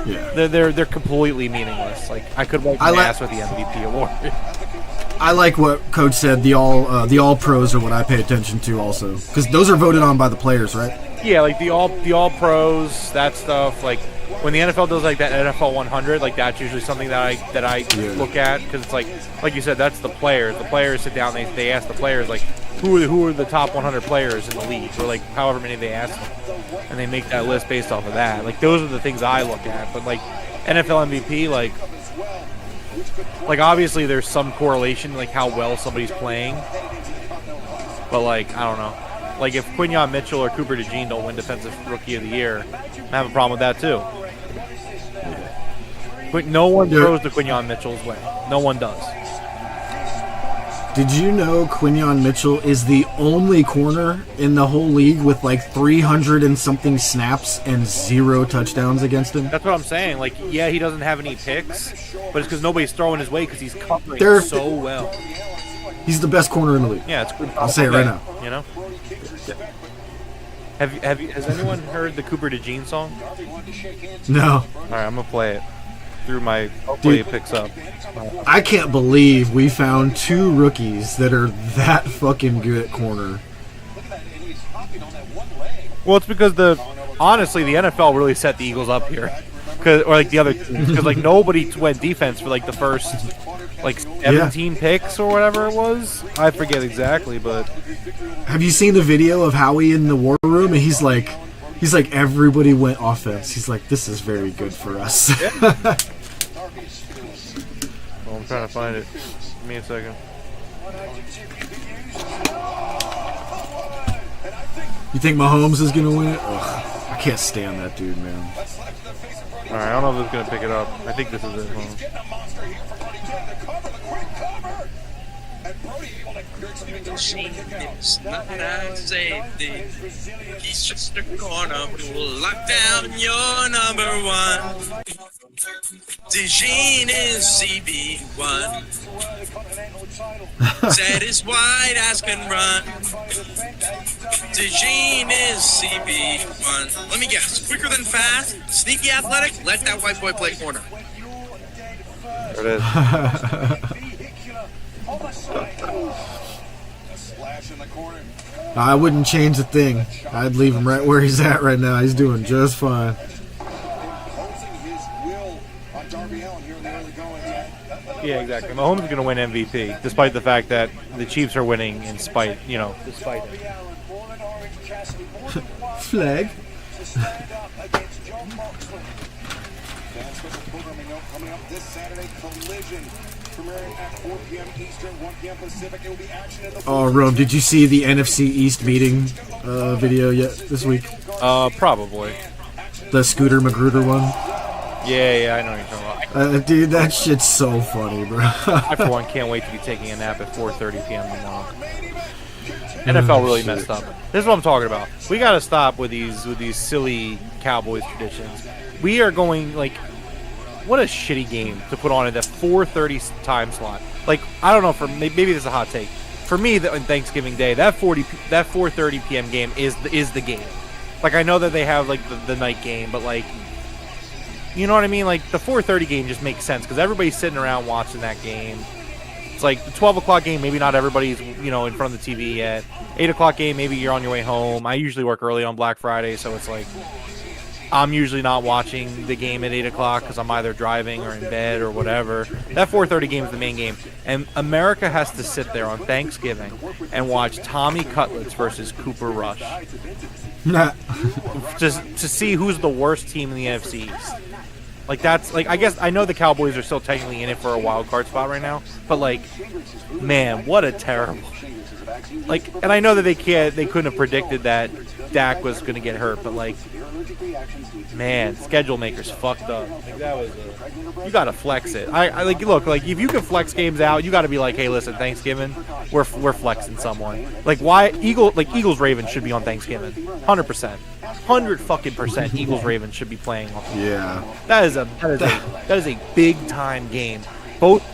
they're completely meaningless. Like, I could wipe my ass with the MVP award. I like what Coach said. The all pros are what I pay attention to also, because those are voted on by the players, right? Yeah, like the all pros, that stuff. Like when the NFL does like that NFL 100, like that's usually something that I look at, because it's like you said, that's the players. The players sit down, they ask the players like who are the top 100 players in the league, or like however many they ask them, and they make that list based off of that. Like those are the things I look at. But like NFL MVP, like obviously there's some correlation like how well somebody's playing, but like I don't know. Like if Quinyon Mitchell or Cooper DeJean don't win Defensive Rookie of the Year, I have a problem with that too. No one throws to Quinyon Mitchell's way. No one does. Did you know Quinyon Mitchell is the only corner in the whole league with like 300 and something snaps and 0 touchdowns against him? That's what I'm saying. Like, yeah, he doesn't have any picks, but it's because nobody's throwing his way because he's covering so well. He's the best corner in the league. Yeah, it's good. I'll say it right now. You know. Has anyone heard the Cooper DeJean song? No. All right, I'm gonna play it through my. Hopefully, it picks up. I can't believe we found 2 rookies that are that fucking good at corner. Well, it's because honestly, the NFL really set the Eagles up here, or like the other teams, because like nobody went defense for like the first like 17 picks or whatever it was. I forget exactly, but have you seen the video of Howie in the war room? And he's like everybody went offense. He's like, this is very good for us. Yeah. Well, I'm trying to find it. Give me a second. You think Mahomes is gonna win it? Ugh, I can't stand that dude, man. All right, I don't know if it's gonna pick it up. I think this is it. It's nothing I say. He's just a corner. We'll lock down your number 1. DeJean is CB1. Said his white ass can run. DeJean is CB1. Let me guess. Quicker than fast, sneaky athletic, let that white boy play corner. There it is. I wouldn't change a thing. I'd leave him right where he's at right now. He's doing just fine. Yeah, exactly. Mahomes is going to win MVP, despite the fact that the Chiefs are winning in spite, despite it. Flag. Coming up this Saturday, Collision, premiering at 4 p.m. Eastern, 1 p.m. Pacific. It will be action in the... Oh, Rome, did you see the NFC East meeting video yet this week? Probably. The Scooter Magruder one? Yeah, I know what you're talking about. Dude, that shit's so funny, bro. I, for one, can't wait to be taking a nap at 4:30 p.m. tomorrow. NFL really messed up. This is what I'm talking about. We got to stop with these silly Cowboys traditions. We are going, what a shitty game to put on at that 4:30 time slot. I don't know, maybe this is a hot take. For me, on Thanksgiving Day, that 4:30 p.m. game is the game. I know that they have the night game, but you know what I mean? The 4:30 game just makes sense because everybody's sitting around watching that game. It's the 12 o'clock game, maybe not everybody's, in front of the TV yet. 8 o'clock game, maybe you're on your way home. I usually work early on Black Friday, so it's I'm usually not watching the game at 8 o'clock because I'm either driving or in bed or whatever. That 4:30 game is the main game. And America has to sit there on Thanksgiving and watch Tommy Cutlets versus Cooper Rush. Just to see who's the worst team in the NFC East. I guess I know the Cowboys are still technically in it for a wild card spot right now, but man, what a terrible. And I know that they couldn't have predicted that Dak was going to get hurt, but man, schedule makers fucked up. That was you got to flex it. Look, if you can flex games out, you got to be hey, listen, Thanksgiving, we're flexing someone. Why Eagles Ravens should be on Thanksgiving, 100%. 100% Eagles Ravens should be playing on. Yeah. That is a big time game.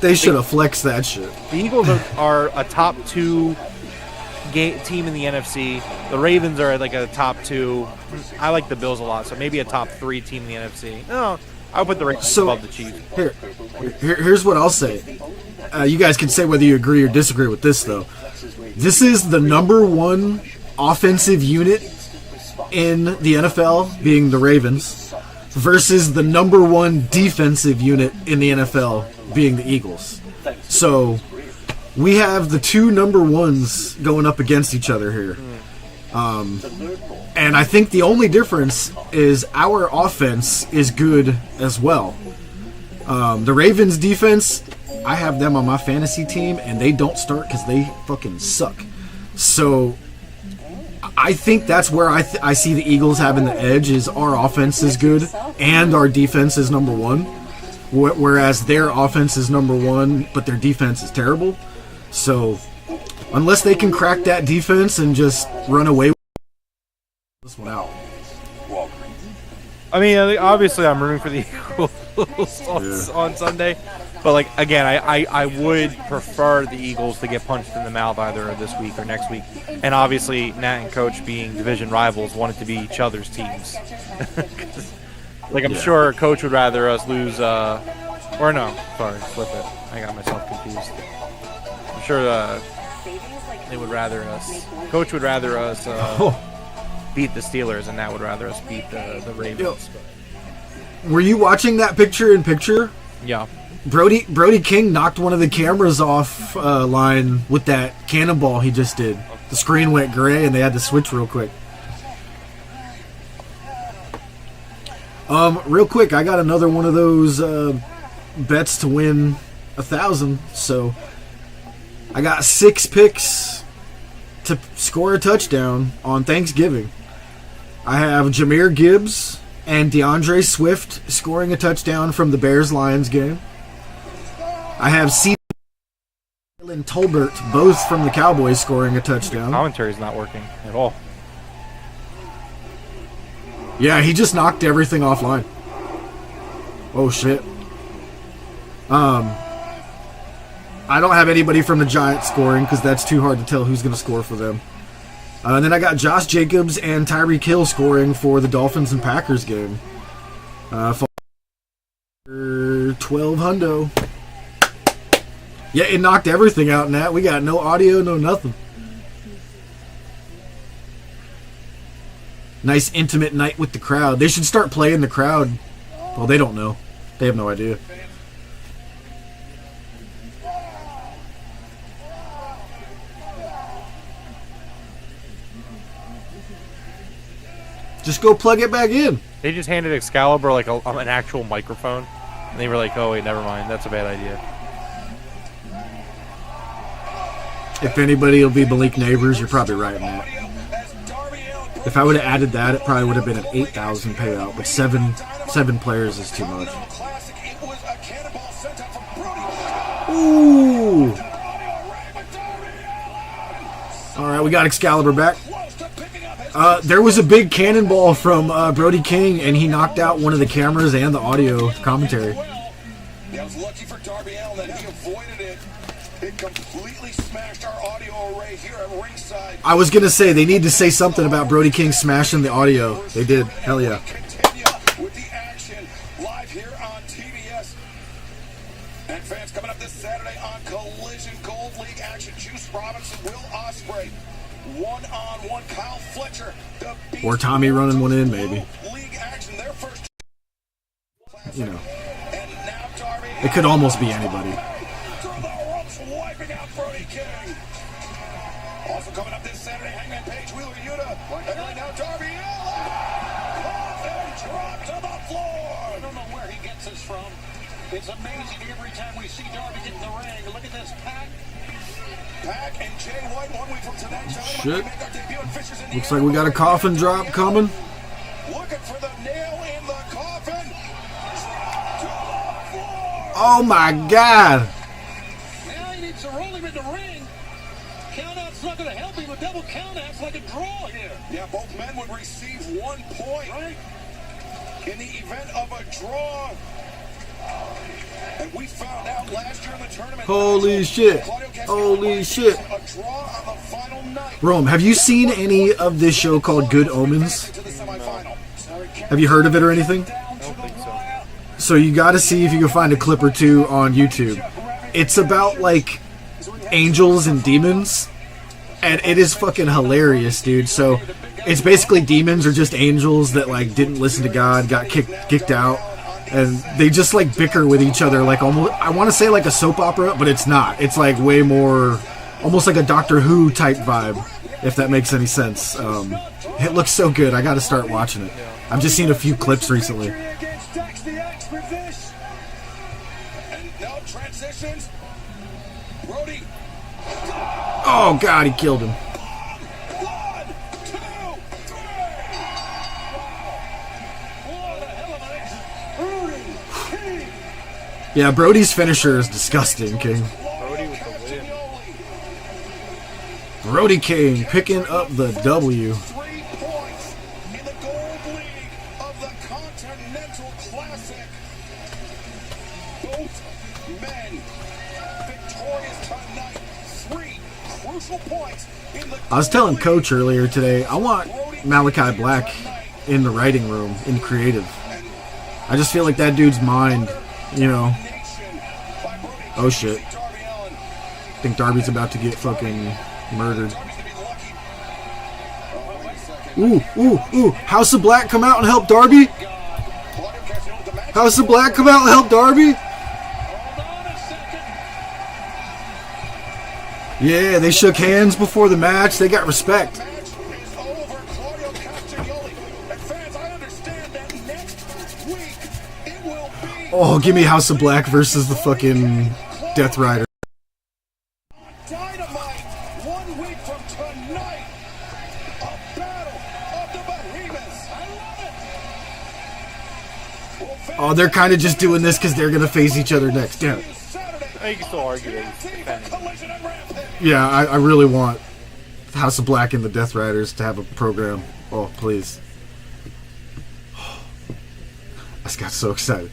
They should have flexed that shit. The Eagles are a top 2 team in the NFC. The Ravens are a top 2. I like the Bills a lot, so maybe a top 3 team in the NFC. No, I'll put the Ravens above the Chiefs. Here's what I'll say. You guys can say whether you agree or disagree with this, though. This is the number 1 offensive unit in the NFL, being the Ravens, versus the number 1 defensive unit in the NFL, being the Eagles. So we have the 2 number 1s going up against each other here. And I think the only difference is our offense is good as well. The Ravens defense, I have them on my fantasy team, and they don't start because they fucking suck. So I think that's where I see the Eagles having the edge, is our offense is good and our defense is number 1, whereas their offense is number 1 but their defense is terrible. So unless they can crack that defense and just run away with this one out. I mean, obviously I'm rooting for the Eagles on Sunday. But, again, I would prefer the Eagles to get punched in the mouth either this week or next week. And, obviously, Nat and Coach, being division rivals, want it to be each other's teams. I'm sure Coach would rather us lose or no, sorry, flip it. I got myself confused. I'm sure they would rather us. Coach would rather us beat the Steelers, and Nat would rather us beat the Ravens. Were you watching that picture-in-picture? Yeah. Brody King knocked one of the cameras off line with that cannonball he just did. The screen went gray and they had to switch real quick. Real quick, I got another one of those bets to win 1,000. So I got 6 picks to score a touchdown on Thanksgiving. I have Jahmyr Gibbs and DeAndre Swift scoring a touchdown from the Bears-Lions game. I have C. and Tolbert, both from the Cowboys, scoring a touchdown. Commentary's not working at all. Yeah, he just knocked everything offline. Oh shit. I don't have anybody from the Giants scoring because that's too hard to tell who's going to score for them. And then I got Josh Jacobs and Tyreek Hill scoring for the Dolphins and Packers game. 12 hundo. Yeah, it knocked everything out in that. We got no audio, no nothing. Nice intimate night with the crowd. They should start playing the crowd. Well, they don't know. They have no idea. Just go plug it back in. They just handed Excalibur like an actual microphone, and they were like, "Oh wait, never mind. That's a bad idea." If anybody will be Malik Neighbors, you're probably right in that. If I would have added that, it probably would have been an 8,000 payout, but seven players is too much. Ooh! Alright, we got Excalibur back. There was a big cannonball from Brody King, and he knocked out one of the cameras and the audio commentary. I was lucky for Darby Allin that he avoided it. It completely smashed our audio array here at ringside. I was going to say, they need to say something about Brody King smashing the audio. They did. Hell yeah. Continue with the action live here on TBS. And fans, coming up this Saturday on Collision Gold League action, Juice Robinson, Will Ospreay. One-on-one, Kyle Fletcher. Or Tommy running one in, maybe. League action, their first. You know. It could almost be anybody. Wiping out Brody King. Also coming up this Saturday, Hangman Page, Wheeler Yuta. And right now, Darby Allin. And drop to the floor. I don't know where he gets this from. It's amazing every time we see Darby get in the ring. Look at this pack. Pack and Jay White 1 week from tonight. Shit. Looks like we got a coffin drop coming. Looking for the nail in the coffin. Oh my god. Now he needs to roll him in the ring. Count-out's not going to help him. A double count-out's like a draw here. Yeah, both men would receive 1 point. Right. In the event of a draw. And we found out last year in the tournament. Holy shit. Holy shit. Rome, have you seen any of this show called Good Omens? Have you heard of it or anything? I don't think so. So you gotta see if you can find a clip or two on YouTube. It's about, like, angels and demons. And it is fucking hilarious, dude. So it's basically demons are just angels that, like, didn't listen to God, got kicked out. And they just, like, bicker with each other, like, almost, I want to say, like, a soap opera, but it's not. It's, like, way more, almost like a Doctor Who type vibe, if that makes any sense. It looks so good. I got to start watching it. I've just seen a few clips recently. Oh, God, he killed him. Yeah, Brody's finisher is disgusting, King. Brody with the win. Brody King picking up the W. 3 points in the Gold League of the Continental Classic. Both men victorious tonight. 3 crucial points in the I was telling Coach earlier today, I want Malachi Black in the writing room, in creative. I just feel like that dude's mind, you know. Oh shit. I think Darby's about to get fucking murdered. Ooh. House of Black come out and help Darby? House of Black come out and help Darby? Yeah, they shook hands before the match. They got respect. Oh, give me House of Black versus the fucking Death Rider. Dynamite 1 week from tonight. A battle of the behemoths. I love it. Oh, they're kind of just doing this because they're going to face each other next. Damn it. You can still argue that he's defending. Yeah, I really want House of Black and the Death Riders to have a program. Oh, please. I just got so excited.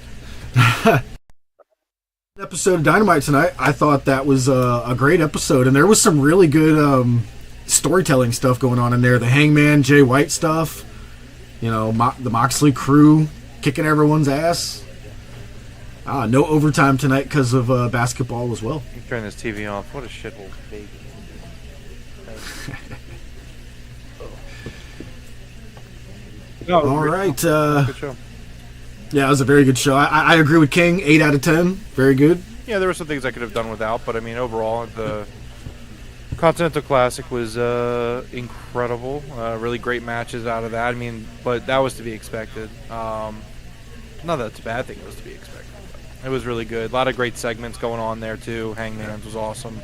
Episode of Dynamite tonight. I thought that was a great episode, and there was some really good storytelling stuff going on in there. The Hangman, Jay White stuff, you know, the Moxley crew kicking everyone's ass. No overtime tonight because of basketball as well. Turn this TV off. What a shithole baby. All right. Good show. Yeah, it was a very good show. I agree with King. 8 out of 10. Very good. Yeah, there were some things I could have done without, but I mean, overall, the Continental Classic was incredible. Really great matches out of that. I mean, but that was to be expected. Not that it's a bad thing. It was to be expected. It was really good. A lot of great segments going on there too. Hangman's was awesome.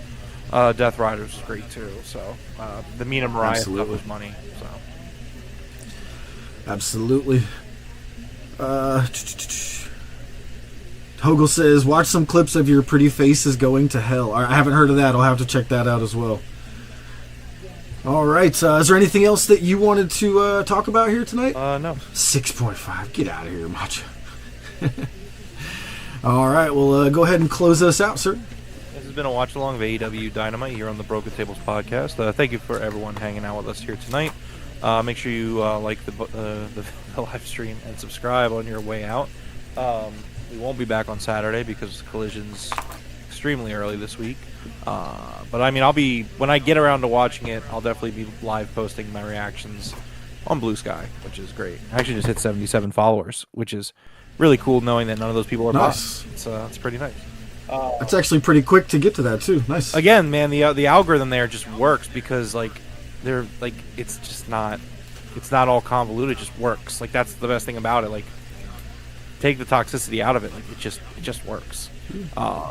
Death Riders was great too. So the Mina Mariah stuff was money. So absolutely. Hogel says, watch some clips of your pretty faces going to hell. I haven't heard of that. I'll have to check that out as well. All right. Is there anything else that you wanted to talk about here tonight? No. 6.5. Get out of here, Macho. All right. Well, go ahead and close us out, sir. This has been a watch-along of AEW Dynamite here on the Broken Tables podcast. Thank you for everyone hanging out with us here tonight. Make sure you like the live stream and subscribe on your way out. We won't be back on Saturday because Collision's extremely early this week. But I mean, when I get around to watching it, I'll definitely be live posting my reactions on Blue Sky, which is great. I actually just hit 77 followers, which is really cool knowing that none of those people are nice. Bots. It's pretty nice. That's actually pretty quick to get to that too. Nice. Again, man, the algorithm there just works because they're like it's not all convoluted. It just works. Like that's the best thing about it. Like take the toxicity out of it. Like it just works.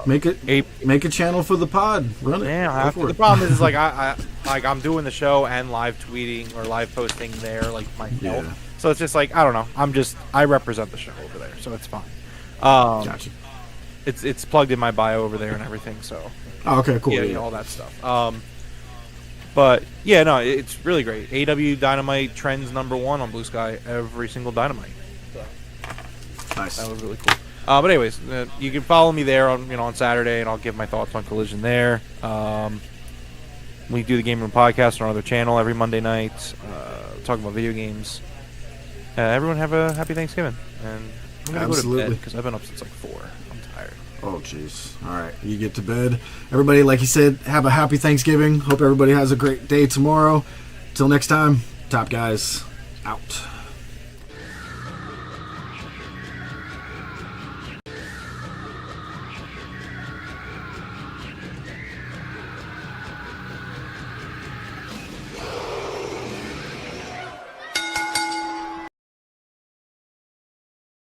Make a channel for the pod. Run it. Yeah, the problem is like I'm doing the show and live tweeting or live posting there like myself. Yeah. So it's just like I don't know. I represent the show over there, so it's fine. Gotcha. It's plugged in my bio over there and everything. So okay, cool. Yeah, all that stuff. But yeah, no, it's really great. AEW Dynamite trends #1 on Blue Sky every single Dynamite. So, nice. That was really cool. But anyways, you can follow me there on Saturday, and I'll give my thoughts on Collision there. We do the Game Room podcast on our other channel every Monday night. Talk about video games. Everyone have a happy Thanksgiving, and I'm gonna go to bed because I've been up since like 4. I'm tired. Oh jeez. All right, you get to bed. Everybody, like you said, have a happy Thanksgiving. Hope everybody has a great day tomorrow. Till next time, Top Guys out.